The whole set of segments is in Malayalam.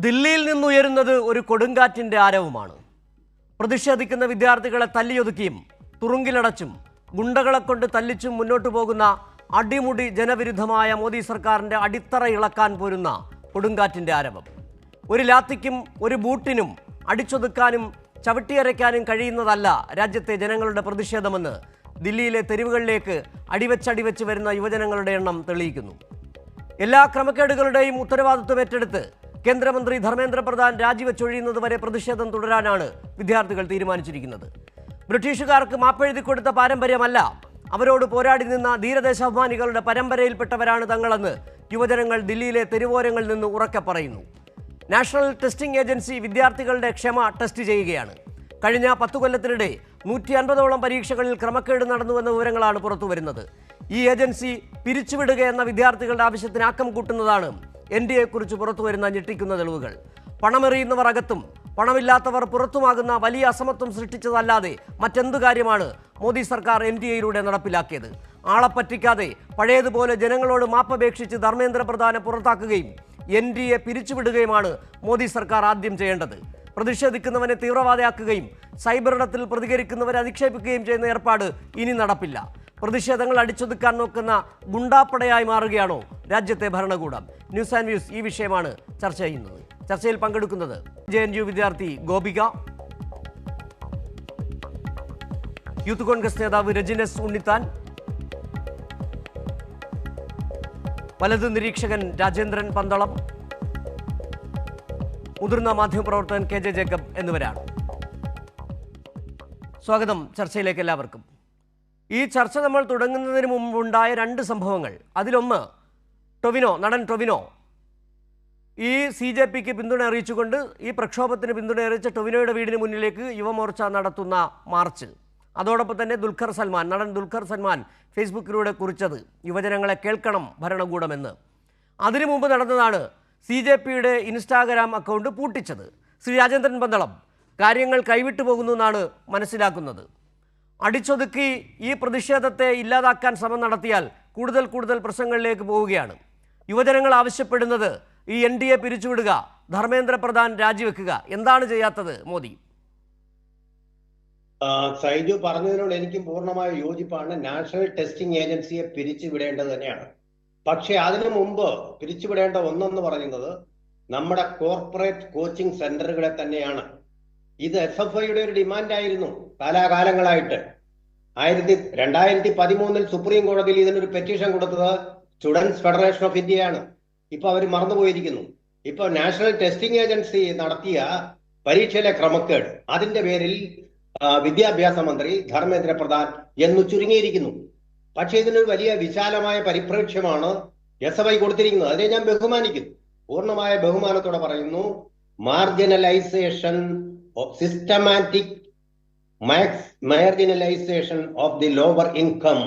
ദില്ലിയിൽ നിന്നുയരുന്നത് ഒരു കൊടുങ്കാറ്റിൻ്റെ ആരവമാണ്. പ്രതിഷേധിക്കുന്ന വിദ്യാർത്ഥികളെ തല്ലിയൊതുക്കിയും തുറുങ്കിലടച്ചും ഗുണ്ടകളെ കൊണ്ട് തല്ലിച്ചും മുന്നോട്ടു പോകുന്ന അടിമുടി ജനവിരുദ്ധമായ മോദി സർക്കാരിൻ്റെ അടിത്തറ ഇളക്കാൻ പോരുന്ന കൊടുങ്കാറ്റിൻ്റെ ആരവം. ഒരു ലാത്തിക്കും ഒരു ബൂട്ടിനും അടിച്ചൊതുക്കാനും ചവിട്ടിയരയ്ക്കാനും കഴിയുന്നതല്ല രാജ്യത്തെ ജനങ്ങളുടെ പ്രതിഷേധമെന്ന് ദില്ലിയിലെ തെരുവുകളിലേക്ക് അടിവെച്ചടിവെച്ച് വരുന്ന യുവജനങ്ങളുടെ എണ്ണം തെളിയിക്കുന്നു. എല്ലാ ക്രമക്കേടുകളുടെയും ഉത്തരവാദിത്വം ഏറ്റെടുത്ത് കേന്ദ്രമന്ത്രി ധർമ്മേന്ദ്ര പ്രധാൻ രാജിവെച്ചൊഴിയുന്നത് വരെ പ്രതിഷേധം തുടരാനാണ് വിദ്യാർത്ഥികൾ തീരുമാനിച്ചിരിക്കുന്നത്. ബ്രിട്ടീഷുകാർക്ക് മാപ്പെഴുതി കൊടുത്ത പാരമ്പര്യമല്ല, അവരോട് പോരാടി നിന്ന ധീരദേശാഭിമാനികളുടെ പരമ്പരയിൽപ്പെട്ടവരാണ് തങ്ങളെന്ന് യുവജനങ്ങൾ ദില്ലിയിലെ തെരുവോരങ്ങളിൽ നിന്ന് ഉറക്കെ പറയുന്നു. നാഷണൽ ടെസ്റ്റിംഗ് ഏജൻസി വിദ്യാർത്ഥികളുടെ ക്ഷമ ടെസ്റ്റ് ചെയ്യുകയാണ്. കഴിഞ്ഞ 10 കൊല്ലത്തിനിടെ 150ഓളം പരീക്ഷകളിൽ ക്രമക്കേട് നടന്നുവെന്ന വിവരങ്ങളാണ് പുറത്തുവരുന്നത്. ഈ ഏജൻസി പിരിച്ചുവിടുക എന്ന വിദ്യാർത്ഥികളുടെ ആവശ്യത്തിന് ആക്കം കൂട്ടുന്നതാണ് NDA-യെക്കുറിച്ച് പുറത്തുവരുന്ന ഞെട്ടിക്കുന്ന തെളിവുകൾ. പണമെറിയുന്നവർ അകത്തും പണമില്ലാത്തവർ പുറത്തുമാകുന്ന വലിയ അസമത്വം സൃഷ്ടിച്ചതല്ലാതെ മറ്റെന്തു കാര്യമാണ് മോദി സർക്കാർ NDA-യിലൂടെ നടപ്പിലാക്കിയത്? ആളെ പറ്റിക്കാതെ പഴയതുപോലെ ജനങ്ങളോട് മാപ്പപേക്ഷിച്ച് ധർമ്മേന്ദ്ര പ്രധാനെ പുറത്താക്കുകയും NDA പിരിച്ചുവിടുകയുമാണ് മോദി സർക്കാർ ആദ്യം ചെയ്യേണ്ടത്. പ്രതിഷേധിക്കുന്നവനെ തീവ്രവാദിയാക്കുകയും സൈബറിടത്തിൽ പ്രതികരിക്കുന്നവരെ അധിക്ഷേപിക്കുകയും ചെയ്യുന്ന ഏർപ്പാട് ഇനി നടപ്പില്ല. പ്രതിഷേധങ്ങൾ അടിച്ചൊതുക്കാൻ നോക്കുന്ന ഗുണ്ടാപ്പടയായി മാറുകയാണോ രാജ്യത്തെ ഭരണകൂടം? ന്യൂസ് ആൻഡ് വ്യൂസ് ഈ വിഷയമാണ് ചർച്ച ചെയ്യുന്നത്. ചർച്ചയിൽ പങ്കെടുക്കുന്നത് JNU വിദ്യാർത്ഥി ഗോപിക, യൂത്ത് കോൺഗ്രസ് നേതാവ് രജിനസ് ഉണ്ണിത്താൻ, വലതു നിരീക്ഷകൻ രാജേന്ദ്രൻ പന്തളം, മുതിർന്ന മാധ്യമപ്രവർത്തകൻ KJ ജേക്കബ് എന്നിവരാണ്. സ്വാഗതം ചർച്ചയിലേക്ക് എല്ലാവർക്കും. ഈ ചർച്ച നമ്മൾ തുടങ്ങുന്നതിന് മുമ്പുണ്ടായ 2 സംഭവങ്ങൾ. അതിലൊന്ന് നടൻ ടൊവിനോ ഈ CJPക്ക് പിന്തുണ അറിയിച്ചുകൊണ്ട് ഈ പ്രക്ഷോഭത്തിന് പിന്തുണ അറിയിച്ച ടൊവിനോയുടെ വീടിന് മുന്നിലേക്ക് യുവമോർച്ച നടത്തുന്ന മാർച്ച്. അതോടൊപ്പം തന്നെ നടൻ ദുൽഖർ സൽമാൻ ഫേസ്ബുക്കിലൂടെ കുറിച്ചത് യുവജനങ്ങളെ കേൾക്കണം ഭരണകൂടമെന്ന്. അതിനു മുമ്പ് നടന്നതാണ് CJPയുടെ ഇൻസ്റ്റാഗ്രാം അക്കൗണ്ട് പൂട്ടിച്ചത്. ശ്രീ രാജേന്ദ്രൻ പന്തളം, കാര്യങ്ങൾ കൈവിട്ടു പോകുന്നു എന്നാണ് മനസ്സിലാക്കുന്നത്. അടിച്ചൊതുക്കി ഈ പ്രതിഷേധത്തെ ഇല്ലാതാക്കാൻ ശ്രമം നടത്തിയാൽ കൂടുതൽ പ്രശ്നങ്ങളിലേക്ക് പോവുകയാണ്. യുവജനങ്ങൾ ആവശ്യപ്പെടുന്നത് ഈ NDA പിരിച്ചുവിടുക, ധർമ്മേന്ദ്ര പ്രധാൻ രാജിവെക്കുക. എന്താണ് ചെയ്യാത്തത് മോദി? സൈജു പറഞ്ഞതിനോട് എനിക്കും പൂർണ്ണമായ യോജിപ്പാണ്. നാഷണൽ ടെസ്റ്റിംഗ് ഏജൻസിയെ പിരിച്ചുവിടേണ്ടത് തന്നെയാണ്. പക്ഷെ അതിനു മുമ്പ് പിരിച്ചുവിടേണ്ട ഒന്നെന്ന് പറയുന്നത് നമ്മുടെ കോർപ്പറേറ്റ് കോച്ചിങ് സെന്ററുകളെ തന്നെയാണ്. ഇത് SFIയുടെ ഒരു ഡിമാൻഡായിരുന്നു കാലാകാലങ്ങളായിട്ട്. 2013 സുപ്രീം കോടതിയിൽ ഇതിനൊരു പെറ്റീഷൻ കൊടുത്തത് സ്റ്റുഡൻസ് ഫെഡറേഷൻ ഓഫ് ഇന്ത്യയാണ്. ഇപ്പൊ അവർ മറന്നുപോയിരിക്കുന്നു. ഇപ്പൊ നാഷണൽ ടെസ്റ്റിംഗ് ഏജൻസി നടത്തിയ പരീക്ഷയിലെ ക്രമക്കേട്, അതിന്റെ പേരിൽ വിദ്യാഭ്യാസ മന്ത്രി ധർമ്മേന്ദ്ര പ്രധാൻ എന്ന് ചുരുങ്ങിയിരിക്കുന്നു. പക്ഷെ ഇതിനൊരു വലിയ വിശാലമായ പരിപ്രേക്ഷ്യമാണ് SFI കൊടുത്തിരിക്കുന്നത്. അതിനെ ഞാൻ ബഹുമാനിക്കുന്നു, പൂർണ്ണമായ ബഹുമാനത്തോടെ പറയുന്നു. Marginalisation systematic marginalization of the lower income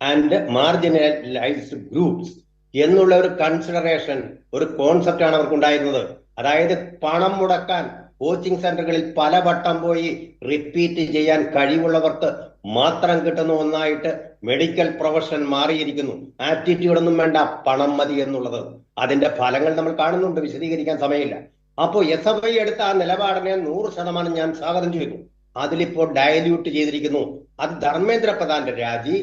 and marginalized groups എന്നുള്ള ഒരു കൺസിഡറേഷൻ, ഒരു കോൺസെപ്റ്റ് ആണ് അവർക്കുണ്ടായിരുന്നത്. അതായത് പണം മുടക്കാൻ കോച്ചിങ് സെന്ററുകളിൽ പലവട്ടം പോയി റിപ്പീറ്റ് ചെയ്യാൻ കഴിവുള്ളവർക്ക് മാത്രം കിട്ടുന്ന ഒന്നായിട്ട് മെഡിക്കൽ പ്രൊഫഷൻ മാറിയിരിക്കുന്നു. ആപ്റ്റിറ്റ്യൂഡൊന്നും വേണ്ട, പണം മതി എന്നുള്ളത്. അതിന്റെ ഫലങ്ങൾ നമ്മൾ കാണുന്നുണ്ട്, വിശദീകരിക്കാൻ സമയമില്ല. അപ്പോൾ SFI എടുത്ത ആ നിലപാടിനെ 100% ഞാൻ സ്വാഗതം ചെയ്തു. അതിലിപ്പോൾ ഡയല്യൂട്ട് ചെയ്തിരിക്കുന്നു. അത് ധർമ്മേന്ദ്ര പ്രധാന്റെ രാജി,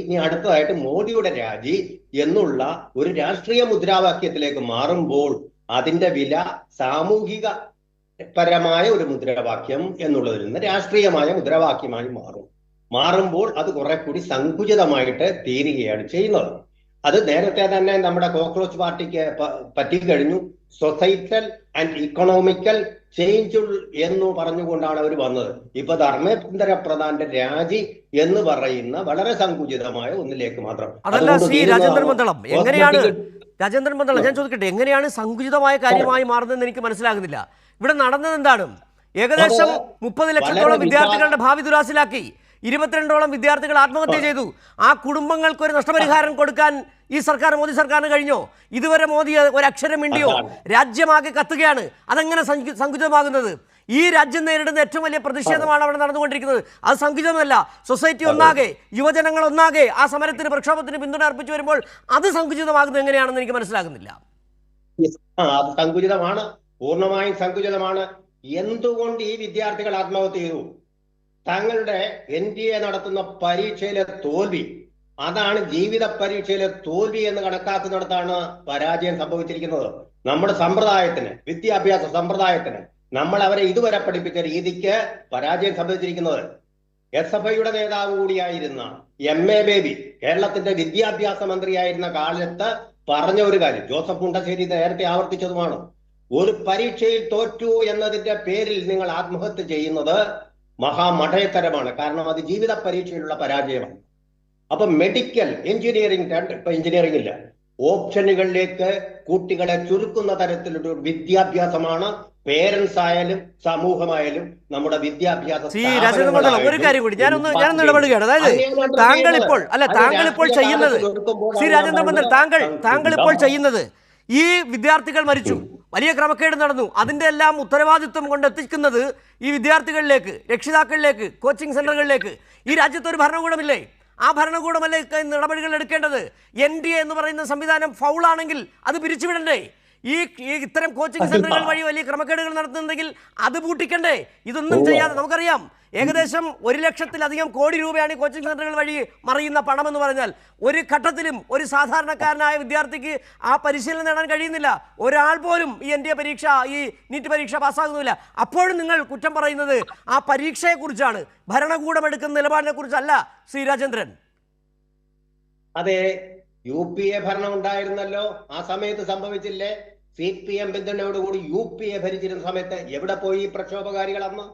ഇനി അടുത്തതായിട്ട് മോദിയുടെ രാജി എന്നുള്ള ഒരു രാഷ്ട്രീയ മുദ്രാവാക്യത്തിലേക്ക് മാറുമ്പോൾ അതിന്റെ വില സാമൂഹിക പരമായ ഒരു മുദ്രാവാക്യം എന്നുള്ളതിൽ നിന്ന് രാഷ്ട്രീയമായ മുദ്രാവാക്യമായി മാറുമ്പോൾ അത് കുറെ കൂടി സങ്കുചിതമായിട്ട് തീരുകയാണ് ചെയ്യുന്നത്. അത് നേരത്തെ തന്നെ നമ്മുടെ കോക്രോച്ച് പാർട്ടിക്ക് പറ്റിക്കഴിഞ്ഞു. സൊസൈറ്റൽ ആൻഡ് ഇക്കണോമിക്കൽ ചേഞ്ച് എന്ന് പറഞ്ഞുകൊണ്ടാണ് അവർ വന്നത്. ഇപ്പൊ ധർമ്മേന്ദ്ര പ്രധാന്റെ രാജി എന്ന് പറയുന്ന വളരെ സങ്കുചിതമായ ഒന്നിലേക്ക് മാത്രം. അതല്ല ശ്രീ രാജേന്ദ്രൻ പന്തളം, ഞാൻ ചോദിക്കട്ടെ, എങ്ങനെയാണ് സങ്കുചിതമായ കാര്യമായി മാറുന്നതെന്ന് എനിക്ക് മനസ്സിലാകുന്നില്ല. ഇവിടെ നടന്നത് എന്താണ്? ഏകദേശം 30 ലക്ഷത്തോളം വിദ്യാർത്ഥികളുടെ ഭാവി ദുരാസിലാക്കി. 22ഓളം വിദ്യാർത്ഥികൾ ആത്മഹത്യ ചെയ്തു. ആ കുടുംബങ്ങൾക്ക് ഒരു നഷ്ടപരിഹാരം കൊടുക്കാൻ ഈ സർക്കാർ, മോദി സർക്കാരിന് കഴിഞ്ഞോ? ഇതുവരെ മോദി ഒരക്ഷരം മിണ്ടിയോ? രാജ്യമാകെ കത്തുകയാണ്. അതെങ്ങനെ സങ്കുചിതമാകുന്നത്? ഈ രാജ്യം നേരിടുന്ന ഏറ്റവും വലിയ പ്രതിഷേധമാണ് അവിടെ നടന്നുകൊണ്ടിരിക്കുന്നത്. അത് സങ്കുചിതമല്ല. സൊസൈറ്റി ഒന്നാകെ, യുവജനങ്ങൾ ഒന്നാകെ ആ സമരത്തിന്, പ്രക്ഷോഭത്തിന് പിന്തുണ അർപ്പിച്ചു വരുമ്പോൾ അത് സങ്കുചിതമാകുന്നത് എങ്ങനെയാണെന്ന് എനിക്ക് മനസ്സിലാകുന്നില്ല. അത് സങ്കുചിതമാണ്, പൂർണ്ണമായും സങ്കുചിതമാണ്. എന്തുകൊണ്ട് ഈ വിദ്യാർത്ഥികൾ ആത്മഹത്യ ചെയ്തു? തങ്ങളുടെ NTA നടത്തുന്ന പരീക്ഷയിലെ തോൽവി, അതാണ് ജീവിത പരീക്ഷയിലെ തോൽവി എന്ന് കണക്കാക്കുന്നിടത്താണ് പരാജയം സംഭവിച്ചിരിക്കുന്നത്. നമ്മുടെ സമ്പ്രദായത്തിന്, വിദ്യാഭ്യാസ സമ്പ്രദായത്തിന്, നമ്മൾ അവരെ ഇതുവരെ പഠിപ്പിച്ച രീതിക്ക് പരാജയം സംഭവിച്ചിരിക്കുന്നത്. SFIയുടെ നേതാവ് കൂടിയായിരുന്ന MA ബേബി, കേരളത്തിന്റെ വിദ്യാഭ്യാസ മന്ത്രിയായിരുന്ന കാലത്ത് പറഞ്ഞ ഒരു കാര്യം ജോസഫ് മുണ്ടശ്ശേരി നേരത്തെ ആവർത്തിച്ചതുമാണ്. ഒരു പരീക്ഷയിൽ തോറ്റു എന്നതിന്റെ പേരിൽ നിങ്ങൾ ആത്മഹത്യ ചെയ്യുന്നത് മഹാമഠയത്തരമാണ്. കാരണം അത് ജീവിത പരീക്ഷയിലുള്ള പരാജയമാണ്. അപ്പൊ മെഡിക്കൽ എഞ്ചിനീയറിംഗ്, ഇപ്പൊ എഞ്ചിനീയറിംഗ് ഇല്ല, ഓപ്ഷനുകളിലേക്ക് കുട്ടികളെ ചുരുക്കുന്ന തരത്തിലുള്ള വിദ്യാഭ്യാസമാണ് പേരൻസ് ആയാലും സമൂഹമായാലും നമ്മുടെ വിദ്യാഭ്യാസ. ഒരു കാര്യം കൂടി ഞാനൊന്ന് ഇടപെടുകയാണ്. അതായത് താങ്കൾ ഇപ്പോൾ ചെയ്യുന്നത് രാജേന്ദ്ര മണ്ഡൽ, താങ്കൾ ഇപ്പോൾ ചെയ്യുന്നത്, ഈ വിദ്യാർത്ഥികൾ മരിച്ചു, വലിയ ക്രമക്കേട് നടന്നു, അതിൻ്റെ എല്ലാം ഉത്തരവാദിത്വം കൊണ്ട് എത്തിക്കുന്നത് ഈ വിദ്യാർത്ഥികളിലേക്ക്, രക്ഷിതാക്കളിലേക്ക്, കോച്ചിങ് സെന്ററുകളിലേക്ക്. ഈ രാജ്യത്ത് ഒരു ഭരണകൂടമില്ലേ? ആ ഭരണകൂടമല്ലേ നടപടികൾ എടുക്കേണ്ടത്? NTA എന്ന് പറയുന്ന സംവിധാനം ഫൗളാണെങ്കിൽ അത് പിരിച്ചുവിടണ്ടേ? ഈ ഇത്തരം കോച്ചിങ് സെന്ററുകൾ വഴി വലിയ ക്രമക്കേടുകൾ നടത്തുന്നുണ്ടെങ്കിൽ അത് പൂട്ടിക്കണ്ടേ? ഇതൊന്നും ചെയ്യാതെ, നമുക്കറിയാം ഏകദേശം 1 ലക്ഷത്തിലധികം കോടി രൂപയാണ് ഈ കോച്ചിങ് സെന്ററുകൾ വഴി മറിയുന്ന പണമെന്ന് പറഞ്ഞാൽ. ഒരു ഘട്ടത്തിലും ഒരു സാധാരണക്കാരനായ വിദ്യാർത്ഥിക്ക് ആ പരിശീലനം നേടാൻ കഴിയുന്നില്ല. ഒരാൾ പോലും ഈ NTA പരീക്ഷ, ഈ നീറ്റ് പരീക്ഷ പാസ്സാകുന്നില്ല. അപ്പോഴും നിങ്ങൾ കുറ്റം പറയുന്നത് ആ പരീക്ഷയെക്കുറിച്ചാണ്, ഭരണകൂടം എടുക്കുന്ന നിലപാടിനെ കുറിച്ചല്ല ശ്രീ രാജേന്ദ്രൻ. അതെ, UPA ഭരണം ഉണ്ടായിരുന്നല്ലോ, ആ സമയത്ത് സംഭവിച്ചില്ലേ? CPM പിന്തുണയോടുകൂടി UPA ഭരിച്ചിരുന്ന സമയത്ത് എവിടെ പോയി ഈ പ്രക്ഷോഭകാരികൾ അന്ന്?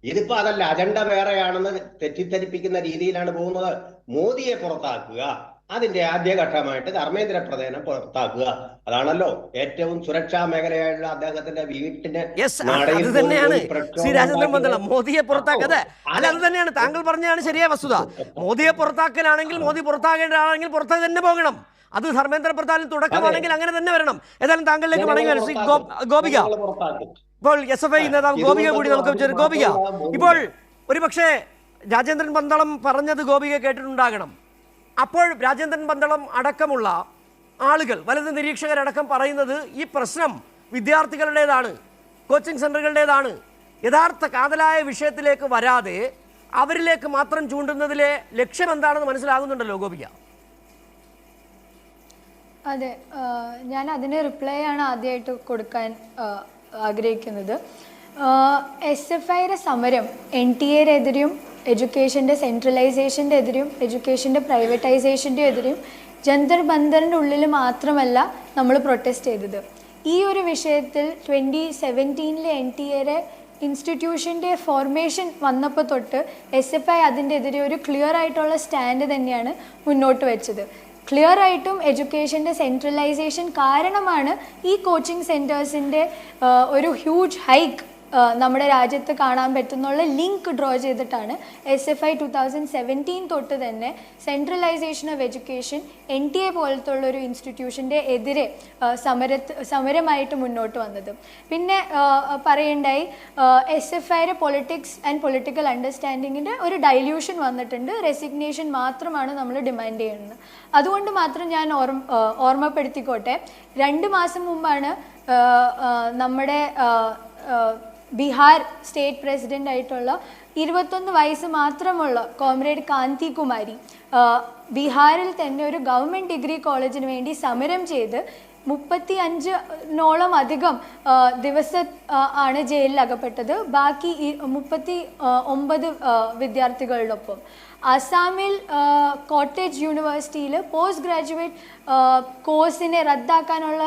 ഇതിപ്പോ അതല്ല, അജണ്ട വേറെയാണെന്ന് തെറ്റിദ്ധരിപ്പിക്കുന്ന രീതിയിലാണ് പോകുന്നത്. മോദിയെ പുറത്താക്കുക, അതിന്റെ ആദ്യഘട്ടമായിട്ട് ധർമ്മേന്ദ്ര പ്രധാനെ പുറത്താക്കുക, അതാണല്ലോ ഏറ്റവും സുരക്ഷാ മേഖലയായുള്ള അദ്ദേഹത്തിന്റെ വീട്ടിന്. മോദിയെ പുറത്താക്കത് അല്ല, അത് തന്നെയാണ് താങ്കൾ പറഞ്ഞതാണ് ശരിയായ വസ്തുത. മോദിയെ പുറത്താക്കലാണെങ്കിൽ, മോദി പുറത്താക്കേണ്ട ആണെങ്കിൽ പുറത്തേക്ക് തന്നെ പോകണം. അത് ധർമ്മേന്ദ്ര പ്രധാനിൽ തുടക്കമാണെങ്കിൽ അങ്ങനെ തന്നെ വരണം. ഏതായാലും താങ്കളിലേക്ക് മടങ്ങി ഗോപിക, ഇപ്പോൾ SFI നേതാവ് ഗോപിക കൂടി നമുക്ക് ഗോപിക, ഇപ്പോൾ ഒരുപക്ഷെ രാജേന്ദ്രൻ പന്തളം പറഞ്ഞത് ഗോപിക കേട്ടിട്ടുണ്ടാകണം. അപ്പോൾ രാജേന്ദ്രൻ പന്തളം അടക്കമുള്ള ആളുകൾ, വലത് നിരീക്ഷകരടക്കം പറയുന്നത് ഈ പ്രശ്നം വിദ്യാർത്ഥികളുടേതാണ്, കോച്ചിങ് സെന്ററുകളുടേതാണ്. യഥാർത്ഥ കാതലായ വിഷയത്തിലേക്ക് വരാതെ അവരിലേക്ക് മാത്രം ചൂണ്ടുന്നതിലെ ലക്ഷ്യം എന്താണെന്ന് മനസ്സിലാകുന്നുണ്ടല്ലോ ഗോപിക. അതെ, ഞാൻ അതിന് റിപ്ലൈ ആണ് ആദ്യമായിട്ട് കൊടുക്കാൻ ആഗ്രഹിക്കുന്നത്. SFIയുടെ സമരം NTA-രെതിരെയും എഡ്യൂക്കേഷൻ്റെ സെൻട്രലൈസേഷൻ്റെ എതിരെയും എഡ്യൂക്കേഷൻ്റെ പ്രൈവറ്റൈസേഷൻ്റെ എതിരെയും ജന്തർ മന്ദറിൻ്റെ ഉള്ളിൽ മാത്രമല്ല നമ്മൾ പ്രൊട്ടസ്റ്റ് ചെയ്തത്. ഈ ഒരു വിഷയത്തിൽ 2017 NTA-രെ ഇൻസ്റ്റിറ്റ്യൂഷൻ്റെ ഫോർമേഷൻ വന്നപ്പോൾ തൊട്ട് SFI അതിൻ്റെ എതിരെ ഒരു ക്ലിയർ ആയിട്ടുള്ള സ്റ്റാൻഡ് തന്നെയാണ് മുന്നോട്ട് വെച്ചത്. ക്ലിയർ ആയിട്ടും എഡ്യൂക്കേഷൻ്റെ സെൻട്രലൈസേഷൻ കാരണമാണ് ഈ കോച്ചിങ് സെൻറ്റേഴ്സിൻ്റെ ഒരു ഹ്യൂജ് ഹൈക്ക് നമ്മുടെ രാജ്യത്ത് കാണാൻ പറ്റുന്നുള്ള ലിങ്ക് ഡ്രോ ചെയ്തിട്ടാണ് SFI 2017 തൊട്ട് തന്നെ സെൻട്രലൈസേഷൻ ഓഫ് എഡ്യൂക്കേഷൻ NTA പോലത്തുള്ളൊരു ഇൻസ്റ്റിറ്റ്യൂഷൻ്റെ എതിരെ സമരമായിട്ട് മുന്നോട്ട് വന്നത്. പിന്നെ പറയണ്ടായി SFIയുടെ പൊളിറ്റിക്സ് ആൻഡ് പൊളിറ്റിക്കൽ അണ്ടർസ്റ്റാൻഡിങ്ങിൻ്റെ ഒരു ഡൈല്യൂഷൻ വന്നിട്ടുണ്ട്, റെസിഗ്നേഷൻ മാത്രമാണ് നമ്മൾ ഡിമാൻഡ് ചെയ്യുന്നത്. അതുകൊണ്ട് മാത്രം ഞാൻ ഓർമ്മപ്പെടുത്തിക്കോട്ടെ, 2 മാസം മുമ്പാണ് നമ്മുടെ ബീഹാർ സ്റ്റേറ്റ് പ്രസിഡൻ്റ് ആയിട്ടുള്ള 21 വയസ്സ് മാത്രമുള്ള കോമ്രേഡ് കാന്തി കുമാരി ബീഹാറിൽ തന്നെ ഒരു ഗവൺമെൻറ് ഡിഗ്രി കോളേജിന് വേണ്ടി സമരം ചെയ്ത് 35-നോളം അധികം ദിവസം ആണ് ജയിലിൽ അകപ്പെട്ടത്. ബാക്കി 39 വിദ്യാർത്ഥികളോടൊപ്പം അസാമിൽ കോട്ടേജ് യൂണിവേഴ്സിറ്റിയിൽ പോസ്റ്റ് ഗ്രാജുവേറ്റ് കോഴ്സിനെ റദ്ദാക്കാനുള്ള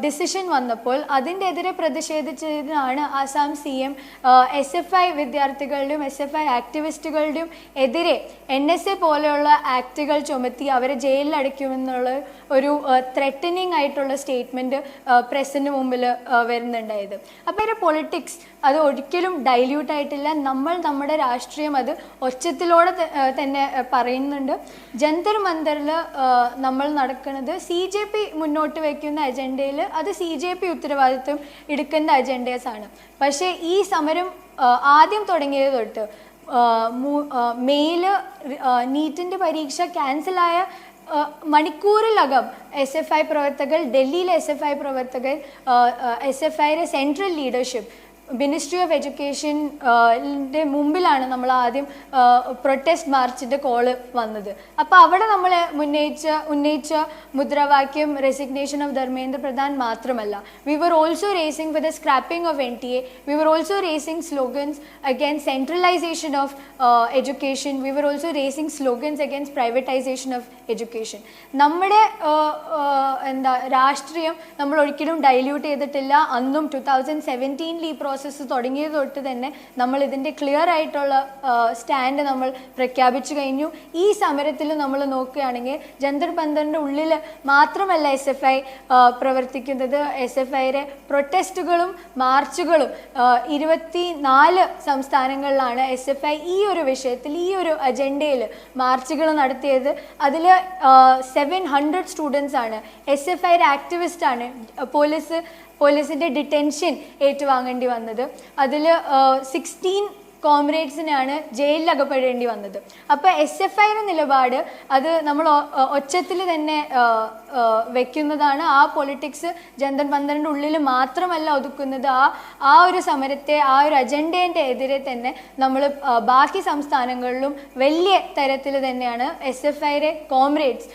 ഡിസിഷൻ വന്നപ്പോൾ അതിൻ്റെ എതിരെ പ്രതിഷേധിച്ചതിനാണ് ആസാം CM SFI വിദ്യാർത്ഥികളുടെയും SFI ആക്ടിവിസ്റ്റുകളുടെയും എതിരെ NSA പോലെയുള്ള ആക്റ്റുകൾ ചുമത്തി അവരെ ജയിലിൽ അടയ്ക്കുമെന്നുള്ള ഒരു ത്രെറ്റനിങ് ആയിട്ടുള്ള സ്റ്റേറ്റ്മെൻറ്റ് പ്രസിന് മുമ്പിൽ വരുന്നുണ്ടായത്. അപ്പോൾ ഒരു പൊളിറ്റിക്സ് അത് ഒരിക്കലും ഡൈല്യൂട്ട് ആയിട്ടില്ല. നമ്മുടെ രാഷ്ട്രീയം അത് ഒച്ചത്തിലൂടെ തന്നെ പറയുന്നുണ്ട്. ജന്തർ മന്ദറിൽ നമ്മൾ നടക്കുന്നത് CJP മുന്നോട്ട് വയ്ക്കുന്ന അജണ്ടയിൽ അത് CJP ഉത്തരവാദിത്വം എടുക്കുന്ന അജണ്ടേഴ്സാണ്. പക്ഷേ ഈ സമരം ആദ്യം തുടങ്ങിയത് തൊട്ട് മെയിൽ നീറ്റിൻ്റെ പരീക്ഷ ക്യാൻസലായ മണിക്കൂറിലകം SFI പ്രവർത്തകർ, ഡൽഹിയിലെ SFI പ്രവർത്തകർ, SFIയുടെ സെൻട്രൽ ലീഡർഷിപ്പ്, മിനിസ്ട്രി ഓഫ് എഡ്യൂക്കേഷൻ്റെ മുമ്പിലാണ് നമ്മൾ ആദ്യം പ്രൊട്ടസ്റ്റ് മാർച്ചിൻ്റെ കോള് വന്നത്. അപ്പോൾ അവിടെ നമ്മൾ ഉന്നയിച്ച മുദ്രാവാക്യം റെസിഗ്നേഷൻ ഓഫ് ധർമ്മേന്ദ്ര പ്രധാൻ മാത്രമല്ല. We were also raising for the scrapping of NTA. We were also raising slogans against centralisation of education. We were also raising slogans against privatisation of education. നമ്മുടെ രാഷ്ട്രീയം നമ്മൾ ഒരിക്കലും ഡൈല്യൂട്ട് ചെയ്തിട്ടില്ല. അന്നും 2017 ഈ പ്രോസസ്സ് തുടങ്ങിയത് തൊട്ട് തന്നെ നമ്മൾ ഇതിൻ്റെ ക്ലിയർ ആയിട്ടുള്ള സ്റ്റാൻഡ് നമ്മൾ പ്രഖ്യാപിച്ചു കഴിഞ്ഞു. ഈ സമരത്തിൽ നമ്മൾ നോക്കുകയാണെങ്കിൽ ജന്തർ മന്ദറിൻ്റെ ഉള്ളിൽ മാത്രമല്ല SFI പ്രവർത്തിക്കുന്നത്. SFIയുടെ പ്രൊട്ടസ്റ്റുകളും മാർച്ചുകളും 24 സംസ്ഥാനങ്ങളിലാണ് SFI ഈ ഒരു വിഷയത്തിൽ, ഈ ഒരു അജണ്ടയിൽ മാർച്ചുകൾ നടത്തിയത്. അതിൽ 700 സ്റ്റുഡൻസ് ആണ്, SFIയുടെ ആക്ടിവിസ്റ്റ് ആണ് പോലീസിൻ്റെ ഡിറ്റൻഷൻ ഏറ്റുവാങ്ങേണ്ടി വന്നത്. അതിൽ 16 കോമ്രേഡ്സിനാണ് ജയിലിൽ അകപ്പെടേണ്ടി വന്നത്. അപ്പോൾ SFIയുടെ നിലപാട് അത് നമ്മൾ ഒച്ചത്തിൽ തന്നെ വെക്കുന്നതാണ്. ആ പൊളിറ്റിക്സ് ജന്തർ മന്ദറിൻ്റെ ഉള്ളിൽ മാത്രമല്ല ഒതുക്കുന്നത്. ആ ഒരു സമരത്തെ, ആ ഒരു അജണ്ടേൻ്റെ എതിരെ തന്നെ നമ്മൾ ബാക്കി സംസ്ഥാനങ്ങളിലും വലിയ തരത്തിൽ തന്നെയാണ് SFIയുടെ കോമ്രേഡ്സ്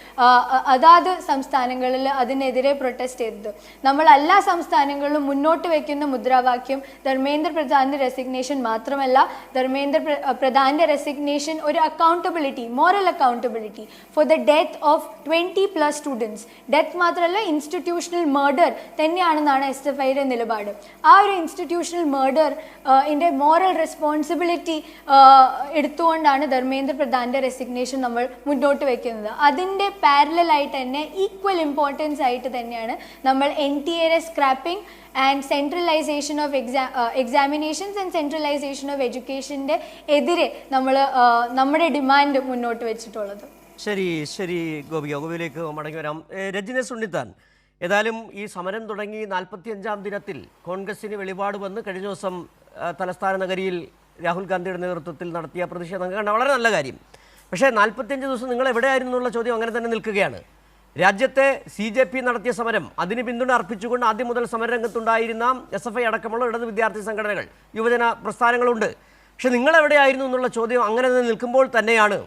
അതാത് സംസ്ഥാനങ്ങളിൽ അതിനെതിരെ പ്രൊട്ടസ്റ്റ് ചെയ്തത്. നമ്മൾ എല്ലാ സംസ്ഥാനങ്ങളിലും മുന്നോട്ട് വയ്ക്കുന്ന മുദ്രാവാക്യം ധർമ്മേന്ദ്ര പ്രധാൻ്റെ റെസിഗ്നേഷൻ മാത്രമല്ല, ധർമ്മേന്ദ്ര പ്രധാൻ്റെ റെസിഗ്നേഷൻ ഒരു accountability, moral accountability for the death of 20+ students. Death മാത്രമല്ല, ഇൻസ്റ്റിറ്റ്യൂഷണൽ മർഡർ തന്നെയാണെന്നാണ് SFIയുടെ നിലപാട്. ആ ഒരു ഇൻസ്റ്റിറ്റ്യൂഷണൽ മർഡർ മോറൽ റെസ്പോൺസിബിലിറ്റി എടുത്തുകൊണ്ടാണ് ധർമ്മേന്ദ്ര പ്രധാൻ്റെ റെസിഗ്നേഷൻ നമ്മൾ മുന്നോട്ട് വയ്ക്കുന്നത്. അതിൻ്റെ പാരലായിട്ട് തന്നെ ഈക്വൽ ഇമ്പോർട്ടൻസ് ആയിട്ട് തന്നെയാണ് നമ്മൾ NTAയുടെ scrapping and centralisation of examinations and centralisation of എഡ്യൂക്കേഷൻ്റെ എതിരെ നമ്മൾ നമ്മുടെ ഡിമാൻഡ് മുന്നോട്ട് വെച്ചിട്ടുള്ളത്. ശരി ഗോപിയിലേക്ക് മടങ്ങി വരാം. രജനീഷ് ഉണ്ണിത്താൻ, ഏതായാലും ഈ സമരം തുടങ്ങി 45-ാം ദിനത്തിൽ കോൺഗ്രസിന് വെളിപാട് വന്ന് കഴിഞ്ഞ ദിവസം തലസ്ഥാന നഗരിയിൽ രാഹുൽ ഗാന്ധിയുടെ നേതൃത്വത്തിൽ നടത്തിയ പ്രതിഷേധം കണ്ട വളരെ നല്ല കാര്യം. പക്ഷേ 45 ദിവസം നിങ്ങൾ എവിടെയായിരുന്നു എന്നുള്ള ചോദ്യം അങ്ങനെ തന്നെ നിൽക്കുകയാണ്. രാജ്യത്തെ CJP നടത്തിയ സമരം, അതിന് പിന്തുണ അർപ്പിച്ചുകൊണ്ട് ആദ്യം മുതൽ സമരരംഗത്തുണ്ടായിരുന്ന SFI അടക്കമുള്ള ഇടത് വിദ്യാർത്ഥി സംഘടനകൾ, യുവജന പ്രസ്ഥാനങ്ങളുണ്ട്. പക്ഷെ നിങ്ങളെവിടെയായിരുന്നു എന്നുള്ള ചോദ്യം അങ്ങനെ തന്നെ നിൽക്കുമ്പോൾ തന്നെയാണ്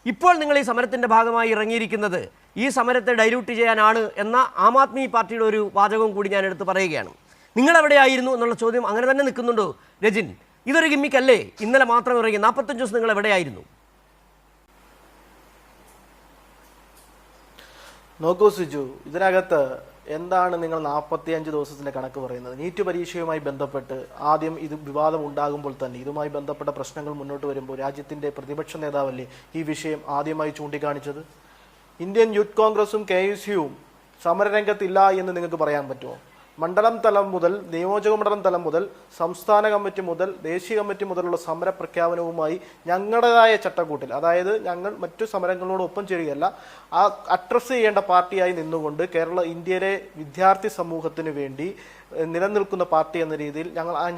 ഇപ്പോൾ നിങ്ങൾ ഈ സമരത്തിൻ്റെ ഭാഗമായി ഇറങ്ങിയിരിക്കുന്നത് ഈ സമരത്തെ ഡൈല്യൂട്ട് ചെയ്യാനാണ് എന്ന ആം ആദ്മി പാർട്ടിയുടെ ഒരു വാചകവും കൂടി ഞാൻ എടുത്ത് പറയുകയാണ്. നിങ്ങളെവിടെയായിരുന്നു എന്നുള്ള ചോദ്യം അങ്ങനെ തന്നെ നിൽക്കുന്നുണ്ടോ രജിൻ? ഇതൊരു ഗിമ്മിക്കല്ലേ? ഇന്നലെ മാത്രം ഇറങ്ങി 45 ദിവസം നിങ്ങൾ എവിടെയായിരുന്നു? നോക്കൂ സിജു, ഇതിനകത്ത് എന്താണ് നിങ്ങൾ 45 ദിവസത്തിന്റെ കണക്ക് പറയുന്നത്? നീറ്റ് പരീക്ഷയുമായി ബന്ധപ്പെട്ട് ആദ്യം ഇത് വിവാദം ഉണ്ടാകുമ്പോൾ തന്നെ ഇതുമായി ബന്ധപ്പെട്ട പ്രശ്നങ്ങൾ മുന്നോട്ട് വരുമ്പോൾ രാജ്യത്തിന്റെ പ്രതിപക്ഷ നേതാവല്ലേ ഈ വിഷയം ആദ്യമായി ചൂണ്ടിക്കാണിച്ചത്? ഇന്ത്യൻ യൂത്ത് കോൺഗ്രസും KSUവും സമരരംഗത്തില്ല എന്ന് നിങ്ങൾക്ക് പറയാൻ പറ്റുമോ? മണ്ഡലം തലം മുതൽ, നിയോജക മണ്ഡലം തലം മുതൽ, സംസ്ഥാന കമ്മിറ്റി മുതൽ, ദേശീയ കമ്മിറ്റി മുതലുള്ള സമര പ്രഖ്യാപനവുമായി ഞങ്ങളുടേതായ ചട്ടക്കൂട്ടിൽ, അതായത് ഞങ്ങൾ മറ്റു സമരങ്ങളോടൊപ്പം ചെയ്യുകയല്ല, ആ അഡ്രസ്സ് ചെയ്യേണ്ട പാർട്ടിയായി നിന്നുകൊണ്ട് ഇന്ത്യയിലെ വിദ്യാർത്ഥി സമൂഹത്തിന് വേണ്ടി നിലനിൽക്കുന്ന പാർട്ടി എന്ന രീതിയിൽ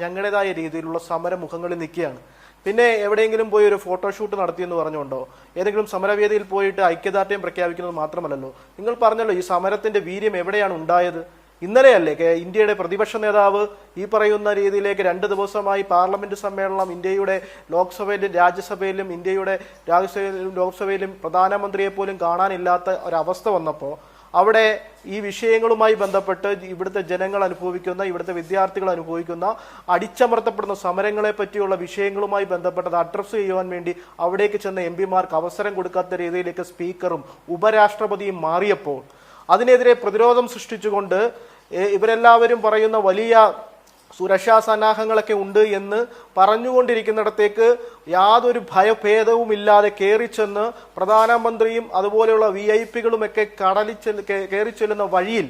ഞങ്ങളുടേതായ രീതിയിലുള്ള സമരമുഖങ്ങളിൽ നിൽക്കുകയാണ്. പിന്നെ എവിടെയെങ്കിലും പോയി ഒരു ഫോട്ടോഷൂട്ട് നടത്തിയെന്ന് പറഞ്ഞുകൊണ്ടോ ഏതെങ്കിലും സമരവേദിയിൽ പോയിട്ട് ഐക്യദാർഢ്യം പ്രഖ്യാപിക്കുന്നത് മാത്രമല്ലല്ലോ. നിങ്ങൾ പറഞ്ഞല്ലോ ഈ സമരത്തിന്റെ വീര്യം എവിടെയാണ് ഉണ്ടായത്? ഇന്നലെയല്ലേ ഇന്ത്യയുടെ പ്രതിപക്ഷ നേതാവ് ഈ പറയുന്ന രീതിയിലേക്ക് 2 ദിവസമായി പാർലമെന്റ് സമ്മേളനം, ഇന്ത്യയുടെ ലോക്സഭയിലും രാജ്യസഭയിലും, ഇന്ത്യയുടെ രാജ്യസഭയിലും ലോക്സഭയിലും പ്രധാനമന്ത്രിയെ പോലും കാണാനില്ലാത്ത ഒരവസ്ഥ വന്നപ്പോൾ അവിടെ ഈ വിഷയങ്ങളുമായി ബന്ധപ്പെട്ട് ഇവിടുത്തെ ജനങ്ങൾ അനുഭവിക്കുന്ന, ഇവിടുത്തെ വിദ്യാർത്ഥികൾ അനുഭവിക്കുന്ന അടിച്ചമർത്തപ്പെടുന്ന സമരങ്ങളെ പറ്റിയുള്ള വിഷയങ്ങളുമായി ബന്ധപ്പെട്ടത് അഡ്രസ്സ് ചെയ്യുവാൻ വേണ്ടി അവിടേക്ക് ചെന്ന MPമാർക്ക് അവസരം കൊടുക്കാത്ത രീതിയിലേക്ക് സ്പീക്കറും ഉപരാഷ്ട്രപതിയും മാറിയപ്പോൾ അതിനെതിരെ പ്രതിരോധം സൃഷ്ടിച്ചുകൊണ്ട് ഇവരെല്ലാവരും പറയുന്ന വലിയ സുരക്ഷാ സന്നാഹങ്ങളൊക്കെ ഉണ്ട് എന്ന് പറഞ്ഞുകൊണ്ടിരിക്കുന്നിടത്തേക്ക് യാതൊരു ഭയഭേദവുമില്ലാതെ കയറിച്ചെന്ന് പ്രധാനമന്ത്രിയും അതുപോലെയുള്ള VIP-കളുമൊക്കെ കയറി ചെല്ലുന്ന വഴിയിൽ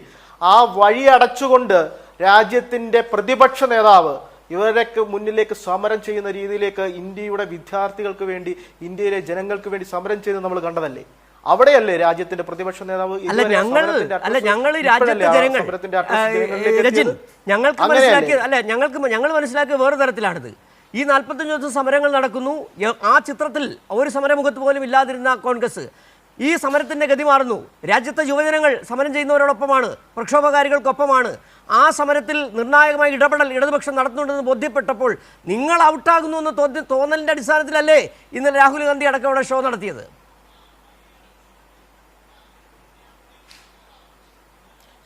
ആ വഴി അടച്ചുകൊണ്ട് രാജ്യത്തിന്റെ പ്രതിപക്ഷ നേതാവ് ഇവരൊക്കെ മുന്നിലേക്ക് സമരം ചെയ്യുന്ന രീതിയിലേക്ക് ഇന്ത്യയുടെ വിദ്യാർത്ഥികൾക്ക് വേണ്ടി, ഇന്ത്യയിലെ ജനങ്ങൾക്ക് വേണ്ടി സമരം ചെയ്ത് നമ്മൾ കണ്ടതല്ലേ? അവിടെയല്ലേ രാജ്യത്തിന്റെ പ്രതിപക്ഷ നേതാവ്? ഞങ്ങൾ മനസ്സിലാക്കിയ വേറെ തരത്തിലാണിത്. ഈ 45 ദിവസം സമരങ്ങൾ നടക്കുന്നു. ആ ചിത്രത്തിൽ ഒരു സമരമുഖത്ത് പോലും ഇല്ലാതിരുന്ന കോൺഗ്രസ് ഈ സമരത്തിൻ്റെ ഗതി മാറുന്നു. രാജ്യത്തെ യുവജനങ്ങൾ സമരം ചെയ്യുന്നവരോടൊപ്പമാണ്, പ്രക്ഷോഭകാരികൾക്കൊപ്പമാണ്. ആ സമരത്തിൽ നിർണായകമായ ഇടപെടൽ ഇടതുപക്ഷം നടത്തുന്നുണ്ടെന്ന് ബോധ്യപ്പെട്ടപ്പോൾ നിങ്ങൾ ഔട്ടാകുന്നു എന്ന് തോന്നലിൻ്റെ അടിസ്ഥാനത്തിലല്ലേ ഇന്നലെ രാഹുൽ ഗാന്ധി അടക്കം അവിടെ ഷോ നടത്തിയത്?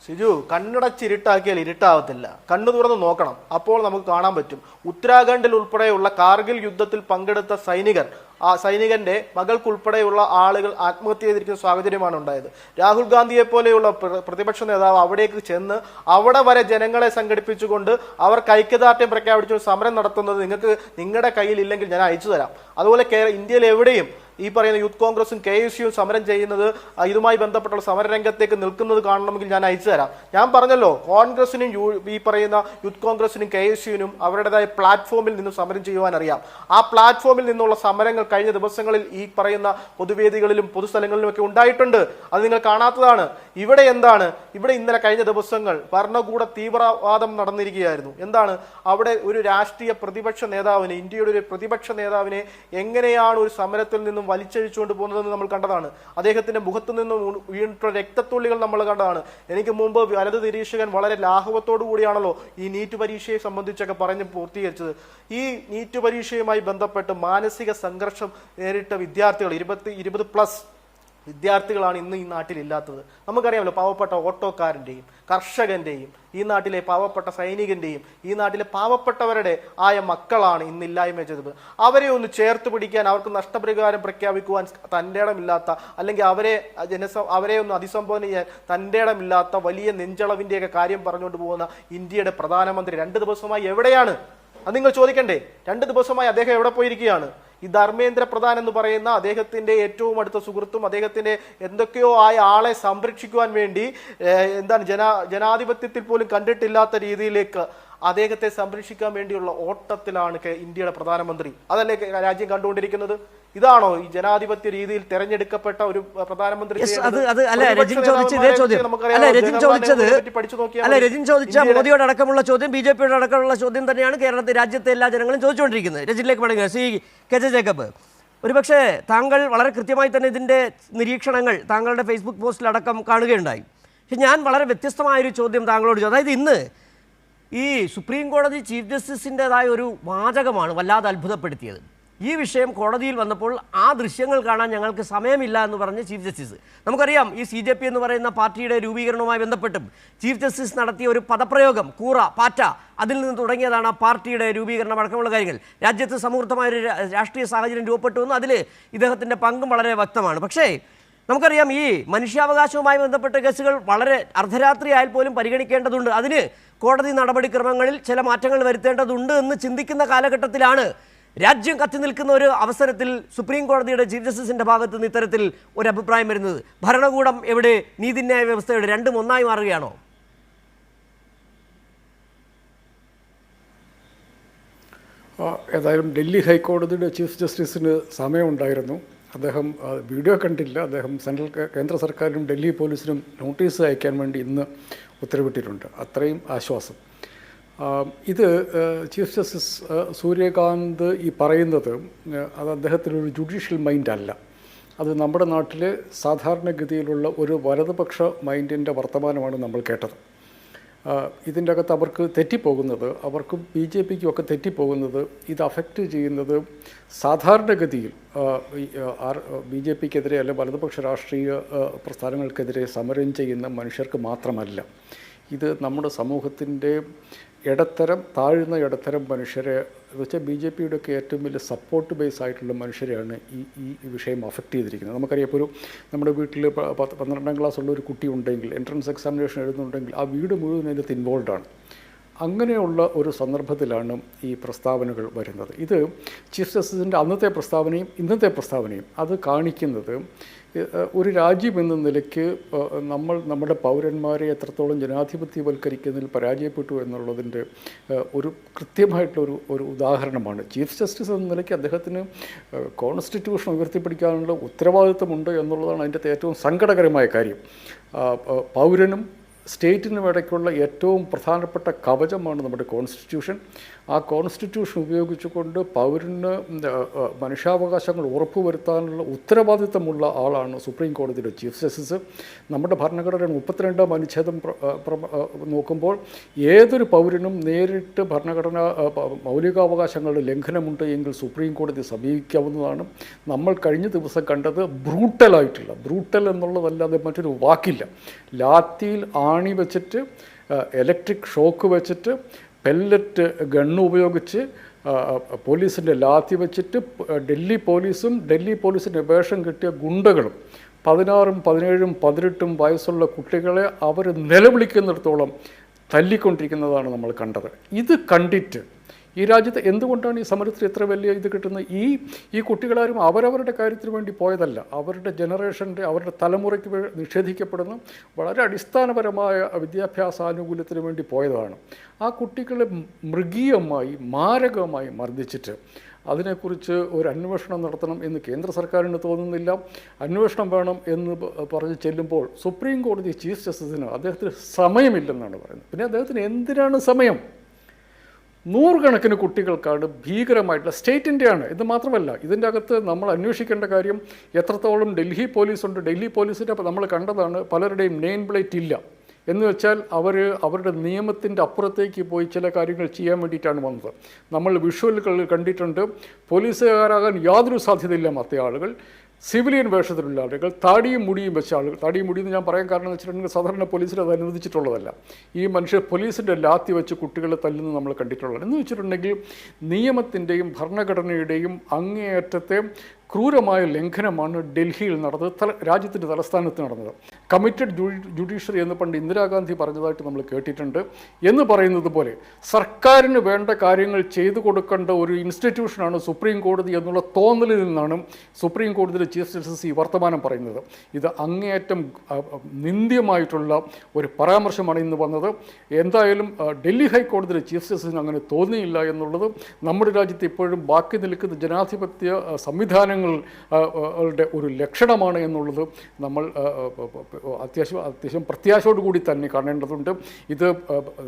സിജു, കണ്ണടച്ചിരുട്ടാക്കിയാൽ ഇരുട്ടാവത്തില്ല. കണ്ണു തുറന്ന് നോക്കണം, അപ്പോൾ നമുക്ക് കാണാൻ പറ്റും. ഉത്തരാഖണ്ഡിൽ ഉൾപ്പെടെയുള്ള കാർഗിൽ യുദ്ധത്തിൽ പങ്കെടുത്ത സൈനികർ, ആ സൈനികന്റെ മകൾക്കുൾപ്പെടെയുള്ള ആളുകൾ ആത്മഹത്യ ചെയ്തിരിക്കുന്ന സാഹചര്യമാണ് ഉണ്ടായത്. രാഹുൽ ഗാന്ധിയെ പോലെയുള്ള പ്രതിപക്ഷ നേതാവ് അവിടേക്ക് ചെന്ന് അവിടെ വരെ ജനങ്ങളെ സംഘടിപ്പിച്ചുകൊണ്ട് അവർക്ക് ഐക്യദാർഢ്യം പ്രഖ്യാപിച്ചു സമരം നടത്തുന്നത് നിങ്ങൾക്ക് നിങ്ങളുടെ കയ്യിൽ ഇല്ലെങ്കിൽ ഞാൻ അയച്ചു തരാം. അതുപോലെ ഇന്ത്യയിൽ എവിടെയും ഈ പറയുന്ന യൂത്ത് കോൺഗ്രസും KSUവും സമരം ചെയ്യുന്നത്, ഇതുമായി ബന്ധപ്പെട്ടുള്ള സമരരംഗത്തേക്ക് നിൽക്കുന്നത് കാണണമെങ്കിൽ ഞാൻ അയച്ചു തരാം. ഞാൻ പറഞ്ഞല്ലോ, കോൺഗ്രസിനും ഈ പറയുന്ന യൂത്ത് കോൺഗ്രസിനും KSUവിനും അവരുടേതായ പ്ലാറ്റ്ഫോമിൽ നിന്ന് സമരം ചെയ്യുവാൻ അറിയാം. ആ പ്ലാറ്റ്ഫോമിൽ നിന്നുള്ള സമരങ്ങൾ കഴിഞ്ഞ ദിവസങ്ങളിൽ ഈ പറയുന്ന പൊതുവേദികളിലും പൊതുസ്ഥലങ്ങളിലും ഒക്കെ ഉണ്ടായിട്ടുണ്ട്. അത് നിങ്ങൾ കാണാത്തതാണ്. ഇവിടെ എന്താണ്? ഇവിടെ ഇന്നലെ കഴിഞ്ഞ ദിവസങ്ങൾ ഭരണകൂട തീവ്രവാദം നടന്നിരിക്കുകയായിരുന്നു. എന്താണ് അവിടെ? ഒരു രാഷ്ട്രീയ പ്രതിപക്ഷ നേതാവിനെ, ഇന്ത്യയുടെ ഒരു പ്രതിപക്ഷ നേതാവിനെ എങ്ങനെയാണ് ഒരു സമരത്തിൽ നിന്നും വലിച്ചഴിച്ചുകൊണ്ട് പോകുന്നതെന്ന് നമ്മൾ കണ്ടതാണ്. അദ്ദേഹത്തിന്റെ മുഖത്തു നിന്നും വീണിട്ടുള്ള രക്തത്തുള്ളികൾ നമ്മൾ കണ്ടതാണ്. എനിക്ക് മുമ്പ് വലത് നിരീക്ഷകൻ വളരെ ലാഘവത്തോടു കൂടിയാണല്ലോ ഈ നീറ്റ് പരീക്ഷയെ സംബന്ധിച്ചൊക്കെ പറഞ്ഞ് പൂർത്തീകരിച്ചത്. ഈ നീറ്റ് പരീക്ഷയുമായി ബന്ധപ്പെട്ട് മാനസിക സംഘർഷം നേരിട്ട വിദ്യാർത്ഥികൾ 20+ വിദ്യാർത്ഥികളാണ് ഇന്ന് ഈ നാട്ടിലില്ലാത്തത്. നമുക്കറിയാമല്ലോ, പാവപ്പെട്ട ഓട്ടോക്കാരൻ്റെയും കർഷകന്റെയും ഈ നാട്ടിലെ പാവപ്പെട്ട സൈനികന്റെയും ഈ നാട്ടിലെ പാവപ്പെട്ടവരുടെ ആയ മക്കളാണ് ഇന്ന് ഇല്ലായ്മ ചെയ്തത്. അവരെ ഒന്ന് ചേർത്ത് പിടിക്കാൻ, അവർക്ക് നഷ്ടപരിഹാരം പ്രഖ്യാപിക്കുവാൻ തൻ്റെ ഇടമില്ലാത്ത, അല്ലെങ്കിൽ അവരെ ഒന്ന് അഭിസംബോധന ചെയ്യാൻ തൻ്റെ ഇടമില്ലാത്ത വലിയ നെഞ്ചളവിൻ്റെയൊക്കെ കാര്യം പറഞ്ഞുകൊണ്ട് പോകുന്ന ഇന്ത്യയുടെ പ്രധാനമന്ത്രി 2 ദിവസമായി എവിടെയാണ്? അത് നിങ്ങൾ ചോദിക്കണ്ടേ? 2 ദിവസമായി അദ്ദേഹം എവിടെ പോയിരിക്കുകയാണ്? ഈ ധർമ്മേന്ദ്ര പ്രധാൻ എന്ന് പറയുന്ന അദ്ദേഹത്തിന്റെ ഏറ്റവും അടുത്ത സുഹൃത്തും അദ്ദേഹത്തിന്റെ എന്തൊക്കെയോ ആയ ആളെ സംരക്ഷിക്കുവാൻ വേണ്ടി ജനാധിപത്യത്തിൽ പോലും കണ്ടിട്ടില്ലാത്ത രീതിയിലേക്ക് അദ്ദേഹത്തെ സംരക്ഷിക്കാൻ വേണ്ടിയുള്ള ഓട്ടത്തിലാണ് ഇന്ത്യയുടെ പ്രധാനമന്ത്രി. അതല്ലേ രാജ്യം കണ്ടുകൊണ്ടിരിക്കുന്നത്? ഇതാണോ ഈ ജനാധിപത്യ രീതിയിൽ തെരഞ്ഞെടുക്കപ്പെട്ട ഒരു പ്രധാനമന്ത്രി? രജിൻ ചോദിച്ച മോദിയോട് അടക്കമുള്ള ചോദ്യം, BJPയുടെ അടക്കമുള്ള ചോദ്യം തന്നെയാണ് കേരളത്തിൽ രാജ്യത്തെ എല്ലാ ജനങ്ങളും ചോദിച്ചുകൊണ്ടിരിക്കുന്നത്. രജിനിലേക്ക് മടങ്ങുക. ശ്രീ KJ ജേക്കബ്, ഒരുപക്ഷെ താങ്കൾ വളരെ കൃത്യമായി തന്നെ ഇതിൻ്റെ നിരീക്ഷണങ്ങൾ താങ്കളുടെ ഫേസ്ബുക്ക് പോസ്റ്റിലടക്കം കാണുകയുണ്ടായി. പക്ഷെ ഞാൻ വളരെ വ്യത്യസ്തമായൊരു ചോദ്യം താങ്കളോട് ചോദിച്ചു. അതായത് ഇന്ന് ഈ സുപ്രീം കോടതി ചീഫ് ജസ്റ്റിസിൻ്റെതായ ഒരു വാചകമാണ് വല്ലാതെ അത്ഭുതപ്പെടുത്തിയത്. ഈ വിഷയം കോടതിയിൽ വന്നപ്പോൾ ആ ദൃശ്യങ്ങൾ കാണാൻ ഞങ്ങൾക്ക് സമയമില്ല എന്ന് പറഞ്ഞ് ചീഫ് ജസ്റ്റിസ്, നമുക്കറിയാം ഈ CJP എന്ന് പറയുന്ന പാർട്ടിയുടെ രൂപീകരണവുമായി ബന്ധപ്പെട്ടും ചീഫ് ജസ്റ്റിസ് നടത്തിയ ഒരു പദപ്രയോഗം, കൂറ, പാറ്റ, അതിൽ നിന്ന് തുടങ്ങിയതാണ് ആ പാർട്ടിയുടെ രൂപീകരണം അടക്കമുള്ള കാര്യങ്ങൾ. രാജ്യത്ത് സമൂർത്തമായൊരു രാഷ്ട്രീയ സാഹചര്യം രൂപപ്പെട്ടുവെന്നും അതിൽ ഇദ്ദേഹത്തിൻ്റെ പങ്കും വളരെ വ്യക്തമാണ്. പക്ഷേ നമുക്കറിയാം ഈ മനുഷ്യാവകാശവുമായി ബന്ധപ്പെട്ട കേസുകൾ വളരെ അർദ്ധരാത്രി ആയാൽ പോലും പരിഗണിക്കേണ്ടതുണ്ട്. അതിന് കോടതി നടപടിക്രമങ്ങളിൽ ചില മാറ്റങ്ങൾ വരുത്തേണ്ടതുണ്ട് എന്ന് ചിന്തിക്കുന്ന കാലഘട്ടത്തിലാണ് രാജ്യം കത്തി നിൽക്കുന്ന ഒരു അവസരത്തിൽ സുപ്രീം കോടതിയുടെ ചീഫ് ജസ്റ്റിസിൻ്റെ ഭാഗത്ത് നിന്ന് ഇത്തരത്തിൽ ഒരു അഭിപ്രായം വരുന്നത്. ഭരണകൂടം എവിടെ, നീതിന്യായ വ്യവസ്ഥയുടെ രണ്ടും ഒന്നായി മാറുകയാണോ? ഏതായാലും ഡൽഹി ഹൈക്കോടതിയുടെ ചീഫ് ജസ്റ്റിസിന് സമയമുണ്ടായിരുന്നു. അദ്ദേഹം വീഡിയോ കണ്ടില്ല. അദ്ദേഹം കേന്ദ്ര സർക്കാരിനും ഡൽഹി പോലീസിനും നോട്ടീസ് അയക്കാൻ വേണ്ടി ഇന്ന് ഉത്തരവിട്ടിട്ടുണ്ട്. അത്രയും ആശ്വാസം. ഇത് ചീഫ് ജസ്റ്റിസ് സൂര്യകാന്ത് ഈ പറയുന്നത് അത് അദ്ദേഹത്തിനൊരു ജുഡീഷ്യൽ മൈൻഡ് അല്ല. അത് നമ്മുടെ നാട്ടിൽ സാധാരണഗതിയിലുള്ള ഒരു വലതുപക്ഷ മൈൻഡിൻ്റെ വർത്തമാനമാണ് നമ്മൾ കേട്ടത്. ഇതിൻ്റെ അകത്ത് അവർക്ക് തെറ്റിപ്പോകുന്നത്, അവർക്കും BJPക്കും ഒക്കെ തെറ്റിപ്പോകുന്നത്, ഇത് അഫക്റ്റ് ചെയ്യുന്നത് സാധാരണഗതിയിൽ BJPക്കെതിരെ അല്ലെ വലതുപക്ഷ രാഷ്ട്രീയ പ്രസ്ഥാനങ്ങൾക്കെതിരെ സമരം ചെയ്യുന്ന മനുഷ്യർക്ക് മാത്രമല്ല. ഇത് നമ്മുടെ സമൂഹത്തിൻ്റെ താഴ്ന്ന ഇടത്തരം മനുഷ്യരെ എന്ന് വെച്ചാൽ BJPയുടെ ഒക്കെ ഏറ്റവും വലിയ സപ്പോർട്ട് ബേസ് ആയിട്ടുള്ള മനുഷ്യരെയാണ് ഈ വിഷയം അഫക്റ്റ് ചെയ്തിരിക്കുന്നത്. നമുക്കറിയാം, ഇപ്പോൾ നമ്മുടെ വീട്ടിൽ 12ാം ക്ലാസ്സുള്ള ഒരു കുട്ടി ഉണ്ടെങ്കിൽ, എൻട്രൻസ് എക്സാമിനേഷൻ എഴുതുന്നുണ്ടെങ്കിൽ ആ വീട് മുഴുവൻ അതിനകത്ത് ഇൻവോൾവാണ്. അങ്ങനെയുള്ള ഒരു സന്ദർഭത്തിലാണ് ഈ പ്രസ്താവനകൾ വരുന്നത്. ഇത് ചീഫ് ജസ്റ്റിസിൻ്റെ അന്നത്തെ പ്രസ്താവനയും ഇന്നത്തെ പ്രസ്താവനയും അത് കാണിക്കുന്നത് ഒരു രാജ്യം എന്ന നിലയ്ക്ക് നമ്മുടെ പൗരന്മാരെ എത്രത്തോളം ജനാധിപത്യവൽക്കരിക്കുന്നതിൽ പരാജയപ്പെട്ടു എന്നുള്ളതിൻ്റെ ഒരു കൃത്യമായിട്ടുള്ള ഉദാഹരണമാണ്. ചീഫ് ജസ്റ്റിസ് എന്ന നിലയ്ക്ക് അദ്ദേഹത്തിന് കോൺസ്റ്റിറ്റ്യൂഷൻ ഉയർത്തിപ്പിടിക്കാനുള്ള ഉത്തരവാദിത്വമുണ്ട് എന്നുള്ളതാണ് അതിൻ്റെ ഏറ്റവും സങ്കടകരമായ കാര്യം. പൗരനും സ്റ്റേറ്റിനും ഇടയ്ക്കുള്ള ഏറ്റവും പ്രധാനപ്പെട്ട കവചമാണ് നമ്മുടെ കോൺസ്റ്റിറ്റ്യൂഷൻ. ആ കോൺസ്റ്റിറ്റ്യൂഷൻ ഉപയോഗിച്ചുകൊണ്ട് പൗരന് മനുഷ്യാവകാശങ്ങൾ ഉറപ്പുവരുത്താനുള്ള ഉത്തരവാദിത്തമുള്ള ആളാണ് സുപ്രീം കോടതിയുടെ ചീഫ് ജസ്റ്റിസ്. നമ്മുടെ ഭരണഘടന 32-ാം അനുച്ഛേദം നോക്കുമ്പോൾ ഏതൊരു പൗരനും നേരിട്ട് ഭരണഘടന മൗലികാവകാശങ്ങളുടെ ലംഘനമുണ്ട് എങ്കിൽ സുപ്രീം കോടതി സമീപിക്കാവുന്നതാണ്. നമ്മൾ കഴിഞ്ഞ ദിവസം കണ്ടത് ബ്രൂട്ടൽ എന്നുള്ളതല്ലാതെ മറ്റൊരു വാക്കില്ല. ലാത്തിയിൽ ആണി വെച്ചിട്ട്, ഇലക്ട്രിക് ഷോക്ക് വെച്ചിട്ട്, പെല്ലറ്റ് ഗണ്ണ് ഉപയോഗിച്ച്, പോലീസിൻ്റെ ലാത്തി വെച്ചിട്ട് ഡൽഹി പോലീസിൻ്റെ വേഷം കിട്ടിയ ഗുണ്ടകളും 16, 17, 18 വയസ്സുള്ള കുട്ടികളെ അവർ നിലവിളിക്കുന്നിടത്തോളം തല്ലിക്കൊണ്ടിരിക്കുന്നതാണ് നമ്മൾ കണ്ടത്. ഇത് കണ്ടിട്ട് ഈ രാജ്യത്ത് എന്തുകൊണ്ടാണ് ഈ സമരത്തിൽ ഇത്ര വലിയ ഇത് കിട്ടുന്നത്? ഈ കുട്ടികളാരും അവരവരുടെ കാര്യത്തിന് വേണ്ടി പോയതല്ല. അവരുടെ ജനറേഷൻ്റെ, അവരുടെ തലമുറയ്ക്ക് നിഷേധിക്കപ്പെടുന്ന വളരെ അടിസ്ഥാനപരമായ വിദ്യാഭ്യാസ ആനുകൂല്യത്തിന് വേണ്ടി പോയതാണ്. ആ കുട്ടികളെ മൃഗീയമായി, മാരകമായി മർദ്ദിച്ചിട്ട് അതിനെക്കുറിച്ച് ഒരു അന്വേഷണം നടത്തണം എന്ന് കേന്ദ്ര സർക്കാരിന് തോന്നുന്നില്ല. അന്വേഷണം വേണം എന്ന് പറഞ്ഞ് ചെല്ലുമ്പോൾ സുപ്രീം കോടതി ചീഫ് ജസ്റ്റിസിന് അദ്ദേഹത്തിന് സമയമില്ലെന്നാണ് പറയുന്നത്. പിന്നെ അദ്ദേഹത്തിന് എന്തിനാണ് സമയം? 100 കണക്കിന് കുട്ടികൾക്കാണ് ഭീകരമായിട്ടുള്ള സ്റ്റേറ്റിൻ്റെയാണ്. ഇത് മാത്രമല്ല, ഇതിൻ്റെ അകത്ത് നമ്മൾ അന്വേഷിക്കേണ്ട കാര്യം എത്രത്തോളം ഡൽഹി പോലീസുണ്ട്. ഡൽഹി പോലീസിൻ്റെ നമ്മൾ കണ്ടതാണ്, പലരുടെയും നെയിം പ്ലേറ്റ് ഇല്ല. എന്ന് വെച്ചാൽ അവരുടെ നിയമത്തിൻ്റെ അപ്പുറത്തേക്ക് പോയി ചില കാര്യങ്ങൾ ചെയ്യാൻ വേണ്ടിയിട്ടാണ് വന്നത്. നമ്മൾ വിഷ്വലുകൾ കണ്ടിട്ടുണ്ട്. പോലീസുകാരാകാൻ യാതൊരു സാധ്യതയില്ല മറ്റേ ആളുകൾ. സിവിലിയൻ വേഷത്തിലുള്ള ആളുകൾ, താടിയും മുടിയും വെച്ച ആളുകൾ. താടിയും മുടിയെന്ന് ഞാൻ പറയാൻ കാരണം എന്ന് വെച്ചിട്ടുണ്ടെങ്കിൽ സാധാരണ പോലീസിൽ അത് അനുവദിച്ചിട്ടുള്ളതല്ല. ഈ മനുഷ്യർ പോലീസിൻ്റെ ലാത്തി വെച്ച് കുട്ടികളെ തല്ലുന്നത് നമ്മൾ കണ്ടിട്ടുള്ളത്. എന്ന് വെച്ചിട്ടുണ്ടെങ്കിൽ നിയമത്തിൻ്റെയും ഭരണഘടനയുടെയും അങ്ങേയറ്റത്തെ ക്രൂരമായ ലംഘനമാണ് ഡൽഹിയിൽ നടന്നത്, രാജ്യത്തിൻ്റെ തലസ്ഥാനത്ത് നടന്നത്. കമ്മിറ്റഡ് ജുഡീഷ്യറി എന്ന് പണ്ട് ഇന്ദിരാഗാന്ധി പറഞ്ഞതായിട്ട് നമ്മൾ കേട്ടിട്ടുണ്ട്. എന്ന് പറയുന്നത് പോലെ സർക്കാരിന് വേണ്ട കാര്യങ്ങൾ ചെയ്തു കൊടുക്കേണ്ട ഒരു ഇൻസ്റ്റിറ്റ്യൂഷനാണ് സുപ്രീം കോടതി എന്നുള്ള തോന്നലിൽ നിന്നാണ് സുപ്രീം കോടതിയിലെ ചീഫ് ജസ്റ്റിസ് ഈ വർത്തമാനം പറയുന്നത്. ഇത് അങ്ങേയറ്റം നിന്ദ്യമായിട്ടുള്ള ഒരു പരാമർശമാണ് ഇന്ന് വന്നത്. എന്തായാലും ഡൽഹി ഹൈക്കോടതിയിലെ ചീഫ് ജസ്റ്റിസിന് അങ്ങനെ തോന്നിയില്ല എന്നുള്ളത് നമ്മുടെ രാജ്യത്ത് ഇപ്പോഴും ബാക്കി നിൽക്കുന്ന ജനാധിപത്യ സംവിധാനങ്ങൾ ഒരു ലക്ഷണമാണ് എന്നുള്ളത് നമ്മൾ അത്യാവശ്യം പ്രത്യാശയോടുകൂടി തന്നെ കാണേണ്ടതുണ്ട്. ഇത്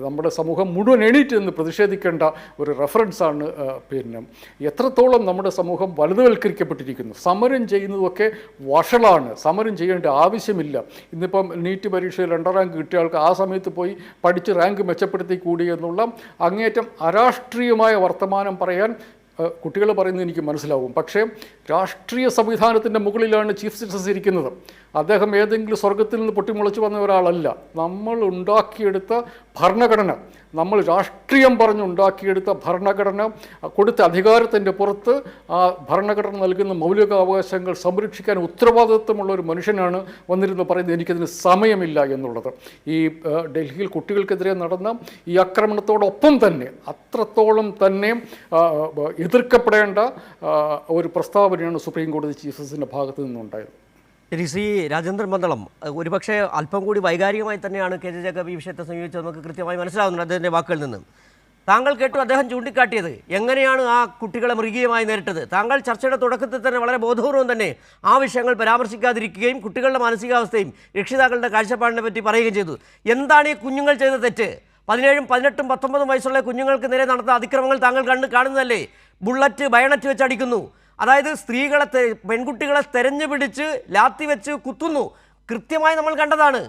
നമ്മുടെ സമൂഹം മുഴുവൻ എണീറ്റ് നിന്ന് പ്രതിഷേധിക്കേണ്ട ഒരു റെഫറൻസാണ്. പിന്നെ എത്രത്തോളം നമ്മുടെ സമൂഹം വലുതുവൽക്കരിക്കപ്പെട്ടിരിക്കുന്നു. സമരം ചെയ്യുന്നതൊക്കെ വഷളാണ്. സമരം ചെയ്യേണ്ട ആവശ്യമില്ല. ഇന്നിപ്പം നീറ്റ് പരീക്ഷയിൽ 2ാം റാങ്ക് കിട്ടിയ ആൾക്ക് ആ സമയത്ത് പോയി പഠിച്ച് റാങ്ക് മെച്ചപ്പെടുത്തി കൂടി എന്നുള്ള അങ്ങേയറ്റം അരാഷ്ട്രീയമായ വർത്തമാനം പറയാൻ കുട്ടികൾ പറയുന്നത് എനിക്ക് മനസ്സിലാവും. പക്ഷേ രാഷ്ട്രീയ സംവിധാനത്തിൻ്റെ മുകളിലാണ് ചീഫ് ജസ്റ്റിസ് ഇരിക്കുന്നത്. അദ്ദേഹം ഏതെങ്കിലും സ്വർഗത്തിൽ നിന്ന് പൊട്ടിമുളച്ച് വന്ന ഒരാളല്ല. നമ്മൾ ഉണ്ടാക്കിയെടുത്ത ഭരണഘടന, നമ്മൾ രാഷ്ട്രീയം പറഞ്ഞുണ്ടാക്കിയെടുത്ത ഭരണഘടന കൊടുത്ത അധികാരത്തിൻ്റെ പുറത്ത് ആ ഭരണഘടന നൽകുന്ന മൗലികാവകാശങ്ങൾ സംരക്ഷിക്കാൻ ഉത്തരവാദിത്വമുള്ള ഒരു മനുഷ്യനാണ് വന്നിരുന്ന് പറയുന്നത് എനിക്കതിന് സമയമില്ല എന്നുള്ളത്. ഈ ഡൽഹിയിൽ കുട്ടികൾക്കെതിരെ നടന്ന ഈ ആക്രമണത്തോടൊപ്പം തന്നെ അത്രത്തോളം തന്നെ എതിർക്കപ്പെടേണ്ട ഒരു പ്രസ്താവനയാണ് സുപ്രീം കോടതി ചീഫ് ജസ്റ്റിസിൻ്റെ ഭാഗത്തു നിന്നുണ്ടായത്. ശരി, ശ്രീ രാജേന്ദ്രൻ പന്തളം, ഒരുപക്ഷെ അല്പം കൂടി വൈകാരികമായി തന്നെയാണ് കെ ജെ ജേക്കബ് ഈ വിഷയത്തെ സമീപിച്ചത് നമുക്ക് കൃത്യമായി മനസ്സിലാവുന്നുണ്ട് അദ്ദേഹത്തിൻ്റെ വാക്കുകളിൽ നിന്ന്. താങ്കൾ കേട്ടു അദ്ദേഹം ചൂണ്ടിക്കാട്ടിയത് എങ്ങനെയാണ് ആ കുട്ടികളെ മൃഗീയമായി നേരിട്ടത്. താങ്കൾ ചർച്ചയുടെ തുടക്കത്തിൽ തന്നെ വളരെ ബോധപൂർവം തന്നെ ആ വിഷയങ്ങൾ പരാമർശിക്കാതിരിക്കുകയും കുട്ടികളുടെ മാനസികാവസ്ഥയും രക്ഷിതാക്കളുടെ കാഴ്ചപ്പാടിനെ പറ്റി പറയുകയും ചെയ്തു. എന്താണ് ഈ കുഞ്ഞുങ്ങൾ ചെയ്ത തെറ്റ്? 17, 18, 19 വയസ്സുള്ള കുഞ്ഞുങ്ങൾക്ക് നേരെ നടന്ന അതിക്രമങ്ങൾ താങ്കൾ കാണുന്നതല്ലേ? ബുള്ളറ്റ്, ബയണറ്റ് വെച്ച് അടിക്കുന്നു. അതായത് സ്ത്രീകളെ, പെൺകുട്ടികളെ തെരഞ്ഞു പിടിച്ച് ലാത്തി വെച്ച് കുത്തുന്നു. കൃത്യമായി നമ്മൾ കണ്ടതാണ്.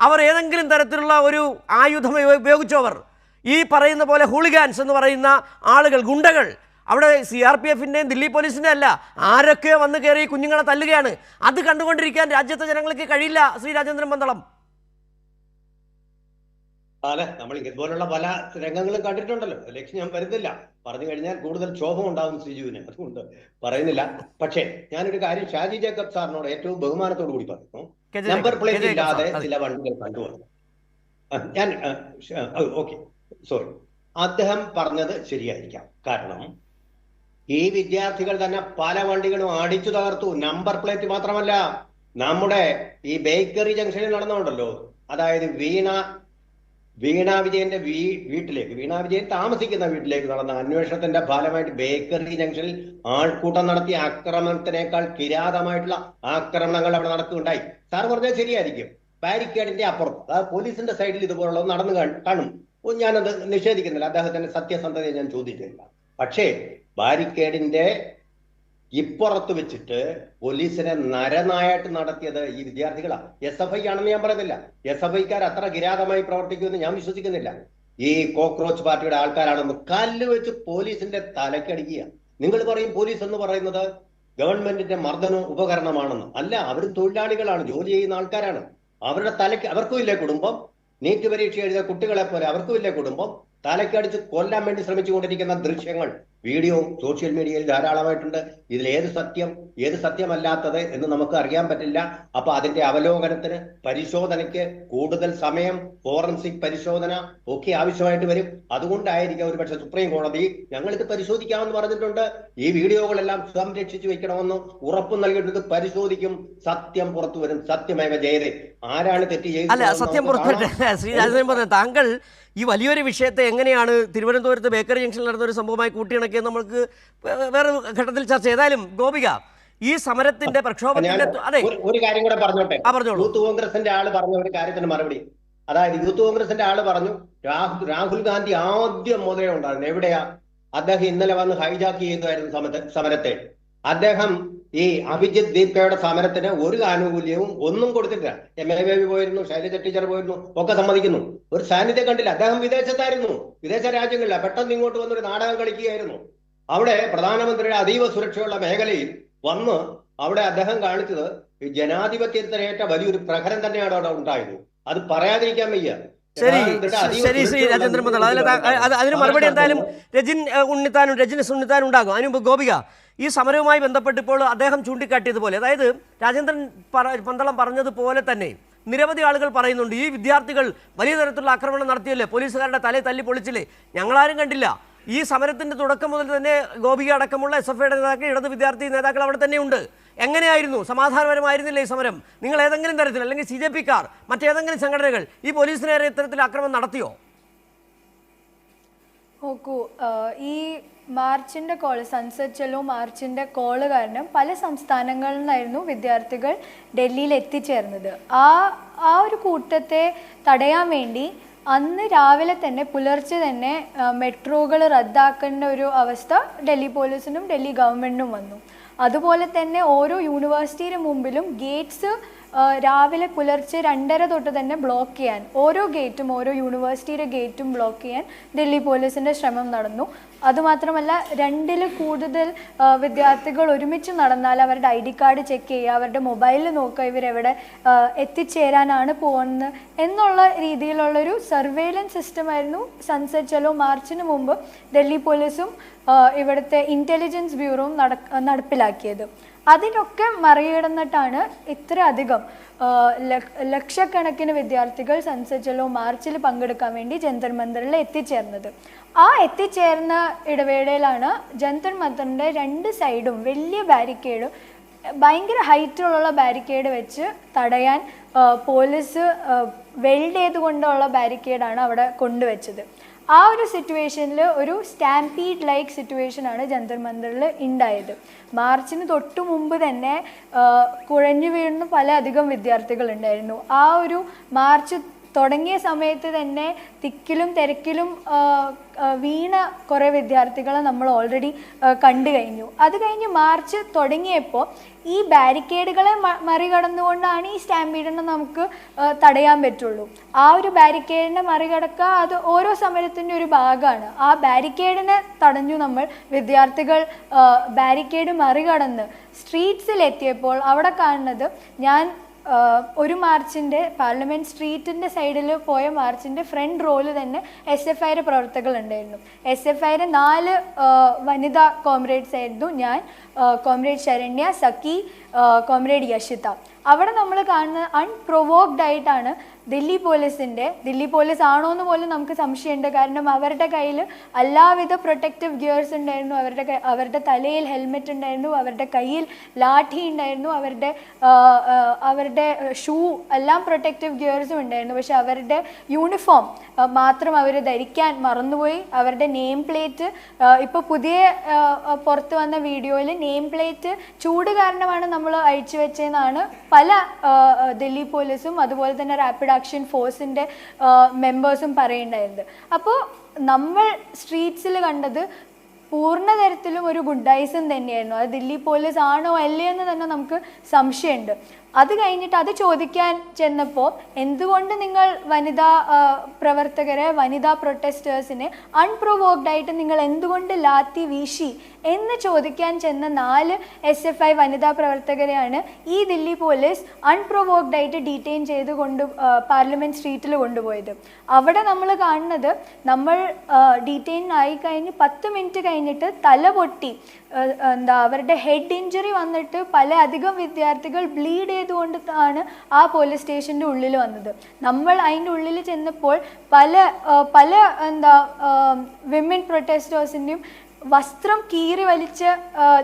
അവർ ഏതെങ്കിലും തരത്തിലുള്ള ഒരു ആയുധം ഉപയോഗിച്ചവർ, ഈ പറയുന്ന പോലെ ഹൂളിഗാൻസ് എന്ന് പറയുന്ന ആളുകൾ, ഗുണ്ടകൾ, അവിടെ CRPFിൻ്റെയും ദില്ലി പോലീസിൻ്റെ അല്ല, ആരൊക്കെയോ വന്ന് കയറി കുഞ്ഞുങ്ങളെ തല്ലുകയാണ്. അത് കണ്ടുകൊണ്ടിരിക്കാൻ രാജ്യത്തെ ജനങ്ങൾക്ക് കഴിയില്ല. ശ്രീ രാജേന്ദ്രൻ പന്തളം, അതെ, നമ്മൾ ഇതുപോലുള്ള പല രംഗങ്ങളും കണ്ടിട്ടുണ്ടല്ലോ. ലക്ഷ്യം ഞാൻ വരുന്നില്ല, പറഞ്ഞു കഴിഞ്ഞാൽ കൂടുതൽ ക്ഷോഭം ഉണ്ടാകും ശ്രീജുവിന്, അതുകൊണ്ട് പറയുന്നില്ല. പക്ഷേ ഞാനൊരു കാര്യം ഷാജി ജേക്കബ് സാറിനോട് ഏറ്റവും ബഹുമാനത്തോടു കൂടി പറഞ്ഞു. നമ്പർ പ്ലേറ്റ് ഇല്ലാതെ ചില വണ്ടികൾ കണ്ടുവന്നു. ഞാൻ ഓക്കെ, സോറി, അദ്ദേഹം പറഞ്ഞത് ശരിയായിരിക്കാം. കാരണം ഈ വിദ്യാർത്ഥികൾ തന്നെ പല വണ്ടികളും അടിച്ചു തകർത്തു. നമ്പർ പ്ലേറ്റ് മാത്രമല്ല, നമ്മുടെ ഈ ബേക്കറി ജംഗ്ഷനിൽ നടന്നുണ്ടല്ലോ, അതായത് വീണ വിജയന്റെ വീട്ടിലേക്ക്, വീണ വിജയൻ താമസിക്കുന്ന വീട്ടിലേക്ക് നടന്ന അന്വേഷണത്തിന്റെ ഫലമായിട്ട് ബേക്കറി ജംഗ്ഷനിൽ ആൾക്കൂട്ടം നടത്തിയ ആക്രമണത്തിനേക്കാൾ കിരാതമായിട്ടുള്ള ആക്രമണങ്ങൾ അവിടെ നടക്കുകയുണ്ടായി. സാർ പറഞ്ഞത് ശരിയായിരിക്കും. ബാരിക്കേഡിന്റെ അപ്പുറത്ത്, അതായത് പോലീസിന്റെ സൈഡിൽ ഇതുപോലുള്ളത് നടന്നു കാണും. ഞാനത് നിഷേധിക്കുന്നില്ല, അദ്ദേഹത്തിന്റെ സത്യസന്ധതയെ ഞാൻ ചോദിക്കുന്നില്ല. പക്ഷേ ബാരിക്കേഡിന്റെ ഇപ്പുറത്ത് വെച്ചിട്ട് പോലീസിനെ നരനായായിട്ട് നടത്തിയത് ഈ വിദ്യാർത്ഥികളാണ്. SFI ആണെന്ന് ഞാൻ പറയുന്നില്ല, SFIക്കാർ അത്ര കിരാതമായി പ്രവർത്തിക്കുമെന്ന് ഞാൻ വിശ്വസിക്കുന്നില്ല. ഈ കോക്രോച്ച് പാർട്ടിയുടെ ആൾക്കാരാണെന്ന് കല്ല് വെച്ച് പോലീസിന്റെ തലക്കടിക്കുക. നിങ്ങൾ പറയും പോലീസ് എന്ന് പറയുന്നത് ഗവൺമെന്റിന്റെ മർദ്ദന ഉപകരണമാണെന്ന്. അല്ല, അവർ തൊഴിലാളികളാണ്, ജോലി ചെയ്യുന്ന ആൾക്കാരാണ്. അവരുടെ തലയ്ക്ക് അവർക്കും ഇല്ലേ കുടുംബം? നീറ്റ് പരീക്ഷ എഴുതിയ കുട്ടികളെ പോലെ അവർക്കും ഇല്ലേ കുടുംബം? തലക്കടിച്ച് കൊല്ലാൻ വേണ്ടി ശ്രമിച്ചുകൊണ്ടിരിക്കുന്ന ദൃശ്യങ്ങൾ വീഡിയോ സോഷ്യൽ മീഡിയയിൽ ധാരാളമായിട്ടുണ്ട്. ഇതിൽ ഏത് സത്യമല്ലാത്തത് എന്ന് നമുക്ക് അറിയാൻ പറ്റില്ല. അപ്പൊ അതിന്റെ അവലോകനത്തിന്, പരിശോധനയ്ക്ക് കൂടുതൽ സമയം, ഫോറൻസിക് പരിശോധന ഒക്കെ ആവശ്യമായിട്ട് വരും. അതുകൊണ്ടായിരിക്കും ഒരുപക്ഷെ സുപ്രീം കോടതി ഞങ്ങൾക്ക് പരിശോധിക്കാമെന്ന് പറഞ്ഞിട്ടുണ്ട്. ഈ വീഡിയോകളെല്ലാം സംരക്ഷിച്ചു വെക്കണമെന്ന് ഉറപ്പ് നൽകിയിട്ടുണ്ട്. പരിശോധിക്കും, സത്യം പുറത്തു വരും. സത്യമേവ ജയതേ. ആരാണ് തെറ്റ് ചെയ്തത്? താങ്കൾ ഈ വലിയൊരു വിഷയത്തെ എങ്ങനെയാണ് തിരുവനന്തപുരത്ത് ബേക്കറി ജംഗ്ഷനിൽ നടന്ന ഒരു സംഭവമായി കൂട്ടിയിണക്കിയത് നമുക്ക് വേറെ ഘട്ടത്തിൽ ചർച്ച ചെയ്താലും, ഗോപിക, ഈ സമരത്തിന്റെ പ്രക്ഷോഭത്തിന്റെ ഒരു കാര്യം കൂടെ പറഞ്ഞോട്ടെ. യൂത്ത് കോൺഗ്രസിന്റെ ആള് പറഞ്ഞ ഒരു കാര്യത്തിന് മറുപടി, അതായത് യൂത്ത് കോൺഗ്രസിന്റെ ആള് പറഞ്ഞു രാഹുൽ ഗാന്ധി ആദ്യം മുതലേ ഉണ്ടായിരുന്നു. എവിടെയാ? അദ്ദേഹം ഇന്നലെ വന്ന് ഹൈജാക്ക് ചെയ്തായിരുന്നു സമരത്തെ. അദ്ദേഹം ഈ അഭിജിത്ത് ദീപ്കയുടെ സമരത്തിന് ഒരു ആനുകൂല്യവും ഒന്നും കൊടുത്തിട്ടില്ല. MA ബേബി പോയിരുന്നു, ശൈലജ ടീച്ചർ പോയിരുന്നു, ഒക്കെ സമ്മതിക്കുന്നു. ഒരു സാന്നിധ്യം കണ്ടില്ല. അദ്ദേഹം വിദേശത്തായിരുന്നു, വിദേശ രാജ്യങ്ങളില്ല. പെട്ടെന്ന് ഇങ്ങോട്ട് വന്നൊരു നാടകം കളിക്കുകയായിരുന്നു. അവിടെ പ്രധാനമന്ത്രിയുടെ അതീവ സുരക്ഷയുള്ള മേഖലയിൽ വന്ന് അവിടെ അദ്ദേഹം കാണിച്ചത് ജനാധിപത്യത്തിനേറ്റ വലിയൊരു പ്രഹരം തന്നെയാണ് അവിടെ ഉണ്ടായത്. അത് പറയാതിരിക്കാൻ വയ്യ. ശരി ശ്രീ രാജേന്ദ്രൻ പന്തളം, അതിന് മറുപടി എന്തായാലും രജനീസ് ഉണ്ണിത്താനും ഉണ്ടാകും. അതിനുമുമ്പ് ഗോപിക, ഈ സമരവുമായി ബന്ധപ്പെട്ട് ഇപ്പോൾ അദ്ദേഹം ചൂണ്ടിക്കാട്ടിയതുപോലെ, അതായത് രാജേന്ദ്രൻ പന്തളം പറഞ്ഞതുപോലെ തന്നെ നിരവധി ആളുകൾ പറയുന്നുണ്ട്, ഈ വിദ്യാർത്ഥികൾ വലിയ തരത്തിലുള്ള ആക്രമണം നടത്തിയല്ലേ, പോലീസുകാരുടെ തലയെ തല്ലി പൊളിച്ചില്ലേ, ഞങ്ങളാരും കണ്ടില്ല. ഈ സമരത്തിന്റെ തുടക്കം മുതൽ തന്നെ ഗോപിക അടക്കമുള്ള SFIയുടെ നേതാക്കൾ, ഇടത് വിദ്യാർത്ഥി നേതാക്കൾ അവിടെ തന്നെയുണ്ട്. എങ്ങനെയായിരുന്നു? സമാധാനപരമായിരുന്നില്ലേ ഈ സമരം? നിങ്ങൾ ഏതെങ്കിലും തരത്തിൽ, അല്ലെങ്കിൽ CJPക്കാർ, മറ്റേതെങ്കിലും സംഘടനകൾ ഈ പോലീസിന് നേരെ ഇത്തരത്തിൽ ആക്രമണം നടത്തിയോ? നോക്കൂ, ഈ മാർച്ചിൻ്റെ കോള്, സൺസെറ്റ് ചലോ മാർച്ചിൻ്റെ കോള് കാരണം പല സംസ്ഥാനങ്ങളിൽ നിന്നായിരുന്നു വിദ്യാർത്ഥികൾ ഡൽഹിയിൽ എത്തിച്ചേർന്നത്. ആ ഒരു കൂട്ടത്തെ തടയാൻ വേണ്ടി അന്ന് രാവിലെ തന്നെ, പുലർച്ചെ തന്നെ മെട്രോകൾ റദ്ദാക്കേണ്ട ഒരു അവസ്ഥ ഡൽഹി പോലീസിനും ഡൽഹി ഗവൺമെൻറ്റിനും വന്നു. അതുപോലെ തന്നെ ഓരോ യൂണിവേഴ്സിറ്റിയുടെ മുമ്പിലും ഗേറ്റ്സ് രാവിലെ പുലർച്ചെ 2:30 തൊട്ട് തന്നെ ബ്ലോക്ക് ചെയ്യാൻ, ഓരോ യൂണിവേഴ്സിറ്റിയുടെ ഗേറ്റും ബ്ലോക്ക് ചെയ്യാൻ ഡൽഹി പോലീസിൻ്റെ ശ്രമം നടന്നു. അതുമാത്രമല്ല, 2-ൽ കൂടുതൽ വിദ്യാർത്ഥികൾ ഒരുമിച്ച് നടന്നാൽ അവരുടെ ID കാർഡ് ചെക്ക് ചെയ്യുക, അവരുടെ മൊബൈലിൽ നോക്കുക ഇവരെവിടെ എത്തിച്ചേരാനാണ് പോകുന്നത് എന്നുള്ള രീതിയിലുള്ളൊരു സർവൈലൻസ് സിസ്റ്റമായിരുന്നു സൺസെറ്റ് ചലോ മാർച്ചിന് മുമ്പ് ഡൽഹി പോലീസും ഇവിടുത്തെ ഇൻ്റലിജൻസ് ബ്യൂറോയും നടപ്പിലാക്കിയത്. അതിനൊക്കെ മറികടന്നിട്ടാണ് ഇത്ര അധികം ലക്ഷക്കണക്കിന് വിദ്യാർത്ഥികൾ സൺസെറ്റ് ചലോ മാർച്ചിൽ പങ്കെടുക്കാൻ വേണ്ടി ജന്തർ മന്ദറിൽ എത്തിച്ചേർന്നത്. ആ എത്തിച്ചേർന്ന ഇടവേളയിലാണ് ജന്തർ മന്ദറിൻ്റെ 2 സൈഡും വലിയ ബാരിക്കേഡും, ഭയങ്കര ഹൈറ്റിലുള്ള ബാരിക്കേഡ് വെച്ച് തടയാൻ പോലീസ് വെൽഡ് ചെയ്തുകൊണ്ടുള്ള ബാരിക്കേഡാണ് അവിടെ കൊണ്ടുവച്ചത്. ആ ഒരു സിറ്റുവേഷനിൽ ഒരു സ്റ്റാമ്പീഡ് ലൈക്ക് സിറ്റുവേഷനാണ് ജന്തർ മന്ദറിൽ ഉണ്ടായത്. മാർച്ചിന് തൊട്ടു മുമ്പ് തന്നെ കുഴഞ്ഞു വീഴുന്ന പല അധികം വിദ്യാർത്ഥികളുണ്ടായിരുന്നു. ആ ഒരു മാർച്ച് തുടങ്ങിയ സമയത്ത് തന്നെ തിക്കിലും തിരക്കിലും വീണ കുറേ വിദ്യാർത്ഥികളെ നമ്മൾ ഓൾറെഡി കണ്ടു കഴിഞ്ഞു. അത് കഴിഞ്ഞ് മാർച്ച് തുടങ്ങിയപ്പോൾ ഈ ബാരിക്കേഡുകളെ മറികടന്നുകൊണ്ടാണ് ഈ സ്റ്റാമ്പീഡിനെ നമുക്ക് തടയാൻ പറ്റുള്ളൂ. ആ ഒരു ബാരിക്കേഡിനെ മറികടക്കുക അത് ഓരോ സമരത്തിൻ്റെ ഒരു ഭാഗമാണ്. ആ ബാരിക്കേഡിനെ തടഞ്ഞു നമ്മൾ. വിദ്യാർത്ഥികൾ ബാരിക്കേഡ് മറികടന്ന് സ്ട്രീറ്റ്സിലെത്തിയപ്പോൾ അവിടെ കാണുന്നത്, ഞാൻ ഒരു മാർച്ചിൻ്റെ പാർലമെൻറ്റ് സ്ട്രീറ്റിൻ്റെ സൈഡിൽ പോയ മാർച്ചിൻ്റെ ഫ്രണ്ട് റോയിൽ തന്നെ SFIയുടെ പ്രവർത്തകരുണ്ടായിരുന്നു. SFIയുടെ 4 വനിതാ കോമ്രേഡ്സ് ആയിരുന്നു. ഞാൻ, കോമ്രേഡ് ശരണ്യ, സഖി, കോമ്രേഡ് യഷിത. അവിടെ നമ്മൾ കാണുന്ന അൺപ്രൊവോക്ഡ് ആയിട്ടാണ് ദില്ലി പോലീസ് ആണോ എന്ന് പോലും നമുക്ക് സംശയമുണ്ട്. കാരണം അവരുടെ കയ്യിൽ എല്ലാവിധ പ്രൊട്ടക്റ്റീവ് ഗിയേഴ്സ് ഉണ്ടായിരുന്നു, അവരുടെ തലയിൽ ഹെൽമെറ്റ് ഉണ്ടായിരുന്നു, അവരുടെ കയ്യിൽ ലാഠി ഉണ്ടായിരുന്നു, അവരുടെ ഷൂ എല്ലാം പ്രൊട്ടക്റ്റീവ് ഗിയേഴ്സും ഉണ്ടായിരുന്നു. പക്ഷെ അവരുടെ യൂണിഫോം മാത്രം അവർ ധരിക്കാൻ മറന്നുപോയി. അവരുടെ നെയിം പ്ലേറ്റ് ഇപ്പോൾ പുതിയ പുറത്ത് വന്ന വീഡിയോയിൽ നെയിം പ്ലേറ്റ് ചൂട് കാരണമാണ് നമ്മൾ അഴിച്ചു വെച്ചതെന്നാണ് പല ദില്ലി പോലീസും അതുപോലെ തന്നെ റാപ്പിഡ് ആക്ഷൻ ഫോഴ്സിൻ്റെ മെമ്പേഴ്സും പറയുന്നുണ്ടായിരുന്നത്. അപ്പോൾ നമ്മൾ സ്ട്രീറ്റ്സിൽ കണ്ടത് പൂർണ്ണ തരത്തിലും ഒരു ഗുണ്ടായിസം തന്നെയായിരുന്നു. അത് ദില്ലി പോലീസ് ആണോ അല്ലേ എന്ന് തന്നെ നമുക്ക് സംശയമുണ്ട്. അത് കഴിഞ്ഞിട്ട് അത് ചോദിക്കാൻ ചെന്നപ്പോൾ എന്തുകൊണ്ട് നിങ്ങൾ വനിതാ പ്രവർത്തകരെ, വനിതാ പ്രൊട്ടസ്റ്റേഴ്സിനെ അൺപ്രൊവോക്ഡ് ആയിട്ട് നിങ്ങൾ എന്തുകൊണ്ട് ലാത്തി വീശി എന്ന് ചോദിക്കാൻ ചെന്ന 4 SFI വനിതാ പ്രവർത്തകരെയാണ് ഈ ദില്ലി പോലീസ് അൺപ്രൊവോക്ഡ് ആയിട്ട് ഡീറ്റെയിൻ ചെയ്ത് പാർലമെൻറ്റ് സ്ട്രീറ്റിൽ കൊണ്ടുപോയത്. അവിടെ നമ്മൾ കാണുന്നത്, നമ്മൾ ഡീറ്റെയിൻ ആയി കഴിഞ്ഞ് 10 മിനിറ്റ് കഴിഞ്ഞിട്ട് തല പൊട്ടി അവരുടെ ഹെഡ് ഇഞ്ചുറി വന്നിട്ട് അധികം വിദ്യാർത്ഥികൾ ബ്ലീഡ് ചെയ്തുകൊണ്ട് ആണ് ആ പോലീസ് സ്റ്റേഷൻ്റെ ഉള്ളിൽ വന്നത്. നമ്മൾ അതിൻ്റെ ഉള്ളിൽ ചെന്നപ്പോൾ പല വിമൻ പ്രൊട്ടസ്റ്റേഴ്സിൻ്റെയും വസ്ത്രം കീറി വലിച്ച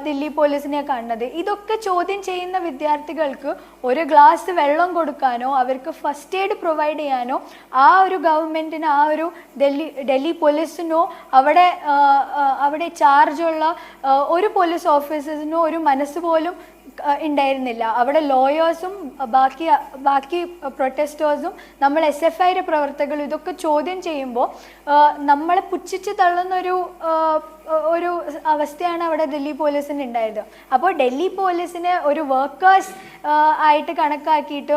ദില്ലി പോലീസിനെ കാണുന്നത്. ഇതൊക്കെ ചോദ്യം ചെയ്യുന്ന വിദ്യാർത്ഥികൾക്ക് ഒരു ഗ്ലാസ് വെള്ളം കൊടുക്കാനോ അവർക്ക് ഫസ്റ്റ് എയ്ഡ് പ്രൊവൈഡ് ചെയ്യാനോ ആ ഒരു ഗവൺമെൻറ്റിന്, ആ ഒരു ഡൽഹി പോലീസിനോ അവിടെ ചാർജുള്ള ഒരു പോലീസ് ഓഫീസേഴ്സിനോ ഒരു മനസ്സ് പോലും ഉണ്ടായിരുന്നില്ല. അവിടെ ലോയേഴ്സും ബാക്കി പ്രൊട്ടസ്റ്റേഴ്സും നമ്മൾ SFIയുടെ പ്രവർത്തകരും ഇതൊക്കെ ചോദ്യം ചെയ്യുമ്പോൾ നമ്മളെ പുച്ഛിച്ച് തള്ളുന്ന ഒരു അവസ്ഥയാണ് അവിടെ ഡൽഹി പോലീസിന് ഉണ്ടായത്. അപ്പോൾ ഡൽഹി പോലീസിനെ ഒരു വർക്കേഴ്സ് ആയിട്ട് കണക്കാക്കിയിട്ട്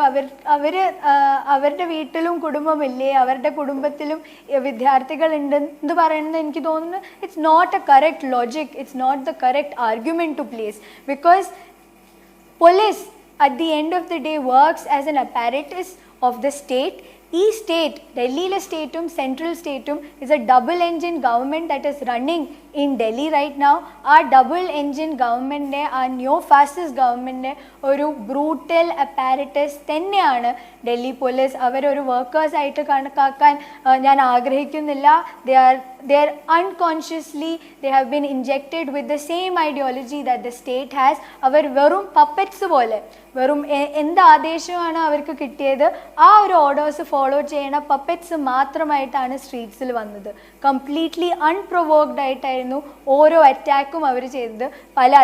അവരുടെ വീട്ടിലും കുടുംബമില്ലേ, അവരുടെ കുടുംബത്തിലും വിദ്യാർത്ഥികൾ ഉണ്ടെന്ന് പറയുന്നത് എനിക്ക് തോന്നുന്നു it's not a correct logic, it's not the correct argument to place. Because police at the end of the day works as an apparatus of the state. state, Delhi stateum, central stateum is a double engine government that is running in Delhi right now. Our double engine government ne, our neo-fascist government ne, oru brutal apparatus thenneyaanu Delhi police. Avaroru workers aayittu kanakkan njan aagrahikkunnilla. They are unconsciously, they have been injected with the same ideology that the state has. Avar verum puppets pole, verum എന്ത് ആദേശമാണ് അവർക്ക് കിട്ടിയത് ആ ഒരു ഓർഡേഴ്സ് ഫോളോ ചെയ്യുന്ന പപ്പറ്റ്സ് മാത്രമായിട്ടാണ് സ്ട്രീറ്റ്സിൽ വന്നത്. കംപ്ലീറ്റ്ലി അൺപ്രൊവോക്ഡ് ആയിട്ടായിരുന്നു ഓരോ അറ്റാക്കും അവർ ചെയ്തത്.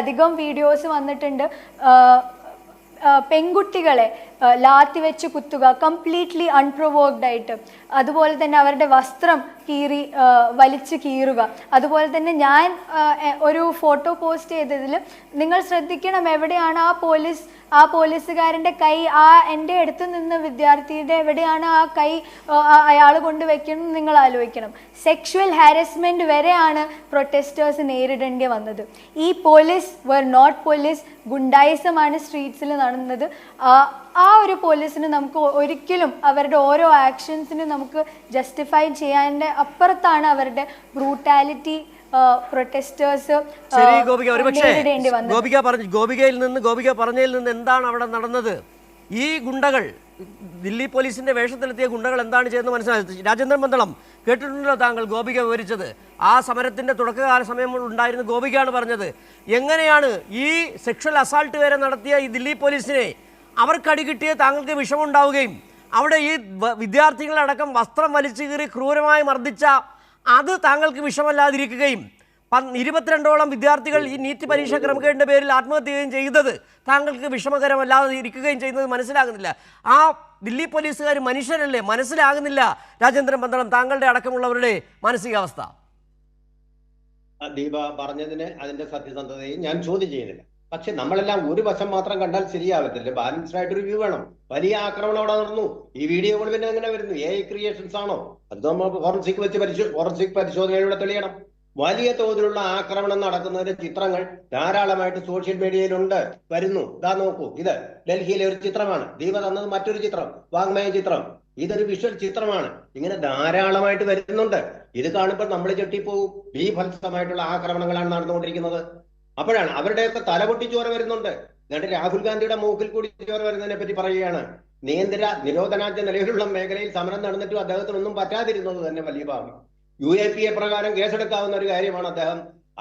അധികം വീഡിയോസ് വന്നിട്ടുണ്ട്. പെൺകുട്ടികളെ ലാത്തി വെച്ച് കുത്തുക, കംപ്ലീറ്റ്ലി അൺപ്രൊവോക്ഡ് ആയിട്ട്. അതുപോലെ തന്നെ അവരുടെ വസ്ത്രം വലിച്ച് കീറുക. അതുപോലെ തന്നെ ഞാൻ ഒരു ഫോട്ടോ പോസ്റ്റ് ചെയ്തതിൽ നിങ്ങൾ ശ്രദ്ധിക്കണം, എവിടെയാണ് ആ പോലീസുകാരൻ്റെ കൈ, എൻ്റെ അടുത്ത് നിന്ന് വിദ്യാർത്ഥിയുടെ എവിടെയാണ് ആ കൈ അയാൾ കൊണ്ടുവയ്ക്കണം നിങ്ങൾ ആലോചിക്കണം. സെക്ഷുവൽ ഹാരസ്മെൻറ്റ് വരെയാണ് പ്രൊട്ടസ്റ്റേഴ്സ് നേരിടേണ്ടി വന്നത്. ഈ പോലീസ് വർ നോട്ട് പോലീസ്, ഗുണ്ടായിസമാണ് സ്ട്രീറ്റ്സിൽ നടന്നത്. ആ ഒരു പോലീസിന് നമുക്ക് ഒരിക്കലും അവരുടെ ഓരോ ആക്ഷൻസിനും നമുക്ക് ജസ്റ്റിഫൈ ചെയ്യാൻ്റെ അപ്പുറത്താണ് അവരുടെ ബ്രൂട്ടാലിറ്റി പ്രൊട്ടസ്റ്റേഴ്സ് നേരിടേണ്ടി വന്നത്. ഗോപിക പറഞ്ഞതിൽ നിന്ന് എന്താണ് അവിടെ നടന്നത്? ഈ ഗുണ്ടകൾ, ദില്ലി പോലീസിന്റെ വേഷത്തിലെത്തിയ ഗുണ്ടകൾ എന്താണ് ചെയ്യുന്നത് മനസ്സിലായി. രാജേന്ദ്രൻ പന്തളം, കേട്ടിട്ടുണ്ടല്ലോ താങ്കൾ ഗോപിക വിവരിച്ചത്. ആ സമരത്തിന്റെ തുടക്കകാല സമയം ഉണ്ടായിരുന്ന ഗോപികയാണ് പറഞ്ഞത്. എങ്ങനെയാണ് ഈ സെക്ഷൽ അസാൾട്ട് വരെ നടത്തിയ ഈ ദില്ലി പോലീസിനെ അവർക്കടി കിട്ടിയ താങ്കൾക്ക് വിഷമമുണ്ടാവുകയും അവിടെ ഈ വിദ്യാർത്ഥികളടക്കം വസ്ത്രം വലിച്ചു കീറി ക്രൂരമായി മർദ്ദിച്ച അത് താങ്കൾക്ക് വിഷമല്ലാതിരിക്കുകയും 22ഓളം വിദ്യാർത്ഥികൾ ഈ നീറ്റ് പരീക്ഷ ക്രമക്കേടിൻ്റെ പേരിൽ ആത്മഹത്യ ചെയ്യുകയും ചെയ്തത് താങ്കൾക്ക് വിഷമകരമല്ലാതെ ഇരിക്കുകയും ചെയ്യുന്നത് മനസ്സിലാകുന്നില്ല. ആ ദില്ലി പോലീസുകാർ മനുഷ്യരല്ലേ? മനസ്സിലാകുന്നില്ല രാജേന്ദ്രൻ പന്തളം, താങ്കളുടെ അടക്കമുള്ളവരുടെ മാനസികാവസ്ഥ. ദീപ പറഞ്ഞതിന് അതിന്റെ സത്യസന്ധതയും ഞാൻ ചോദ്യം ചെയ്യുന്നില്ല. പക്ഷെ നമ്മളെല്ലാം ഒരു വശം മാത്രം കണ്ടാൽ ശരിയാവത്തില്ല. ബാലൻസ്ഡ് ആയിട്ട് ഒരു വ്യൂ വേണം. വലിയ ആക്രമണം അവിടെ നടന്നു. ഈ വീഡിയോകൾ പിന്നെ എങ്ങനെ വരുന്നു? AI ക്രിയേഷൻസ് ആണോ? അത് നമ്മൾ ഫോറൻസിക് പരിശോധനയിലൂടെ തെളിയണം. വലിയ തോതിലുള്ള ആക്രമണം നടക്കുന്നതിന്റെ ചിത്രങ്ങൾ ധാരാളമായിട്ട് സോഷ്യൽ മീഡിയയിലുണ്ട്, വരുന്നു. ഇതാ നോക്കൂ, ഇത് ഡൽഹിയിലെ ഒരു ചിത്രമാണ്. ദീപ തന്നത് മറ്റൊരു ചിത്രം, വാങ്മയ ചിത്രം. ഇതൊരു വിഷ്വൽ ചിത്രമാണ്. ഇങ്ങനെ ധാരാളമായിട്ട് വരുന്നുണ്ട്. ഇത് കാണുമ്പോൾ നമ്മൾ ചെട്ടിപ്പോവും. ഭീഭത്സമായിട്ടുള്ള ആക്രമണങ്ങളാണ് നടന്നുകൊണ്ടിരിക്കുന്നത്. അപ്പോഴാണ് അവരുടെയൊക്കെ തലപൊട്ടിച്ചോര വരുന്നുണ്ട്. എന്നിട്ട് രാഹുൽ ഗാന്ധിയുടെ മൂക്കിൽ കൂടി ചോര വരുന്നതിനെ പറ്റി പറയുകയാണ്. നിരോധനാജ്ഞ നിലവിലുള്ള മേഖലയിൽ സമരം നടന്നിട്ടും അദ്ദേഹത്തിനൊന്നും പറ്റാതിരുന്നത് തന്നെ വലിയ ഭാഗ്യം. UAPA പ്രകാരം കേസെടുക്കാവുന്ന ഒരു കാര്യമാണ്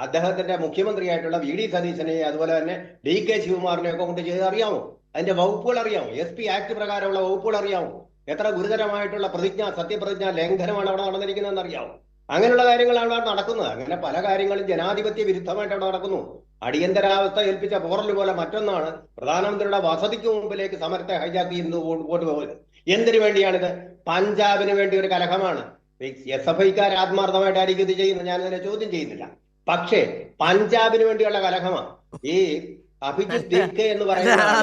അദ്ദേഹത്തിന്റെ മുഖ്യമന്ത്രിയായിട്ടുള്ള VD സതീശനെ, അതുപോലെ തന്നെ DK ശിവകുമാറിനെ ഒക്കെ കൊണ്ട് ചെയ്ത് അറിയാമോ? അതിന്റെ വകുപ്പുകൾ അറിയാമോ? SP ആക്ട് പ്രകാരമുള്ള വകുപ്പുകൾ അറിയാമോ? എത്ര ഗുരുതരമായിട്ടുള്ള സത്യപ്രതിജ്ഞ ലംഘനമാണ് അവിടെ നടന്നിരിക്കുന്നതെന്ന് അറിയാമോ? അങ്ങനെയുള്ള കാര്യങ്ങളാണ് അവിടെ നടക്കുന്നത്. അങ്ങനെ പല കാര്യങ്ങളും ജനാധിപത്യ വിരുദ്ധമായിട്ട് അവിടെ നടക്കുന്നു. അടിയന്തരാവസ്ഥ ഏൽപ്പിച്ച പോറൽ പോലെ മറ്റൊന്നാണ് പ്രധാനമന്ത്രിയുടെ വസതിക്ക് മുമ്പിലേക്ക് സമരത്തെ ഹൈജാക്ക് ചെയ്യുന്നത് കൊണ്ടുപോകുന്നത്. എന്തിനു വേണ്ടിയാണിത്? പഞ്ചാബിന് വേണ്ടി ഒരു കലഹമാണ്. SFIക്കാർ ആത്മാർത്ഥമായിട്ടായിരിക്കും ഇത് ചെയ്യുന്നത്, ഞാനിതിനെ ചോദ്യം ചെയ്യുന്നില്ല. പക്ഷേ പഞ്ചാബിന് വേണ്ടിയുള്ള കലഹമാണ്. ഈ അഭിജിത്ത് ദിൽക്കെ എന്ന്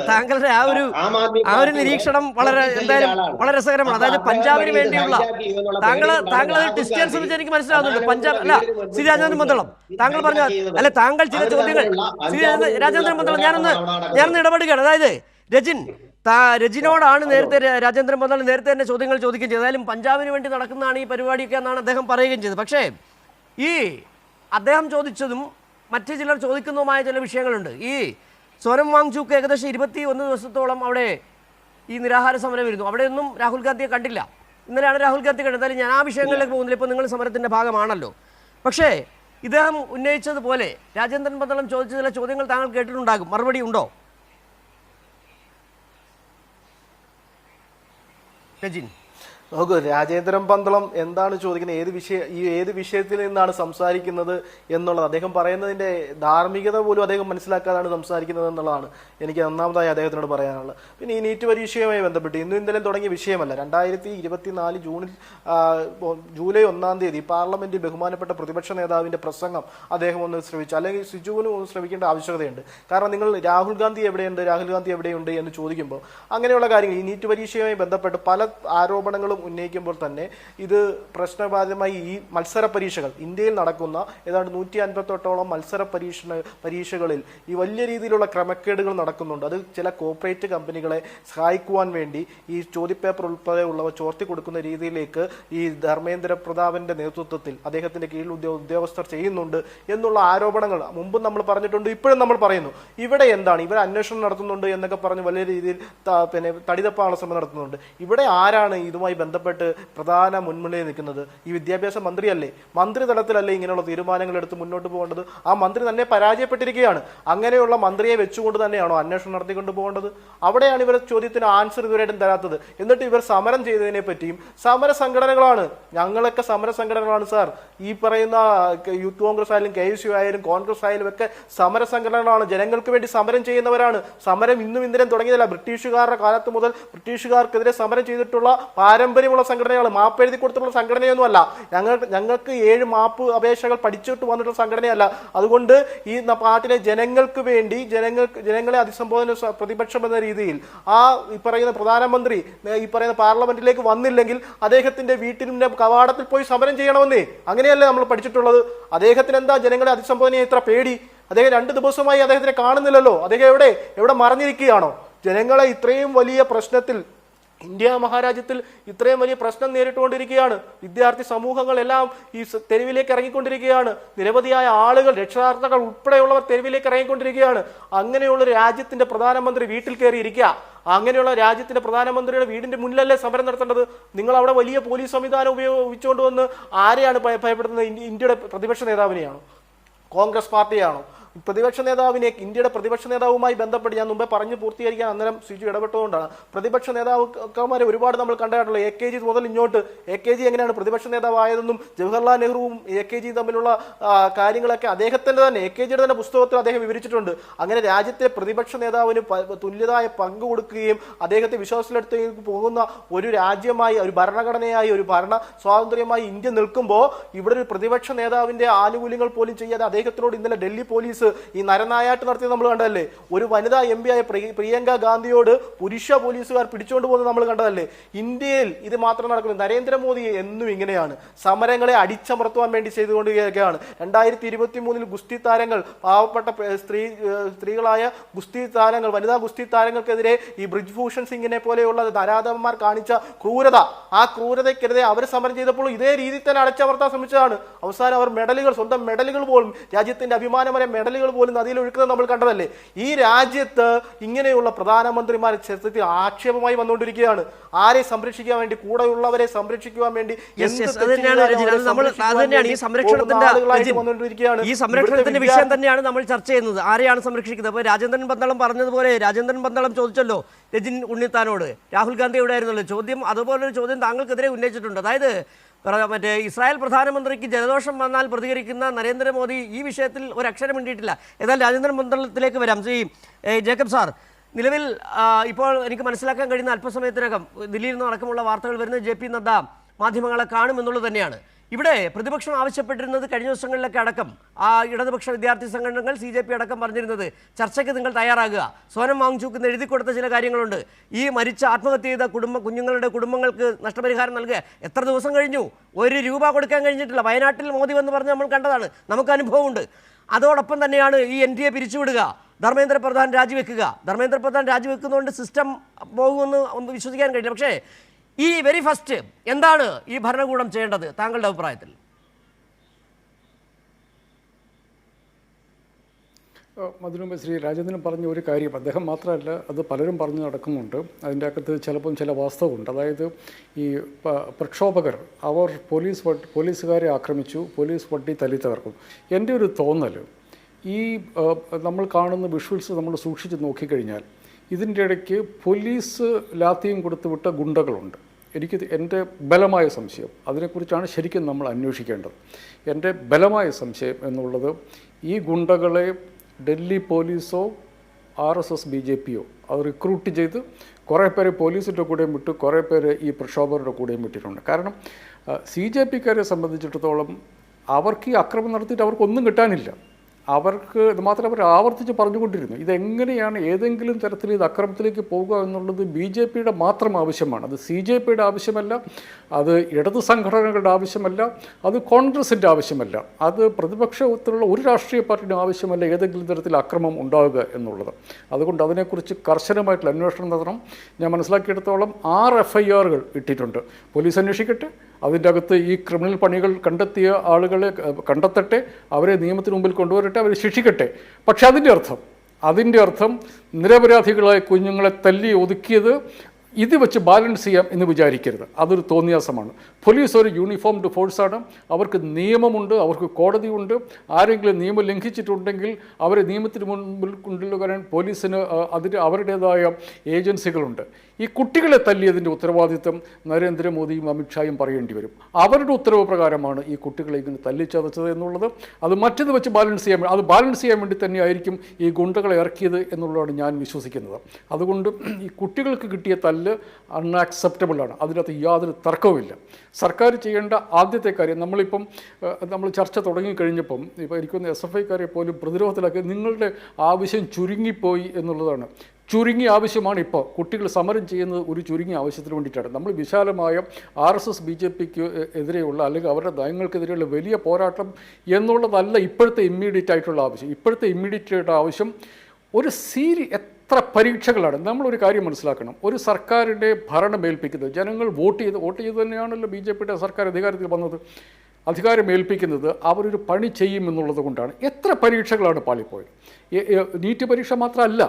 താങ്കളുടെ ആ ഒരു നിരീക്ഷണം വളരെ എന്തായാലും വളരെ രസകരമാണ്. അതായത് പഞ്ചാബിന് വേണ്ടിയുള്ള താങ്കൾ ഡിസ്റ്റൻസ് വെച്ച് എനിക്ക് മനസ്സിലാവുന്നുണ്ട്. പഞ്ചാബ് അല്ല ശ്രീ രാജേന്ദ്രൻ പന്തളം, താങ്കൾ പറഞ്ഞ അല്ല താങ്കൾ ചില ചോദ്യങ്ങൾ ശ്രീ രാജേന്ദ്രൻ പന്തളം ഞാനൊന്ന് ഇടപെടുകയാണ്. അതായത് രജിനോടാണ് നേരത്തെ രാജേന്ദ്രൻ പന്തളം നേരത്തെ തന്നെ ചോദ്യങ്ങൾ ചോദിക്കുകയും ചെയ്തത്. ഏതായാലും പഞ്ചാബിന് വേണ്ടി നടക്കുന്നതാണ് ഈ പരിപാടിയൊക്കെ എന്നാണ് അദ്ദേഹം പറയുകയും ചെയ്തത്. പക്ഷേ ഈ അദ്ദേഹം ചോദിച്ചതും മറ്റു ചിലർ ചോദിക്കുന്നതുമായ ചില വിഷയങ്ങളുണ്ട്. ഈ സോനം വാങ്ചുക്ക് ഏകദേശം 21 ദിവസത്തോളം അവിടെ ഈ നിരാഹാര സമരം ഇരുന്നു. അവിടെയൊന്നും രാഹുൽ ഗാന്ധിയെ കണ്ടില്ല. ഇന്നലെയാണ് രാഹുൽ ഗാന്ധി കണ്ടത്. എന്തായാലും ഞാൻ ആ വിഷയങ്ങളിലേക്ക് പോകുന്നില്ല, ഇപ്പോൾ നിങ്ങൾ സമരത്തിൻ്റെ ഭാഗമാണല്ലോ. പക്ഷേ ഇദ്ദേഹം ഉന്നയിച്ചതുപോലെ രാജേന്ദ്രൻ പന്തളം ചോദിച്ച ചില ചോദ്യങ്ങൾ താങ്കൾ കേട്ടിട്ടുണ്ടാകും. മറുപടി ഉണ്ടോ രജിൻ? നോക്കൂ, രാജേന്ദ്രൻ പന്തളം എന്താണ് ചോദിക്കുന്നത്, ഏത് വിഷയത്തിൽ നിന്നാണ് സംസാരിക്കുന്നത് എന്നുള്ളത് അദ്ദേഹം പറയുന്നതിന്റെ ധാർമ്മികത പോലും അദ്ദേഹം മനസ്സിലാക്കാതാണ് സംസാരിക്കുന്നത് എന്നുള്ളതാണ് എനിക്ക് ഒന്നാമതായി അദ്ദേഹത്തിനോട് പറയാനുള്ളത്. പിന്നെ ഈ നീറ്റ് പരീക്ഷയുമായി ബന്ധപ്പെട്ട് ഇന്നും ഇന്നലെയും തുടങ്ങിയ വിഷയമല്ല. 2024 ജൂലൈ 1-ാം തീയതി പാർലമെന്റിൽ ബഹുമാനപ്പെട്ട പ്രതിപക്ഷ നേതാവിന്റെ പ്രസംഗം അദ്ദേഹം ഒന്ന് ശ്രമിച്ചു, അല്ലെങ്കിൽ സിജുവിനും ഒന്ന് ശ്രമിക്കേണ്ട ആവശ്യകതയുണ്ട്. കാരണം നിങ്ങൾ രാഹുൽ ഗാന്ധി എവിടെയുണ്ട് എന്ന് ചോദിക്കുമ്പോൾ അങ്ങനെയുള്ള കാര്യങ്ങൾ ഈ നീറ്റ് പരീക്ഷയുമായി ബന്ധപ്പെട്ട് പല ആരോപണങ്ങളും ഉന്നയിക്കുമ്പോൾ തന്നെ ഇത് പ്രശ്നബാധിതമായി ഈ മത്സര പരീക്ഷകൾ ഇന്ത്യയിൽ നടക്കുന്ന ഏതാണ്ട് 158ഓളം മത്സര പരീക്ഷകളിൽ ഈ വലിയ രീതിയിലുള്ള ക്രമക്കേടുകൾ നടക്കുന്നുണ്ട്. അത് ചില കോർപ്പറേറ്റ് കമ്പനികളെ സഹായിക്കുവാൻ വേണ്ടി ഈ ചോദ്യപേപ്പർ ഉൾപ്പെടെ ഉള്ളവ ചോർത്തി കൊടുക്കുന്ന രീതിയിലേക്ക് ഈ ധർമ്മേന്ദ്ര പ്രതാപന്റെ നേതൃത്വത്തിൽ അദ്ദേഹത്തിന്റെ കീഴിൽ ഉദ്യോഗസ്ഥർ ചെയ്യുന്നുണ്ട് എന്നുള്ള ആരോപണങ്ങൾ മുമ്പും നമ്മൾ പറഞ്ഞിട്ടുണ്ട്, ഇപ്പോഴും നമ്മൾ പറയുന്നു. ഇവിടെ എന്താണ് ഇവർ അന്വേഷണം നടത്തുന്നുണ്ട് എന്നൊക്കെ പറഞ്ഞ് വലിയ രീതിയിൽ തടിതപ്പാനുള്ള ശ്രമം നടത്തുന്നുണ്ട്. ഇവിടെ ആരാണ് ഇതുമായി ബന്ധപ്പെട്ട് പ്രധാന മുൻനിരയിൽ നിൽക്കുന്നത്? ഈ വിദ്യാഭ്യാസ മന്ത്രിയല്ലേ? മന്ത്രി തലത്തിലല്ലേ ഇങ്ങനെയുള്ള തീരുമാനങ്ങൾ എടുത്ത് മുന്നോട്ട് പോകേണ്ടത്? ആ മന്ത്രി തന്നെ പരാജയപ്പെട്ടിരിക്കുകയാണ്. അങ്ങനെയുള്ള മന്ത്രിയെ വെച്ചുകൊണ്ട് തന്നെയാണോ അന്വേഷണം നടത്തിക്കൊണ്ട് പോകേണ്ടത്? അവിടെയാണ് ഇവരുടെ ചോദ്യത്തിന് ആൻസർ ഇതുവരെയായിട്ടും തരാത്തത്. എന്നിട്ട് ഇവർ സമരം ചെയ്തതിനെ പറ്റിയും സമര സംഘടനകളാണ്, ഞങ്ങളൊക്കെ സമര സംഘടനകളാണ് സാർ. ഈ പറയുന്ന യൂത്ത് കോൺഗ്രസ് ആയാലും KSU ആയാലും കോൺഗ്രസ് ആയാലും ഒക്കെ സമര സംഘടനകളാണ്, ജനങ്ങൾക്ക് വേണ്ടി സമരം ചെയ്യുന്നവരാണ്. സമരം ഇന്നും ഇന്നലെയും തുടങ്ങിയതല്ല. ബ്രിട്ടീഷുകാരുടെ കാലത്ത് മുതൽ ബ്രിട്ടീഷുകാർക്കെതിരെ സമരം ചെയ്തിട്ടുള്ള പാരമ്പര്യമുള്ള സംഘടനയാണ്. മാപ്പ് എഴുതി കൊടുത്തിട്ടുള്ള സംഘടനയൊന്നുമല്ല. ഞങ്ങൾക്ക് 7 മാപ്പ് അപേക്ഷകൾ പഠിച്ചിട്ട് വന്നിട്ടുള്ള സംഘടനയല്ല. അതുകൊണ്ട് ഈ നാട്ടിലെ ജനങ്ങൾക്ക് വേണ്ടി ജനങ്ങളെ അഭിസംബോധന പ്രതിപക്ഷം എന്ന രീതിയിൽ ഈ പറയുന്ന പ്രധാനമന്ത്രി ഈ പറയുന്ന പാർലമെന്റിലേക്ക് വന്നില്ലെങ്കിൽ അദ്ദേഹത്തിന്റെ വീട്ടിന്റെ കവാടത്തിൽ പോയി സമരം ചെയ്യണമെന്നേ. അങ്ങനെയല്ലേ നമ്മൾ പഠിച്ചിട്ടുള്ളത്? അദ്ദേഹത്തിന് എന്താ ജനങ്ങളെ അഭിസംബോധന ഇത്ര പേടി? അദ്ദേഹം 2 ദിവസമായി അദ്ദേഹത്തിനെ കാണുന്നില്ലല്ലോ. അദ്ദേഹം എവിടെ മറഞ്ഞിരിക്കുകയാണോ? ജനങ്ങളെ ഇത്രയും വലിയ പ്രശ്നത്തിൽ, ഇന്ത്യ മഹാരാജ്യത്തിൽ ഇത്രയും വലിയ പ്രശ്നം നേരിട്ടുകൊണ്ടിരിക്കുകയാണ്. വിദ്യാർത്ഥി സമൂഹങ്ങളെല്ലാം ഈ തെരുവിലേക്ക് ഇറങ്ങിക്കൊണ്ടിരിക്കുകയാണ്. നിരവധിയായ ആളുകൾ, രക്ഷാകർത്താക്കൾ ഉൾപ്പെടെയുള്ളവർ തെരുവിലേക്ക് ഇറങ്ങിക്കൊണ്ടിരിക്കുകയാണ്. അങ്ങനെയുള്ള രാജ്യത്തിന്റെ പ്രധാനമന്ത്രി വീട്ടിൽ കയറിയിരിക്കുക. അങ്ങനെയുള്ള രാജ്യത്തിന്റെ പ്രധാനമന്ത്രിയുടെ വീടിന്റെ മുന്നിലല്ലേ സമരം നടത്തേണ്ടത്? നിങ്ങൾ അവിടെ വലിയ പോലീസ് സംവിധാനം ഉപയോഗിച്ചുകൊണ്ട് വന്ന് ആരെയാണ് ഭയപ്പെടുത്തുന്നത്? ഇന്ത്യയുടെ പ്രതിപക്ഷ നേതാവിനെയാണോ? കോൺഗ്രസ് പാർട്ടിയാണോ? പ്രതിപക്ഷ നേതാവിനെ, ഇന്ത്യയുടെ പ്രതിപക്ഷ നേതാവുമായി ബന്ധപ്പെട്ട് ഞാൻ മുമ്പേ പറഞ്ഞു പൂർത്തീകരിക്കാൻ അന്നേരം സിജു ഇടപെട്ടുകൊണ്ടാണ്. പ്രതിപക്ഷ നേതാക്കന്മാരെ ഒരുപാട് നമ്മൾ കണ്ടിട്ടുള്ളത്. AKG മുതൽ ഇങ്ങോട്ട് AKG എങ്ങനെയാണ് പ്രതിപക്ഷ നേതാവായതെന്നും ജവഹർലാൽ നെഹ്റുവും AKG തമ്മിലുള്ള കാര്യങ്ങളൊക്കെ അദ്ദേഹത്തിന്റെ തന്നെ AKGയുടെ തന്നെ പുസ്തകത്തിൽ അദ്ദേഹം വിവരിച്ചിട്ടുണ്ട്. അങ്ങനെ രാജ്യത്തെ പ്രതിപക്ഷ നേതാവിന് തുല്യതായ പങ്ക് കൊടുക്കുകയും അദ്ദേഹത്തെ വിശ്വാസത്തിലെടുത്തേക്ക് പോകുന്ന ഒരു രാജ്യമായി, ഒരു ഭരണഘടനയായി, ഒരു ഭരണ സ്വാതന്ത്ര്യമായി ഇന്ത്യ നിൽക്കുമ്പോൾ ഇവിടെ ഒരു പ്രതിപക്ഷ നേതാവിന്റെ ആനുകൂല്യങ്ങൾ പോലും ചെയ്യാതെ അദ്ദേഹത്തിനോട് ഇന്നലെ ഡൽഹി പോലീസ് ഈ നരനായാട്ട് നടത്തിയത് നമ്മൾ കണ്ടതല്ലേ? ഒരു വനിതാ MP ആയ പ്രിയങ്ക ഗാന്ധിയോട് പുരുഷ പോലീസുകാർ പിടിച്ചുകൊണ്ട് പോകുന്നത് നമ്മൾ കണ്ടതല്ലേ? ഇന്ത്യയിൽ ഇത് മാത്രം നടക്കുന്നത്. നരേന്ദ്രമോദി എന്നും ഇങ്ങനെയാണ്, സമരങ്ങളെ അടിച്ചമർത്തുവാൻ വേണ്ടി ചെയ്തുകൊണ്ടിരിക്കുകയാണ്. 2023 ഗുസ്തി താരങ്ങൾ, പാവപ്പെട്ട സ്ത്രീകളായ ഗുസ്തി താരങ്ങൾ, വനിതാ ഗുസ്തി താരങ്ങൾക്കെതിരെ ഈ ബ്രിജ്ഭൂഷൺ സിംഗിനെ പോലെയുള്ള നരാധമന്മാർ കാണിച്ച ക്രൂരത, ആ ക്രൂരതയ്ക്കെതിരെ അവർ സമരം ചെയ്തപ്പോൾ ഇതേ രീതിയിൽ തന്നെ അടച്ചമർത്താൻ ശ്രമിച്ചതാണ്. അവസാനം അവർ സ്വന്തം മെഡലുകൾ പോലും, രാജ്യത്തിന്റെ അഭിമാനപര പെടലുകൾ പോലും നദിയിൽ ഒഴുക്കുന്നത് നമ്മൾ കണ്ടതല്ലേ? ഈ രാജ്യത്ത് ഇങ്ങനെയുള്ള പ്രധാനമന്ത്രിമാർ ചരിത്രത്തിൽ ആക്ഷേപമായി വന്നുകൊണ്ടിരിക്കുകയാണ്. ആരെ സംരക്ഷിക്കാൻ വേണ്ടി, കൂടെയുള്ളവരെ സംരക്ഷിക്കുവാൻ വേണ്ടി ഈ സംരക്ഷണത്തിന്റെ വിഷയം തന്നെയാണ് നമ്മൾ ചർച്ച ചെയ്യുന്നത്. ആരെയാണ് സംരക്ഷിക്കുന്നത്? അപ്പോൾ രാജേന്ദ്രൻ പന്തളം പറഞ്ഞതുപോലെ, രാജേന്ദ്രൻ പന്തളം ചോദിച്ചല്ലോ രജിൻ ഉണ്ണിത്താനോട്, രാഹുൽ ഗാന്ധി എവിടെ ആയിരുന്നല്ലോ ചോദ്യം, അതുപോലൊരു ചോദ്യം താങ്കൾക്കെതിരെ ഉന്നയിച്ചിട്ടുണ്ട്. അതായത് മറ്റേ ഇസ്രായേൽ പ്രധാനമന്ത്രിക്ക് ജലദോഷം വന്നാൽ പ്രതികരിക്കുന്ന നരേന്ദ്രമോദി ഈ വിഷയത്തിൽ ഒരക്ഷരം മിണ്ടിയിട്ടില്ല. എന്നാൽ രാജേന്ദ്രൻ പന്തളത്തിലേക്ക് വരാം. ശ്രീ ജേക്കബ് സാർ, നിലവിൽ ഇപ്പോൾ എനിക്ക് മനസ്സിലാക്കാൻ കഴിയുന്ന അല്പസമയത്തിനകം ദില്ലിയിൽ നിന്ന് അടക്കമുള്ള വാർത്തകൾ വരുന്നത് JP നദ്ദ മാധ്യമങ്ങളെ കാണുമെന്നുള്ളത് തന്നെയാണ്. ഇവിടെ പ്രതിപക്ഷം ആവശ്യപ്പെട്ടിരുന്നത് കഴിഞ്ഞ ദിവസങ്ങളിലൊക്കെ അടക്കം ഇടതുപക്ഷ വിദ്യാർത്ഥി സംഘടനകൾ CJP അടക്കം പറഞ്ഞിരുന്നത് ചർച്ചയ്ക്ക് നിങ്ങൾ തയ്യാറാകുക, സോനം വാങ്ചുക്ക് എഴുതി കൊടുത്ത ചില കാര്യങ്ങളുണ്ട്, ഈ മരിച്ച ആത്മഹത്യ ചെയ്ത കുഞ്ഞുങ്ങളുടെ കുടുംബങ്ങൾക്ക് നഷ്ടപരിഹാരം നൽകുക. എത്ര ദിവസം കഴിഞ്ഞു? ₹1 കൊടുക്കാൻ കഴിഞ്ഞിട്ടില്ല. വയനാട്ടിൽ മോദി വന്ന് പറഞ്ഞ് നമ്മൾ കണ്ടതാണ്, നമുക്ക് അനുഭവമുണ്ട്. അതോടൊപ്പം തന്നെയാണ് ഈ NDA പിരിച്ചുവിടുക, ധർമ്മേന്ദ്ര പ്രധാൻ രാജിവെക്കുക. ധർമ്മേന്ദ്ര പ്രധാൻ രാജിവെക്കുന്നതുകൊണ്ട് സിസ്റ്റം പോകുമെന്ന് ഒന്ന് വിശ്വസിക്കാൻ കഴിയില്ല. പക്ഷേ ഈ വെരി ഫസ്റ്റ് എന്താണ് ഈ ഭരണകൂടം ചെയ്യേണ്ടത് താങ്കളുടെ അഭിപ്രായത്തിൽ? അതിനു മുമ്പ് ശ്രീ രാജേന്ദ്രൻ പറഞ്ഞ ഒരു കാര്യം അദ്ദേഹം മാത്രമല്ല, അത് പലരും പറഞ്ഞു നടക്കുന്നുണ്ട്. അതിൻ്റെ അകത്ത് ചിലപ്പം ചില വാസ്തവമുണ്ട്. അതായത് ഈ പ്രക്ഷോഭകർ അവർ പോലീസുകാരെ ആക്രമിച്ചു, പോലീസ് വണ്ടി തല്ലി തകർക്കും. എൻ്റെ ഒരു തോന്നൽ, ഈ നമ്മൾ കാണുന്ന വിഷ്വൽസ് നമ്മൾ സൂക്ഷിച്ച് നോക്കിക്കഴിഞ്ഞാൽ ഇതിൻ്റെ ഇടയ്ക്ക് പോലീസ് ലാത്തിയും കൊടുത്തു വിട്ട ഗുണ്ടകളുണ്ട്. എൻ്റെ ബലമായ സംശയം, അതിനെക്കുറിച്ചാണ് ശരിക്കും നമ്മൾ അന്വേഷിക്കേണ്ടത്. എൻ്റെ ബലമായ സംശയം എന്നുള്ളത്, ഈ ഗുണ്ടകളെ ഡൽഹി പോലീസോ RSS BJPയോ അത് റിക്രൂട്ട് ചെയ്ത് കുറേ പേരെ പോലീസിൻ്റെ കൂടെയും വിട്ട് കുറേ പേര് ഈ പ്രക്ഷോഭകരുടെ കൂടെയും വിട്ടിട്ടുണ്ട്. കാരണം CJPക്കാരെ സംബന്ധിച്ചിടത്തോളം അവർക്ക് ഈ അക്രമം നടത്തിയിട്ട് അവർക്കൊന്നും കിട്ടാനില്ല. അവർക്ക് ഇത് മാത്രം അവർ ആവർത്തിച്ച് പറഞ്ഞുകൊണ്ടിരുന്നു, ഇതെങ്ങനെയാണ് ഏതെങ്കിലും തരത്തിൽ ഇത് അക്രമത്തിലേക്ക് പോകുക എന്നുള്ളത് BJPയുടെ മാത്രം ആവശ്യമാണ്. അത് CJPയുടെ ആവശ്യമല്ല, അത് ഇടത് സംഘടനകളുടെ ആവശ്യമല്ല, അത് കോൺഗ്രസിൻ്റെ ആവശ്യമല്ല, അത് പ്രതിപക്ഷത്തിലുള്ള ഒരു രാഷ്ട്രീയ പാർട്ടിയുടെ ആവശ്യമല്ല ഏതെങ്കിലും തരത്തിൽ അക്രമം ഉണ്ടാവുക എന്നുള്ളത്. അതുകൊണ്ട് അതിനെക്കുറിച്ച് കർശനമായിട്ടുള്ള അന്വേഷണം നടത്തണം. ഞാൻ മനസ്സിലാക്കിയെടുത്തോളം 6 FIRകൾ ഇട്ടിട്ടുണ്ട്. പോലീസ് അന്വേഷിക്കട്ടെ, അതിൻ്റെ അകത്ത് ഈ ക്രിമിനൽ പണികൾ കണ്ടെത്തിയ ആളുകളെ കണ്ടെത്തട്ടെ, അവരെ നിയമത്തിന് മുമ്പിൽ കൊണ്ടുവരട്ടെ, അവരെ ശിക്ഷിക്കട്ടെ. പക്ഷെ അതിൻ്റെ അർത്ഥം നിരപരാധികളായ കുഞ്ഞുങ്ങളെ തല്ലി ഒതുക്കിയത് ഇത് വെച്ച് ബാലൻസ് ചെയ്യാം എന്ന് വിചാരിക്കരുത്. അതൊരു തോന്നിയാസമാണ്. പോലീസ് ഒരു യൂണിഫോംഡ് ഫോഴ്സാണ്, അവർക്ക് നിയമമുണ്ട്, അവർക്ക് കോടതിയുണ്ട്. ആരെങ്കിലും നിയമം ലംഘിച്ചിട്ടുണ്ടെങ്കിൽ അവരെ നിയമത്തിന് മുൻപിൽ കൊണ്ടുവരാൻ പോലീസിന് അവരുടേതായ ഏജൻസികളുണ്ട്. ഈ കുട്ടികളെ തല്ലിയതിൻ്റെ ഉത്തരവാദിത്വം നരേന്ദ്രമോദിയും അമിത്ഷായും പറയേണ്ടി വരും. അവരുടെ ഉത്തരവ് പ്രകാരമാണ് ഈ കുട്ടികളെ ഇങ്ങനെ തല്ലിച്ചതച്ചത് എന്നുള്ളത്. അത് മറ്റത് വെച്ച് ബാലൻസ് ചെയ്യാൻ വേണ്ടി തന്നെയായിരിക്കും ഈ ഗുണ്ടകളെ ഇറക്കിയത് എന്നുള്ളതാണ് ഞാൻ വിശ്വസിക്കുന്നത്. അതുകൊണ്ട് ഈ കുട്ടികൾക്ക് കിട്ടിയ തല്ല് അൺആക്സെപ്റ്റബിളാണ്, അതിനകത്ത് യാതൊരു തർക്കവുമില്ല. സർക്കാർ ചെയ്യേണ്ട ആദ്യത്തെ കാര്യം, നമ്മൾ ചർച്ച തുടങ്ങിക്കഴിഞ്ഞപ്പം ഇപ്പോൾ എനിക്കൊന്ന് SFIക്കാരെ പോലും പ്രതിരോധത്തിലാക്കി നിങ്ങളുടെ ആവശ്യം ചുരുങ്ങിപ്പോയി എന്നുള്ളതാണ്. ചുരുങ്ങിയ ആവശ്യമാണ് ഇപ്പോൾ. കുട്ടികൾ സമരം ചെയ്യുന്നത് ഒരു ചുരുങ്ങിയ ആവശ്യത്തിന് വേണ്ടിയിട്ടാണ്. നമ്മൾ വിശാലമായ RSS BJPക്ക് എതിരെയുള്ള അല്ലെങ്കിൽ അവരുടെ നയങ്ങൾക്കെതിരെയുള്ള വലിയ പോരാട്ടം എന്നുള്ളതല്ല ഇപ്പോഴത്തെ ഇമ്മീഡിയറ്റ് ആയിട്ടുള്ള ആവശ്യം. ഇപ്പോഴത്തെ ഇമ്മീഡിയറ്റ് ആയിട്ടുള്ള ആവശ്യം ഒരു എത്ര പരീക്ഷകളാണ്. നമ്മളൊരു കാര്യം മനസ്സിലാക്കണം, ഒരു സർക്കാരിൻ്റെ ഭരണം ഏൽപ്പിക്കുന്നത് ജനങ്ങൾ വോട്ട് ചെയ്ത് തന്നെയാണല്ലോ BJPയുടെ സർക്കാർ അധികാരത്തിൽ വന്നത്. അധികാരം ഏൽപ്പിക്കുന്നത് അവരൊരു പണി ചെയ്യുമെന്നുള്ളത് കൊണ്ടാണ്. എത്ര പരീക്ഷകളാണ് പാളിപ്പോയത്. നീറ്റ് പരീക്ഷ മാത്രമല്ല,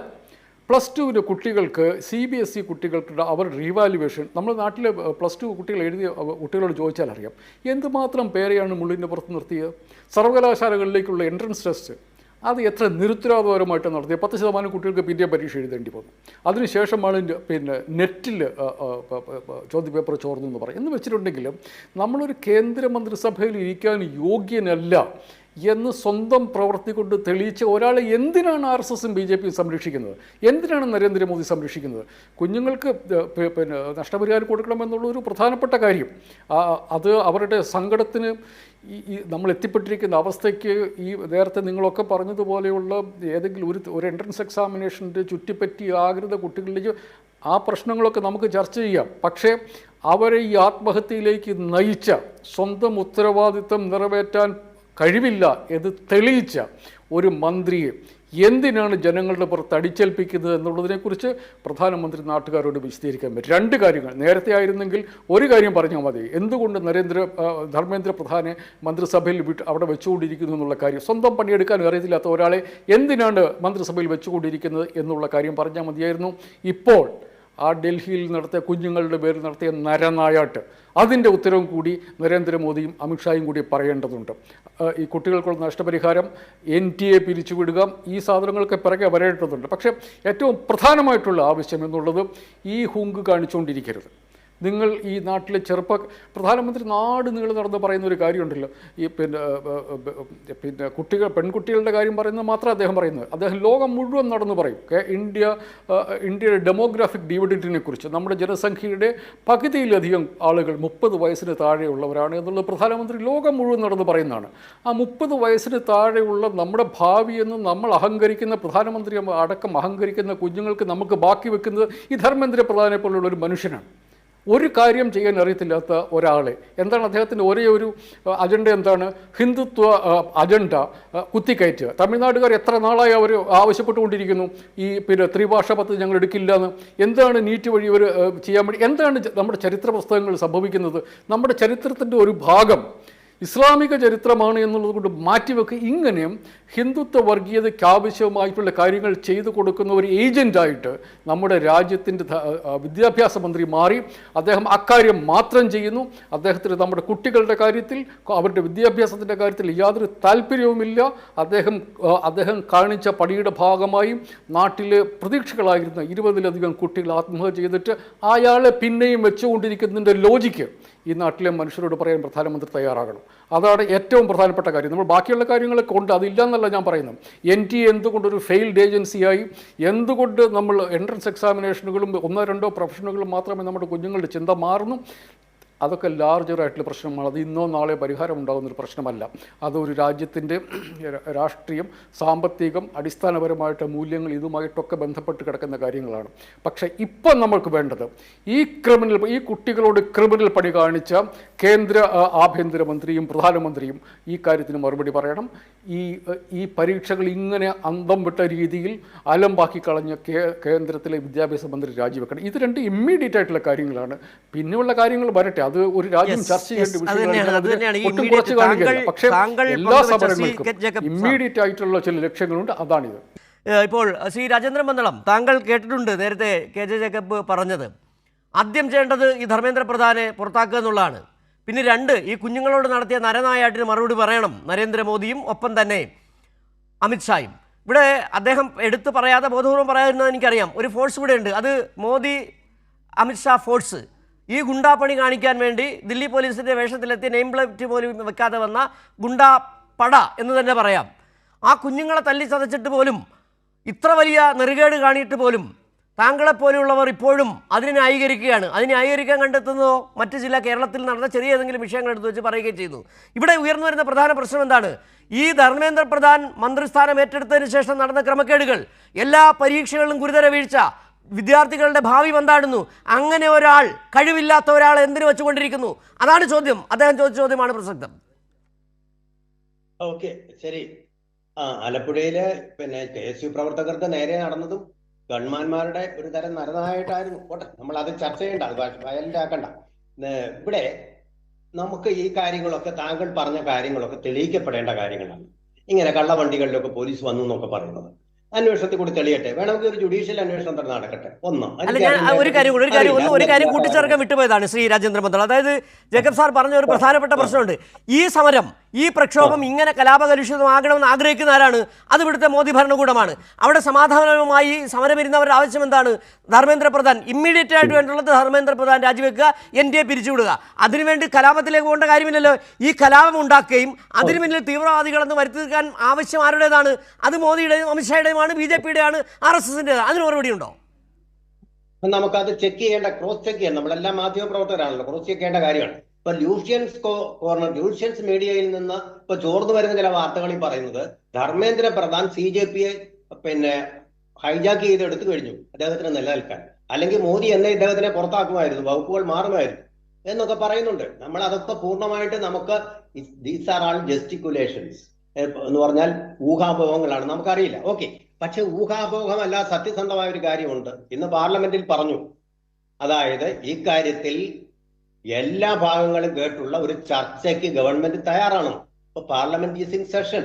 +2 കുട്ടികൾക്ക് CBSE കുട്ടികൾക്ക് അവർ റീവാലുവേഷൻ, നമ്മുടെ നാട്ടിൽ +2 കുട്ടികൾ എഴുതിയ കുട്ടികളോട് ചോദിച്ചാൽ അറിയാം എന്തുമാത്രം പേരെയാണ് മുള്ളിൻ്റെ പുറത്ത് നിർത്തിയത്. സർവകലാശാലകളിലേക്കുള്ള എൻട്രൻസ് ടെസ്റ്റ് അത് എത്ര നിരുത്തരവാദപരമായിട്ട് നടത്തിയത്. 10% കുട്ടികൾക്ക് പിന്നെ പരീക്ഷ എഴുതേണ്ടി വന്നു. അതിനുശേഷമാണ് നെറ്റിൽ ചോദ്യപേപ്പർ ചോർന്നു എന്ന് പറയും. എന്ന് വെച്ചിട്ടുണ്ടെങ്കിലും നമ്മളൊരു കേന്ദ്രമന്ത്രിസഭയിൽ ഇരിക്കാൻ യോഗ്യനല്ല എന്ന് സ്വന്തം പ്രവൃത്തി കൊണ്ട് തെളിയിച്ച ഒരാളെ എന്തിനാണ് RSSും BJPയും സംരക്ഷിക്കുന്നത്? എന്തിനാണ് നരേന്ദ്രമോദി സംരക്ഷിക്കുന്നത്? കുഞ്ഞുങ്ങൾക്ക് നഷ്ടപരിഹാരം കൊടുക്കണമെന്നുള്ള ഒരു പ്രധാനപ്പെട്ട കാര്യം, അത് അവരുടെ സങ്കടത്തിന് നമ്മൾ എത്തിപ്പെട്ടിരിക്കുന്ന അവസ്ഥയ്ക്ക് ഈ നേരത്തെ നിങ്ങളൊക്കെ പറഞ്ഞതുപോലെയുള്ള ഏതെങ്കിലും ഒരു എൻട്രൻസ് എക്സാമിനേഷൻ്റെ ചുറ്റിപ്പറ്റി ആകൃത കുട്ടികളിലേക്ക് ആ പ്രശ്നങ്ങളൊക്കെ നമുക്ക് ചർച്ച ചെയ്യാം. പക്ഷേ അവരെ ഈ ആത്മഹത്യയിലേക്ക് നയിച്ച സ്വന്തം ഉത്തരവാദിത്തം നിറവേറ്റാൻ കഴിവില്ല എന്ന് തെളിയിച്ച ഒരു മന്ത്രിയെ എന്തിനാണ് ജനങ്ങളുടെ പുറത്ത് അടിച്ചേൽപ്പിക്കുന്നത് എന്നുള്ളതിനെക്കുറിച്ച് പ്രധാനമന്ത്രി നാട്ടുകാരോട് വിശദീകരിക്കാൻ പറ്റും. രണ്ട് കാര്യങ്ങൾ. നേരത്തെ ആയിരുന്നെങ്കിൽ ഒരു കാര്യം പറഞ്ഞാൽ മതി, എന്തുകൊണ്ട് ധർമ്മേന്ദ്ര പ്രധാനെ മന്ത്രിസഭയിൽ അവിടെ വെച്ചുകൊണ്ടിരിക്കുന്നു എന്നുള്ള കാര്യം. സ്വന്തം പണിയെടുക്കാൻ അറിയത്തില്ലാത്ത ഒരാളെ എന്തിനാണ് മന്ത്രിസഭയിൽ വെച്ചുകൊണ്ടിരിക്കുന്നത് എന്നുള്ള കാര്യം പറഞ്ഞാൽ മതിയായിരുന്നു. ഇപ്പോൾ ആ ഡൽഹിയിൽ നടത്തിയ കുഞ്ഞുങ്ങളുടെ പേരിൽ നടത്തിയ നരനായാട്ട്, അതിൻ്റെ ഉത്തരവും കൂടി നരേന്ദ്രമോദിയും അമിത്ഷായും കൂടി പറയേണ്ടതുണ്ട്. ഈ കുട്ടികൾക്കുള്ള നഷ്ടപരിഹാരം, NTA പിരിച്ചുവിടുക, ഈ സാധനങ്ങൾക്ക് പിറകെ വരേണ്ടതുണ്ട്. പക്ഷേ ഏറ്റവും പ്രധാനമായിട്ടുള്ള ആവശ്യം എന്നുള്ളത് ഈ ഹുങ്ക് കാണിച്ചുകൊണ്ടിരിക്കരുത്. നിങ്ങൾ ഈ നാട്ടിലെ പ്രധാനമന്ത്രി നാട് നിങ്ങൾ നടന്ന് പറയുന്ന ഒരു കാര്യമുണ്ടല്ലോ, ഈ പിന്നെ പെൺകുട്ടികളുടെ കാര്യം പറയുന്നത് മാത്രമേ അദ്ദേഹം പറയുന്നത്. അദ്ദേഹം ലോകം മുഴുവൻ നടന്ന് പറയും ഇന്ത്യയുടെ ഡെമോഗ്രാഫിക് ഡിവിഡൻറ്റിനെ കുറിച്ച്. നമ്മുടെ ജനസംഖ്യയുടെ പകുതിയിലധികം ആളുകൾ 30 വയസ്സിന് താഴെയുള്ളവരാണ് എന്നുള്ളത് പ്രധാനമന്ത്രി ലോകം മുഴുവൻ നടന്ന് പറയുന്നതാണ്. ആ 30 വയസ്സിന് താഴെയുള്ള നമ്മുടെ ഭാവിയെന്ന് നമ്മൾ അഹങ്കരിക്കുന്ന, പ്രധാനമന്ത്രി അടക്കം അഹങ്കരിക്കുന്ന കുഞ്ഞുങ്ങൾക്ക് നമുക്ക് ബാക്കി വെക്കുന്നത് ഈ ധർമ്മേന്ദ്ര പ്രധാനെ പോലുള്ള ഒരു മനുഷ്യനാണ്. ഒരു കാര്യം ചെയ്യാൻ അറിയത്തില്ലാത്ത ഒരാളെ, എന്താണ് അദ്ദേഹത്തിൻ്റെ ഒരേ ഒരു അജണ്ട, എന്താണ്? ഹിന്ദുത്വ അജണ്ട കുത്തിക്കയറ്റുക. തമിഴ്നാടുകാർ എത്ര നാളായി അവർ ആവശ്യപ്പെട്ടുകൊണ്ടിരിക്കുന്നു ഈ ത്രിഭാഷ പദ്ധതി ഞങ്ങൾ എടുക്കില്ല എന്ന്. എന്താണ് നീറ്റ് വഴി അവർ ചെയ്യാൻ വേണ്ടി? എന്താണ് നമ്മുടെ ചരിത്ര പുസ്തകങ്ങൾ സംഭവിക്കുന്നത്? നമ്മുടെ ചരിത്രത്തിൻ്റെ ഒരു ഭാഗം ഇസ്ലാമിക ചരിത്രമാണ് എന്നുള്ളത് കൊണ്ട് മാറ്റിവെക്കുക. ഇങ്ങനെ ഹിന്ദുത്വ വർഗീയതയ്ക്ക് ആവശ്യമായിട്ടുള്ള കാര്യങ്ങൾ ചെയ്തു കൊടുക്കുന്ന ഒരു ഏജൻ്റായിട്ട് നമ്മുടെ രാജ്യത്തിൻ്റെ വിദ്യാഭ്യാസ മന്ത്രി മാറി. അദ്ദേഹം അക്കാര്യം മാത്രം ചെയ്യുന്നു. അദ്ദേഹത്തിന് നമ്മുടെ കുട്ടികളുടെ കാര്യത്തിൽ, അവരുടെ വിദ്യാഭ്യാസത്തിൻ്റെ കാര്യത്തിൽ യാതൊരു താല്പര്യവുമില്ല. അദ്ദേഹം കാണിച്ച പണിയുടെ ഭാഗമായി നാട്ടിൽ പ്രതീക്ഷകളായിരുന്ന 20ലധികം കുട്ടികൾ ആത്മഹത്യ ചെയ്തിട്ട് അയാളെ പിന്നെയും വെച്ചുകൊണ്ടിരിക്കുന്നതിൻ്റെ ലോജിക്ക് ഈ നാട്ടിലെ മനുഷ്യരോട് പറയാൻ പ്രധാനമന്ത്രി തയ്യാറാകണം. അതാണ് ഏറ്റവും പ്രധാനപ്പെട്ട കാര്യം. നമ്മൾ ബാക്കിയുള്ള കാര്യങ്ങളൊക്കെ ഉണ്ട്, അതില്ലെന്നല്ല ഞാൻ പറയുന്നത്. NTA എന്തുകൊണ്ടൊരു ഫെയിൽഡ് ഏജൻസിയായി, എന്തുകൊണ്ട് നമ്മൾ എൻട്രൻസ് എക്സാമിനേഷനുകളും 1-2 പ്രൊഫഷനുകളും മാത്രമേ നമ്മുടെ കുഞ്ഞുങ്ങളുടെ ചിന്ത മാറുന്നു, അതൊക്കെ ലാർജറായിട്ടുള്ള പ്രശ്നമാണ്. അത് ഇന്നോ നാളെ പരിഹാരം ഉണ്ടാകുന്നൊരു പ്രശ്നമല്ല. അതൊരു രാജ്യത്തിൻ്റെ രാഷ്ട്രീയം, സാമ്പത്തികം, അടിസ്ഥാനപരമായിട്ട് മൂല്യങ്ങൾ ഇതുമായിട്ടൊക്കെ ബന്ധപ്പെട്ട് കിടക്കുന്ന കാര്യങ്ങളാണ്. പക്ഷേ ഇപ്പം നമ്മൾക്ക് വേണ്ടത് ഈ കുട്ടികളോട് ക്രിമിനൽ പണി കാണിച്ച കേന്ദ്ര ആഭ്യന്തരമന്ത്രിയും പ്രധാനമന്ത്രിയും ഈ കാര്യത്തിന് മറുപടി പറയണം. ഈ പരീക്ഷകൾ ഇങ്ങനെ അന്തം വിട്ട രീതിയിൽ അലമ്പാക്കി കളഞ്ഞ കേന്ദ്രത്തിലെ വിദ്യാഭ്യാസ മന്ത്രി രാജിവെക്കണം. ഇത് രണ്ട് ഇമ്മീഡിയറ്റ് ആയിട്ടുള്ള കാര്യങ്ങളാണ്. പിന്നെയുള്ള കാര്യങ്ങൾ വരട്ടെ, അത് ഒരു രാജ്യം ചർച്ച ചെയ്യേണ്ട വിഷയമാണ്. ഒട്ടും കുറച്ച് കാണിക്കില്ല. പക്ഷേ എല്ലാ സമരങ്ങൾക്കും ഇമ്മീഡിയറ്റ് ആയിട്ടുള്ള ചില ലക്ഷ്യങ്ങളുണ്ട്. അതാണിത്. ഇപ്പോൾ ശ്രീ രാജേന്ദ്രൻ പന്തളം, താങ്കൾ കേട്ടിട്ടുണ്ട് നേരത്തെ KJ ജേക്കബ് പറഞ്ഞത്. ആദ്യം ചെയ്യേണ്ടത് ഈ ധർമ്മേന്ദ്ര പ്രധാനെ പുറത്താക്കുക എന്നുള്ളതാണ്. പിന്നെ 2, ഈ കുഞ്ഞുങ്ങളോട് നടത്തിയ നരനായാട്ടിന് മറുപടി പറയണം നരേന്ദ്രമോദിയും ഒപ്പം തന്നെ അമിത്ഷായും. ഇവിടെ അദ്ദേഹം എടുത്ത് പറയാതെ ബോധപൂർവം പറയാതിരുന്നത് എനിക്കറിയാം. ഒരു ഫോഴ്സ് ഇവിടെ ഉണ്ട്, അത് മോദി അമിത്ഷാ ഫോഴ്സ്. ഈ ഗുണ്ടാപ്പണി കാണിക്കാൻ വേണ്ടി ദില്ലി പോലീസിൻ്റെ വേഷത്തിലെത്തിയ നെയിം പ്ലേറ്റ് പോലും വെക്കാതെ വന്ന ഗുണ്ടാ പട എന്ന് തന്നെ പറയാം. ആ കുഞ്ഞുങ്ങളെ തല്ലി ചതച്ചിട്ട് പോലും, ഇത്ര വലിയ നെറുകേട് കാണിയിട്ട് പോലും താങ്കളെപ്പോലെയുള്ളവർ ഇപ്പോഴും അതിനെ ന്യായീകരിക്കുകയാണ്. അതിനെ ന്യായീകരിക്കാൻ കണ്ടെത്തുന്നതോ മറ്റ് ചില കേരളത്തിൽ നടന്ന ചെറിയ ഏതെങ്കിലും വിഷയങ്ങൾ എടുത്ത് വെച്ച് പറയുകയും ചെയ്യുന്നു. ഇവിടെ ഉയർന്നു വരുന്ന പ്രധാന പ്രശ്നം എന്താണ്? ഈ ധർമ്മേന്ദ്ര പ്രധാൻ മന്ത്രിസ്ഥാനം ഏറ്റെടുത്തതിന് ശേഷം നടന്ന ക്രമക്കേടുകൾ, എല്ലാ പരീക്ഷകളിലും ഗുരുതര വീഴ്ച, വിദ്യാർത്ഥികളുടെ ഭാവി എന്താടുന്നു. അങ്ങനെ ഒരാൾ, കഴിവില്ലാത്ത ഒരാൾ എന്തിനു വെച്ചുകൊണ്ടിരിക്കുന്നു? അതാണ് ചോദ്യം. അദ്ദേഹം ചോദിച്ച ചോദ്യമാണ് പ്രസക്തം. ഓക്കെ, ശരി. ആലപ്പുഴയിലെ KSU പ്രവർത്തകർക്ക് നേരെ നടന്നതും ഗവൺമാന്മാരുടെ ഒരു തരം നരനായിട്ടായിരുന്നു. പോട്ടെ, നമ്മൾ അത് ചർച്ച ചെയ്യണ്ട, അത് വയലന്റ് ആക്കണ്ട. ഇവിടെ നമുക്ക് ഈ കാര്യങ്ങളൊക്കെ, താങ്കൾ പറഞ്ഞ കാര്യങ്ങളൊക്കെ തെളിയിക്കപ്പെടേണ്ട കാര്യങ്ങളാണ്. ഇങ്ങനെ കള്ളവണ്ടികളിലൊക്കെ പോലീസ് വന്നു എന്നൊക്കെ പറയുന്നത് അന്വേഷണത്തിൽ കൂടി തെളിയട്ടെ. വേണമെങ്കിൽ ഒരു ജുഡീഷ്യൽ അന്വേഷണം തന്നെ നടക്കട്ടെ. ഒരു കാര്യം കൂട്ടിച്ചേർക്കാൻ വിട്ടുപോയതാണ് ശ്രീ രാജേന്ദ്ര പന്തളം. അതായത് ജേക്കബ് സാർ പറഞ്ഞ ഒരു പ്രധാനപ്പെട്ട പ്രശ്നമുണ്ട്. ഈ സമരം, ഈ പ്രക്ഷോഭം ഇങ്ങനെ കലാപകലുഷിതമാകണമെന്ന് ആഗ്രഹിക്കുന്ന ആരാണ്? അത് ഇവിടുത്തെ മോദി ഭരണകൂടമാണ്. അവിടെ സമാധാനവുമായി സമരമിരുന്നവരുടെ ആവശ്യം എന്താണ്? ധർമ്മേന്ദ്ര പ്രധാൻ ഇമ്മീഡിയറ്റ് ആയിട്ട് വേണ്ടുള്ളത് ധർമ്മേന്ദ്ര പ്രധാൻ രാജിവെക്കുക, NTA പിരിച്ചുവിടുക. അതിനുവേണ്ടി കലാപത്തിലേക്ക് പോകേണ്ട കാര്യമില്ലല്ലോ. ഈ കലാപം ഉണ്ടാക്കുകയും അതിനു പിന്നിൽ തീവ്രവാദികളെന്ന് വരുത്തി തീർക്കാൻ ആവശ്യം ആരുടേതാണ്? അത് മോദിയുടെയും അമിത്ഷായുടെയുമാണ്, BJPയുടെയാണ്, RSSന്റേതാണ്. അതിന് മറുപടി ഉണ്ടോ? നമുക്കത് ചെക്ക് ചെയ്യേണ്ട, ക്രോസ് ചെക്ക് ചെയ്യാം. നമ്മളെല്ലാം മാധ്യമ പ്രവർത്തകരാണല്ലോ, ക്രോസ് ചെക്ക് ചെയ്യേണ്ട കാര്യമാണ്. ഇപ്പൊ ലൂഷ്യൻസ് മീഡിയയിൽ നിന്ന് ഇപ്പൊ ചോർന്നു വരുന്ന ചില വാർത്തകളിൽ പറയുന്നത് ധർമ്മേന്ദ്ര പ്രധാൻ CJPയെ ഹൈജാക്ക് ചെയ്ത് എടുത്തു കഴിഞ്ഞു അദ്ദേഹത്തിന് നിലനിൽക്കാൻ, അല്ലെങ്കിൽ മോദി എന്നെ ഇദ്ദേഹത്തിനെ പുറത്താക്കുമായിരുന്നു, വകുപ്പുകൾ മാറുമായിരുന്നു എന്നൊക്കെ പറയുന്നുണ്ട്. നമ്മൾ അതൊക്കെ പൂർണ്ണമായിട്ട് നമുക്ക് ദീസ് ആർ ആൾ ജസ്റ്റിക്കുലേഷൻസ് എന്ന് പറഞ്ഞാൽ ഊഹാപോഹങ്ങളാണ്, നമുക്കറിയില്ല. ഓക്കെ, പക്ഷെ ഊഹാപോഹമല്ല, സത്യസന്ധമായ ഒരു കാര്യമുണ്ട്. ഇന്ന് പാർലമെന്റിൽ പറഞ്ഞു, അതായത് ഈ കാര്യത്തിൽ എല്ലാ ഭാഗങ്ങളും കേട്ടുള്ള ഒരു ചർച്ചയ്ക്ക് ഗവൺമെന്റ് തയ്യാറാണ്. ഇപ്പൊ പാർലമെന്റ് ഈസ് ഇൻ സെഷൻ,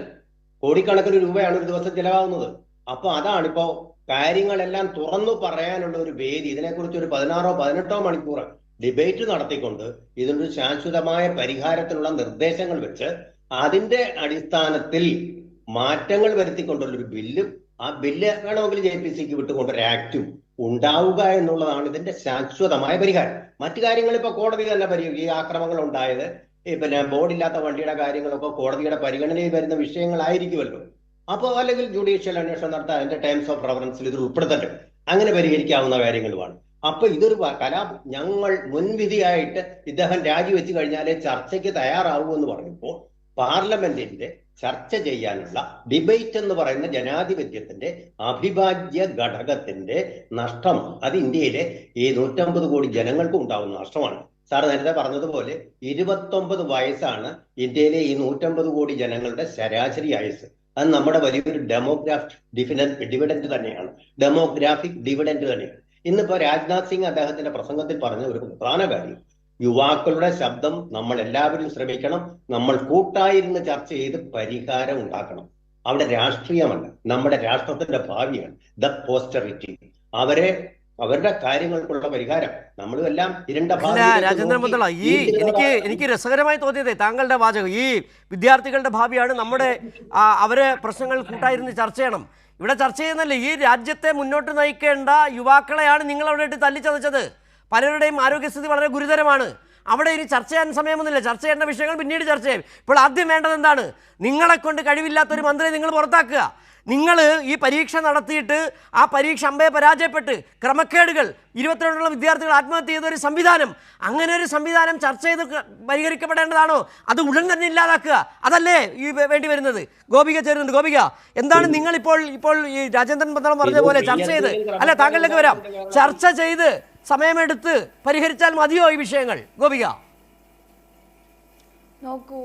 കോടിക്കണക്കിന് രൂപയാണ് ഒരു ദിവസം ചെലവാകുന്നത്. അപ്പൊ അതാണിപ്പോ കാര്യങ്ങളെല്ലാം തുറന്നു പറയാനുള്ള ഒരു വേദി. ഇതിനെക്കുറിച്ച് ഒരു 16-18 മണിക്കൂർ ഡിബേറ്റ് നടത്തിക്കൊണ്ട് ഇതിനൊരു ശാശ്വതമായ പരിഹാരത്തിനുള്ള നിർദ്ദേശങ്ങൾ വെച്ച് അതിന്റെ അടിസ്ഥാനത്തിൽ മാറ്റങ്ങൾ വരുത്തിക്കൊണ്ടുള്ള ഒരു ബില്ലും, ആ ബില്ല് വേണമെങ്കിൽ JPCക്ക് വിട്ടുകൊണ്ടൊരു ആക്റ്റും ഉണ്ടാവുക എന്നുള്ളതാണ് ഇതിന്റെ ശാശ്വതമായ പരിഹാരം. മറ്റു കാര്യങ്ങൾ ഇപ്പൊ കോടതി തന്നെ പരിഹരിക്കും. ഈ ആക്രമങ്ങൾ ഉണ്ടായത്, പിന്നെ ബോർഡില്ലാത്ത വണ്ടിയുടെ കാര്യങ്ങളൊക്കെ കോടതിയുടെ പരിഗണനയിൽ വരുന്ന വിഷയങ്ങളായിരിക്കുമല്ലോ. അപ്പോൾ അല്ലെങ്കിൽ ജുഡീഷ്യൽ അന്വേഷണം നടത്താൻ അതിന്റെ ടേംസ് ഓഫ് റെഫറൻസിൽ ഇത് ഉൾപ്പെടുത്തട്ടെ, അങ്ങനെ പരിഹരിക്കാവുന്ന കാര്യങ്ങളുമാണ്. അപ്പൊ ഇതൊരു ഞങ്ങൾ മുൻവിധിയായിട്ട് ഇദ്ദേഹം രാജിവെച്ച് കഴിഞ്ഞാലേ ചർച്ചയ്ക്ക് തയ്യാറാവൂ എന്ന് പറഞ്ഞപ്പോൾ പാർലമെന്റിന്റെ ചർച്ച ചെയ്യാനുള്ള ഡിബേറ്റ് എന്ന് പറയുന്ന ജനാധിപത്യത്തിന്റെ അവിഭാജ്യ ഘടകത്തിന്റെ നഷ്ടം, അത് ഇന്ത്യയിലെ ഈ 150 കോടി ജനങ്ങൾക്കും ഉണ്ടാവുന്ന നഷ്ടമാണ്. സാർ നേരത്തെ പറഞ്ഞതുപോലെ 29 വയസ്സാണ് ഇന്ത്യയിലെ ഈ 150 കോടി ജനങ്ങളുടെ ശരാശരി ആയുസ്. അത് നമ്മുടെ വലിയൊരു ഡിവിഡന്റ് തന്നെയാണ്, ഡെമോഗ്രാഫിക് ഡിവിഡന്റ് തന്നെയാണ്. ഇന്നിപ്പോ രാജ്നാഥ് സിംഗ് അദ്ദേഹത്തിന്റെ പ്രസംഗത്തിൽ പറഞ്ഞ ഒരു പ്രധാന കാര്യം, യുവാക്കളുടെ ശബ്ദം നമ്മൾ എല്ലാവരും ശ്രമിക്കണം, നമ്മൾ കൂട്ടായിരുന്ന് ചർച്ച ചെയ്ത് പരിഹാരം ഉണ്ടാക്കണം. അവിടെ രാഷ്ട്രീയമല്ല, നമ്മുടെ രാഷ്ട്രത്തിന്റെ ഭാവിയാണ്, ദ പോസ്റ്ററിറ്റി. അവരുടെ കാര്യങ്ങൾക്കുള്ള പരിഹാരം നമ്മളും എല്ലാം ഇരുണ്ട രാജേന്ദ്രൻ മുത്തള, എനിക്ക് രസകരമായി തോന്നിയത് താങ്കളുടെ വാചകം, ഈ വിദ്യാർത്ഥികളുടെ ഭാവിയാണ് നമ്മുടെ, അവരെ പ്രശ്നങ്ങൾ കൂട്ടായിരുന്ന് ചർച്ച ചെയ്യണം. ഇവിടെ ചർച്ച ചെയ്യുന്നല്ലേ, ഈ രാജ്യത്തെ മുന്നോട്ട് നയിക്കേണ്ട യുവാക്കളെയാണ് നിങ്ങൾ അവിടെ ഇട്ട് തല്ലിച്ചതച്ചത്. പലരുടെയും ആരോഗ്യസ്ഥിതി വളരെ ഗുരുതരമാണ്. അവിടെ ഇനി ചർച്ച ചെയ്യാൻ സമയമൊന്നുമില്ല, ചർച്ച ചെയ്യേണ്ട വിഷയങ്ങൾ പിന്നീട് ചർച്ച ചെയ്യും. ഇപ്പോൾ ആദ്യം വേണ്ടത് എന്താണ്? നിങ്ങളെ കൊണ്ട് കഴിവില്ലാത്തൊരു മന്ത്രിയെ നിങ്ങൾ പുറത്താക്കുക. നിങ്ങൾ ഈ പരീക്ഷ നടത്തിയിട്ട് ആ പരീക്ഷ അമ്പയെ പരാജയപ്പെട്ട് ക്രമക്കേടുകൾ 22 വിദ്യാർത്ഥികൾ ആത്മഹത്യ ചെയ്ത ഒരു സംവിധാനം, അങ്ങനെ ഒരു സംവിധാനം ചർച്ച ചെയ്ത് പരിഹരിക്കപ്പെടേണ്ടതാണോ? അത് ഉടൻ തന്നെ ഇല്ലാതാക്കുക, അതല്ലേ ഈ വേണ്ടി വരുന്നത്? ഗോപിക ചേരുന്നുണ്ട്. ഗോപിക, എന്താണ് നിങ്ങൾ ഇപ്പോൾ ഈ രാജേന്ദ്രൻ പന്തളം പറഞ്ഞ പോലെ ചർച്ച ചെയ്ത്, അല്ല താങ്കളിലേക്ക് വരാം, ചർച്ച ചെയ്ത് സമയമെടുത്ത് പരിഹരിച്ചാൽ മതിയോ ഈ വിഷയങ്ങൾ? ഗോപിക നോക്കൂ,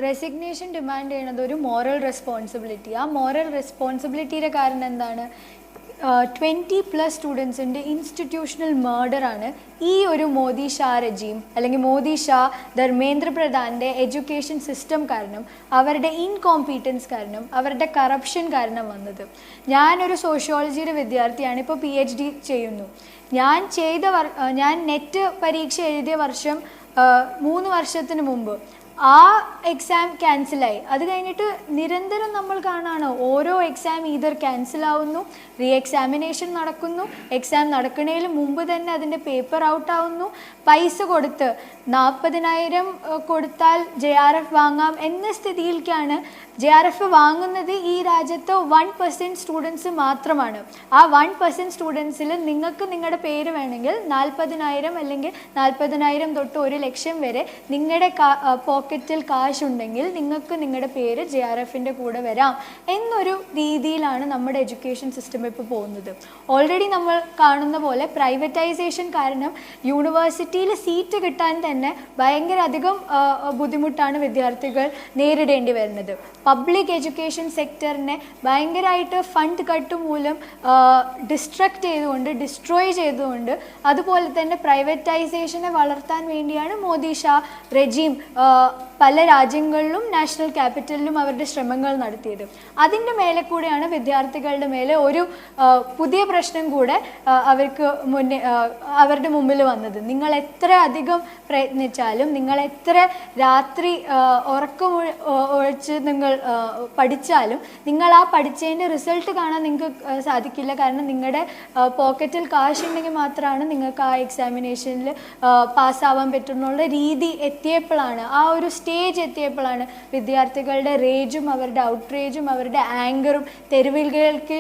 റെസിഗ്നേഷൻ ഡിമാൻഡ് ചെയ്യുന്നത് ഒരു മോറൽ റെസ്പോൺസിബിലിറ്റി. ആ മോറൽ റെസ്പോൺസിബിലിറ്റിയുടെ കാരണം എന്താണ്? 20+ സ്റ്റുഡൻസിൻ്റെ ഇൻസ്റ്റിറ്റ്യൂഷണൽ മർഡറാണ് ഈ ഒരു മോദി ഷാ റെജീം, അല്ലെങ്കിൽ മോദി ഷാ ധർമ്മേന്ദ്ര പ്രധാൻ്റെ എഡ്യൂക്കേഷൻ സിസ്റ്റം കാരണം, അവരുടെ ഇൻകോമ്പീറ്റൻസ് കാരണം, അവരുടെ കറപ്ഷൻ കാരണം വന്നത്. ഞാനൊരു സോഷ്യോളജിയുടെ വിദ്യാർത്ഥിയാണ്, ഇപ്പോൾ PhD ചെയ്യുന്നു. ഞാൻ നെറ്റ് പരീക്ഷ എഴുതിയ വർഷം 3 വർഷത്തിന് മുമ്പ് ആ എക്സാം ക്യാൻസലായി. അത് കഴിഞ്ഞിട്ട് നിരന്തരം നമ്മൾ കാണാണ് ഓരോ എക്സാം ഈതർ ക്യാൻസലാവുന്നു, റീ എക്സാമിനേഷൻ നടക്കുന്നു, എക്സാം നടക്കുന്നതിന് മുമ്പ് തന്നെ അതിൻ്റെ പേപ്പർ ഔട്ട് ആവുന്നു. പൈസ കൊടുത്ത് 40,000 കൊടുത്താൽ JRF വാങ്ങാം എന്ന സ്ഥിതിയിലേക്കാണ്. JRF വാങ്ങുന്നത് ഈ രാജ്യത്ത് 1% സ്റ്റുഡൻസ് മാത്രമാണ്. ആ 1% സ്റ്റുഡൻസിൽ നിങ്ങൾക്ക് നിങ്ങളുടെ പേര് വേണമെങ്കിൽ 40,000 അല്ലെങ്കിൽ 40,000 തൊട്ട് 1,00,000 വരെ നിങ്ങളുടെ പോക്കറ്റിൽ കാശ് ഉണ്ടെങ്കിൽ നിങ്ങൾക്ക് നിങ്ങളുടെ പേര് JRFൻ്റെ കൂടെ വരാം എന്നൊരു രീതിയിലാണ് നമ്മുടെ എഡ്യൂക്കേഷൻ സിസ്റ്റം ഇപ്പോൾ പോകുന്നത്. ഓൾറെഡി നമ്മൾ കാണുന്ന പോലെ പ്രൈവറ്റൈസേഷൻ കാരണം യൂണിവേഴ്സിറ്റിയിൽ സീറ്റ് കിട്ടാൻ തന്നെ ഭയങ്കര അധികം ബുദ്ധിമുട്ടാണ് വിദ്യാർത്ഥികൾ നേരിടേണ്ടി വരുന്നത്. പബ്ലിക് എഡ്യൂക്കേഷൻ സെക്ടറിനെ ഭയങ്കരമായിട്ട് ഫണ്ട് കട്ട് മൂലം ഡിസ്ട്രോയ് ചെയ്തുകൊണ്ട്, അതുപോലെ തന്നെ പ്രൈവറ്റൈസേഷനെ വളർത്താൻ വേണ്ടിയാണ് മോദി ഷാ റെജീം പല രാജ്യങ്ങളിലും നാഷണൽ ക്യാപിറ്റലിലും അവരുടെ ശ്രമങ്ങൾ നടത്തിയത്. അതിൻ്റെ മേലെ കൂടെയാണ് വിദ്യാർത്ഥികളുടെ മേലെ ഒരു പുതിയ പ്രശ്നം കൂടെ അവരുടെ മുമ്പിൽ വന്നത്. നിങ്ങൾ എത്ര അധികം പ്രയത്നിച്ചാലും, നിങ്ങൾ എത്ര രാത്രി ഉറക്കം ഒഴിച്ച് നിങ്ങൾ പഠിച്ചാലും, നിങ്ങൾ ആ പഠിച്ചതിൻ്റെ റിസൾട്ട് കാണാൻ നിങ്ങൾക്ക് സാധിക്കില്ല. കാരണം നിങ്ങളുടെ പോക്കറ്റിൽ കാശുണ്ടെങ്കിൽ മാത്രമാണ് നിങ്ങൾക്ക് ആ എക്സാമിനേഷനിൽ പാസ്സാവാൻ പറ്റുന്നുള്ള രീതി എത്തിയപ്പോഴാണ്, ആ ഒരു സ്റ്റേജ് എത്തിയപ്പോഴാണ് വിദ്യാർത്ഥികളുടെ റേജും അവരുടെ ഔട്ട്റേജും അവരുടെ ആങ്കറും തെരുവുകൾക്ക്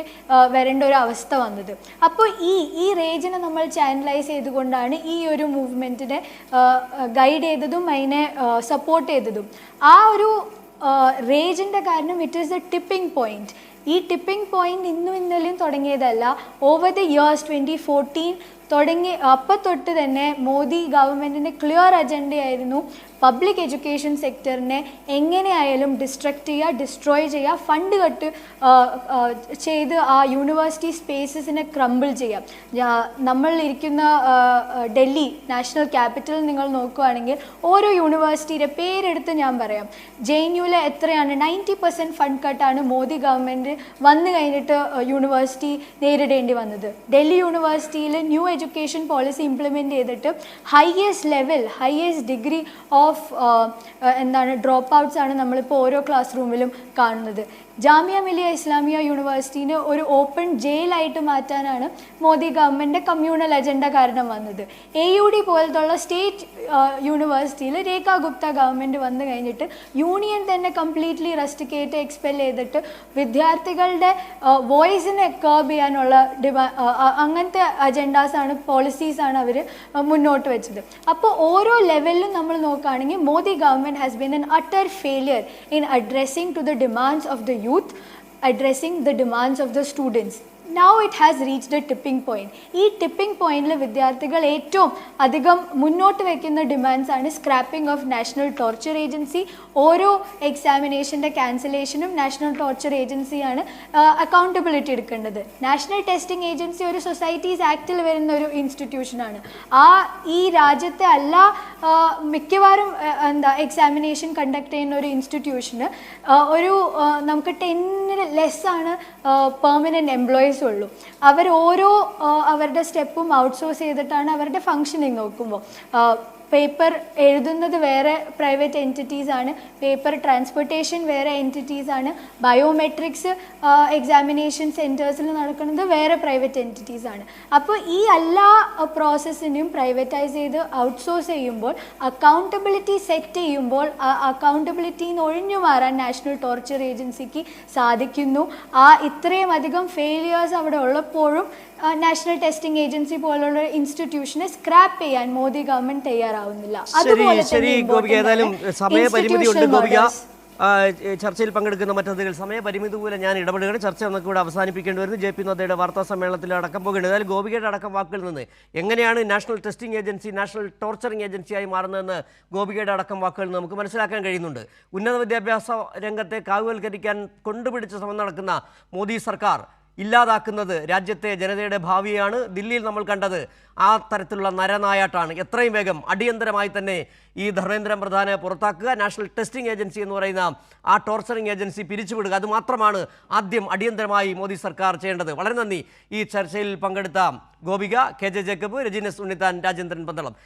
വരേണ്ട ഒരു അവസ്ഥ വന്നത്. അപ്പോൾ ഈ റേജിനെ നമ്മൾ ചാനലൈസ് ചെയ്തുകൊണ്ടാണ് ഈ ഒരു മൂവ്മെൻറ്റിനെ ഗൈഡ് ചെയ്തതും അതിനെ സപ്പോർട്ട് ചെയ്തതും. ആ ഒരു റേജിൻ്റെ കാരണം it is A tipping point. ഈ ടിപ്പിംഗ് പോയിന്റ് ഇന്നും ഇന്നലെയും തുടങ്ങിയതല്ല. ഓവർ ദ ഇയേഴ്സ് 2014 അപ്പം തൊട്ട് തന്നെ മോദി ഗവൺമെൻറ്റിൻ്റെ ക്ലിയർ അജണ്ടയായിരുന്നു പബ്ലിക് എഡ്യൂക്കേഷൻ സെക്ടറിനെ എങ്ങനെയായാലും ഡിസ്ട്രോയ് ചെയ്യുക, ഫണ്ട് കട്ട് ചെയ്ത് ആ യൂണിവേഴ്സിറ്റി സ്പേസസിനെ ക്രംബിൾ ചെയ്യാം. നമ്മൾ ഇരിക്കുന്ന ഡൽഹി നാഷണൽ ക്യാപിറ്റൽ നിങ്ങൾ നോക്കുകയാണെങ്കിൽ ഓരോ യൂണിവേഴ്സിറ്റിയുടെ പേരെടുത്ത് ഞാൻ പറയാം. JNUവിൽ എത്രയാണ് 90% ഫണ്ട് കട്ടാണ് മോദി ഗവൺമെൻറ് വന്നു കഴിഞ്ഞിട്ട് യൂണിവേഴ്സിറ്റി നേരിടേണ്ടി വന്നത്. ഡൽഹി യൂണിവേഴ്സിറ്റിയിൽ ന്യൂ എഡ്യൂക്കേഷൻ പോളിസി ഇംപ്ലിമെൻറ്റ് ചെയ്തിട്ട് highest degree of drop outs ആണ് നമ്മളിപ്പോൾ ഓരോ ക്ലാസ് റൂമിലും കാണുന്നത്. ജാമിയ മിലിയ ഇസ്ലാമിയ യൂണിവേഴ്സിറ്റീനെ ഒരു ഓപ്പൺ ജയിലായിട്ട് മാറ്റാനാണ് മോദി ഗവൺമെൻറ് കമ്മ്യൂണൽ അജണ്ട കാരണം വന്നത്. AUD പോലത്തുള്ള സ്റ്റേറ്റ് യൂണിവേഴ്സിറ്റിയിൽ രേഖ ഗുപ്ത ഗവൺമെൻറ് വന്നു കഴിഞ്ഞിട്ട് യൂണിയൻ തന്നെ കംപ്ലീറ്റ്ലി റെസ്ട്രിക്കേറ്റ് എക്സ്പെൽ ചെയ്തിട്ട് വിദ്യാർത്ഥികളുടെ വോയിസിനെ കർബ് ചെയ്യാനുള്ള അങ്ങനത്തെ അജണ്ടാസാണ് പോളിസീസാണ് അവർ മുന്നോട്ട് വെച്ചത്. അപ്പോൾ ഓരോ ലെവലിലും നമ്മൾ നോക്കുകയാണെങ്കിൽ Modi government has been an utter failure in addressing to the demands of the youth, addressing the demands of the students. Now it has reached a tipping point. ഈ ടിപ്പിംഗ് പോയിന്റിൽ വിദ്യാർത്ഥികൾ ഏറ്റവും അധികം മുന്നോട്ട് വയ്ക്കുന്ന ഡിമാൻഡ്സ് ആണ് scrapping of national torture agency. ഓരോ എക്സാമിനേഷൻ്റെ ക്യാൻസലേഷനും നാഷണൽ ടോർച്ചർ ഏജൻസിയാണ് അക്കൗണ്ടബിലിറ്റി എടുക്കേണ്ടത്. നാഷണൽ ടെസ്റ്റിംഗ് ഏജൻസി ഒരു സൊസൈറ്റീസ് ആക്റ്റിൽ വരുന്ന ഒരു ഇൻസ്റ്റിറ്റ്യൂഷനാണ്. ഈ രാജ്യത്തെ മിക്കവാറും എക്സാമിനേഷൻ കണ്ടക്ട് ചെയ്യുന്ന ഒരു ഇൻസ്റ്റിറ്റ്യൂഷന് നമുക്ക് 10 ലെസ്സാണ് പെർമനൻറ്റ് എംപ്ലോയീസ് ഉള്ളൂ. അവരുടെ സ്റ്റെപ്പും ഔട്ട്സോഴ്സ് ചെയ്തിട്ടാണ് അവരുടെ ഫങ്ഷനിങ് നോക്കുമ്പോൾ. പേപ്പർ എഴുതുന്നത് വേറെ പ്രൈവറ്റ് എൻറ്റിറ്റീസ് ആണ്, പേപ്പർ ട്രാൻസ്പോർട്ടേഷൻ വേറെ എൻറ്റിറ്റീസ് ആണ്, ബയോമെട്രിക്സ് എക്സാമിനേഷൻ സെൻറ്റേഴ്സിൽ നടക്കുന്നത് വേറെ പ്രൈവറ്റ് എൻറ്റിറ്റീസ് ആണ്. അപ്പോൾ ഈ എല്ലാ പ്രോസസ്സിനെയും പ്രൈവറ്റൈസ് ചെയ്ത് ഔട്ട്സോഴ്സ് ചെയ്യുമ്പോൾ അക്കൗണ്ടബിലിറ്റി സെറ്റ് ചെയ്യുമ്പോൾ അക്കൗണ്ടബിലിറ്റിയിൽ നിന്ന് ഒഴിഞ്ഞു മാറാൻ നാഷണൽ ടോർച്ചർ ഏജൻസിക്ക് സാധിക്കുന്നു. ഇത്രയും അധികം ഫെയിലിയേഴ്സ് അവിടെ ഉള്ളപ്പോഴും നാഷണൽ ടെസ്റ്റിംഗ് ഏജൻസി പോലുള്ള ഇൻസ്റ്റിറ്റ്യൂഷനെ സ്ക്രാപ്പ് ചെയ്യാൻ മോദി ഗവൺമെന്റ് തയ്യാറാവുന്നില്ല. ശരി ഗോപിക, ഏതായാലും സമയപരിമിതി ഉണ്ട് ഗോപിക. ചർച്ചയിൽ പങ്കെടുക്കുന്ന മറ്റതികൾ സമയപരിമിതി മൂലം ഞാൻ ഇടപെടുകയാണ്. ചർച്ച നമുക്ക് ഇവിടെ അവസാനിപ്പിക്കേണ്ടി വരുന്നു. JP നദ്ദയുടെ വാർത്താ സമ്മേളനത്തിൽ അടക്കം പോകേണ്ടത്. ഏതായാലും ഗോപികയുടെ അടക്കം വാക്കുകളിൽ നിന്ന് എങ്ങനെയാണ് national testing agency national torturing ഏജൻസിയായി മാറുന്നതെന്ന് ഗോപികയുടെ അടക്കം വാക്കുകളിൽ നമുക്ക് മനസ്സിലാക്കാൻ കഴിയുന്നുണ്ട്. ഉന്നത വിദ്യാഭ്യാസ രംഗത്തെ കാവ്യവൽക്കരിക്കാൻ കൊണ്ടുപിടിച്ച ശ്രമം നടക്കുന്ന മോദി സർക്കാർ ഇല്ലാതാക്കുന്നത് രാജ്യത്തെ ജനതയുടെ ഭാവിയാണ്. ദില്ലിയിൽ നമ്മൾ കണ്ടത് ആ തരത്തിലുള്ള നരനായാട്ടാണ്. എത്രയും വേഗം അടിയന്തരമായി തന്നെ ഈ ധർമ്മേന്ദ്ര പ്രധാനെ പുറത്താക്കുക, നാഷണൽ ടെസ്റ്റിംഗ് ഏജൻസി എന്ന് പറയുന്ന ആ ടോർച്ചറിംഗ് ഏജൻസി പിരിച്ചുവിടുക, അതുമാത്രമാണ് ആദ്യം അടിയന്തരമായി മോദി സർക്കാർ ചെയ്യേണ്ടത്. വളരെ നന്ദി ഈ ചർച്ചയിൽ പങ്കെടുത്ത ഗോപിക, KJ ജേക്കബ്, രജിനസ് ഉണ്ണിത്താൻ, രാജേന്ദ്രൻ പന്തളം.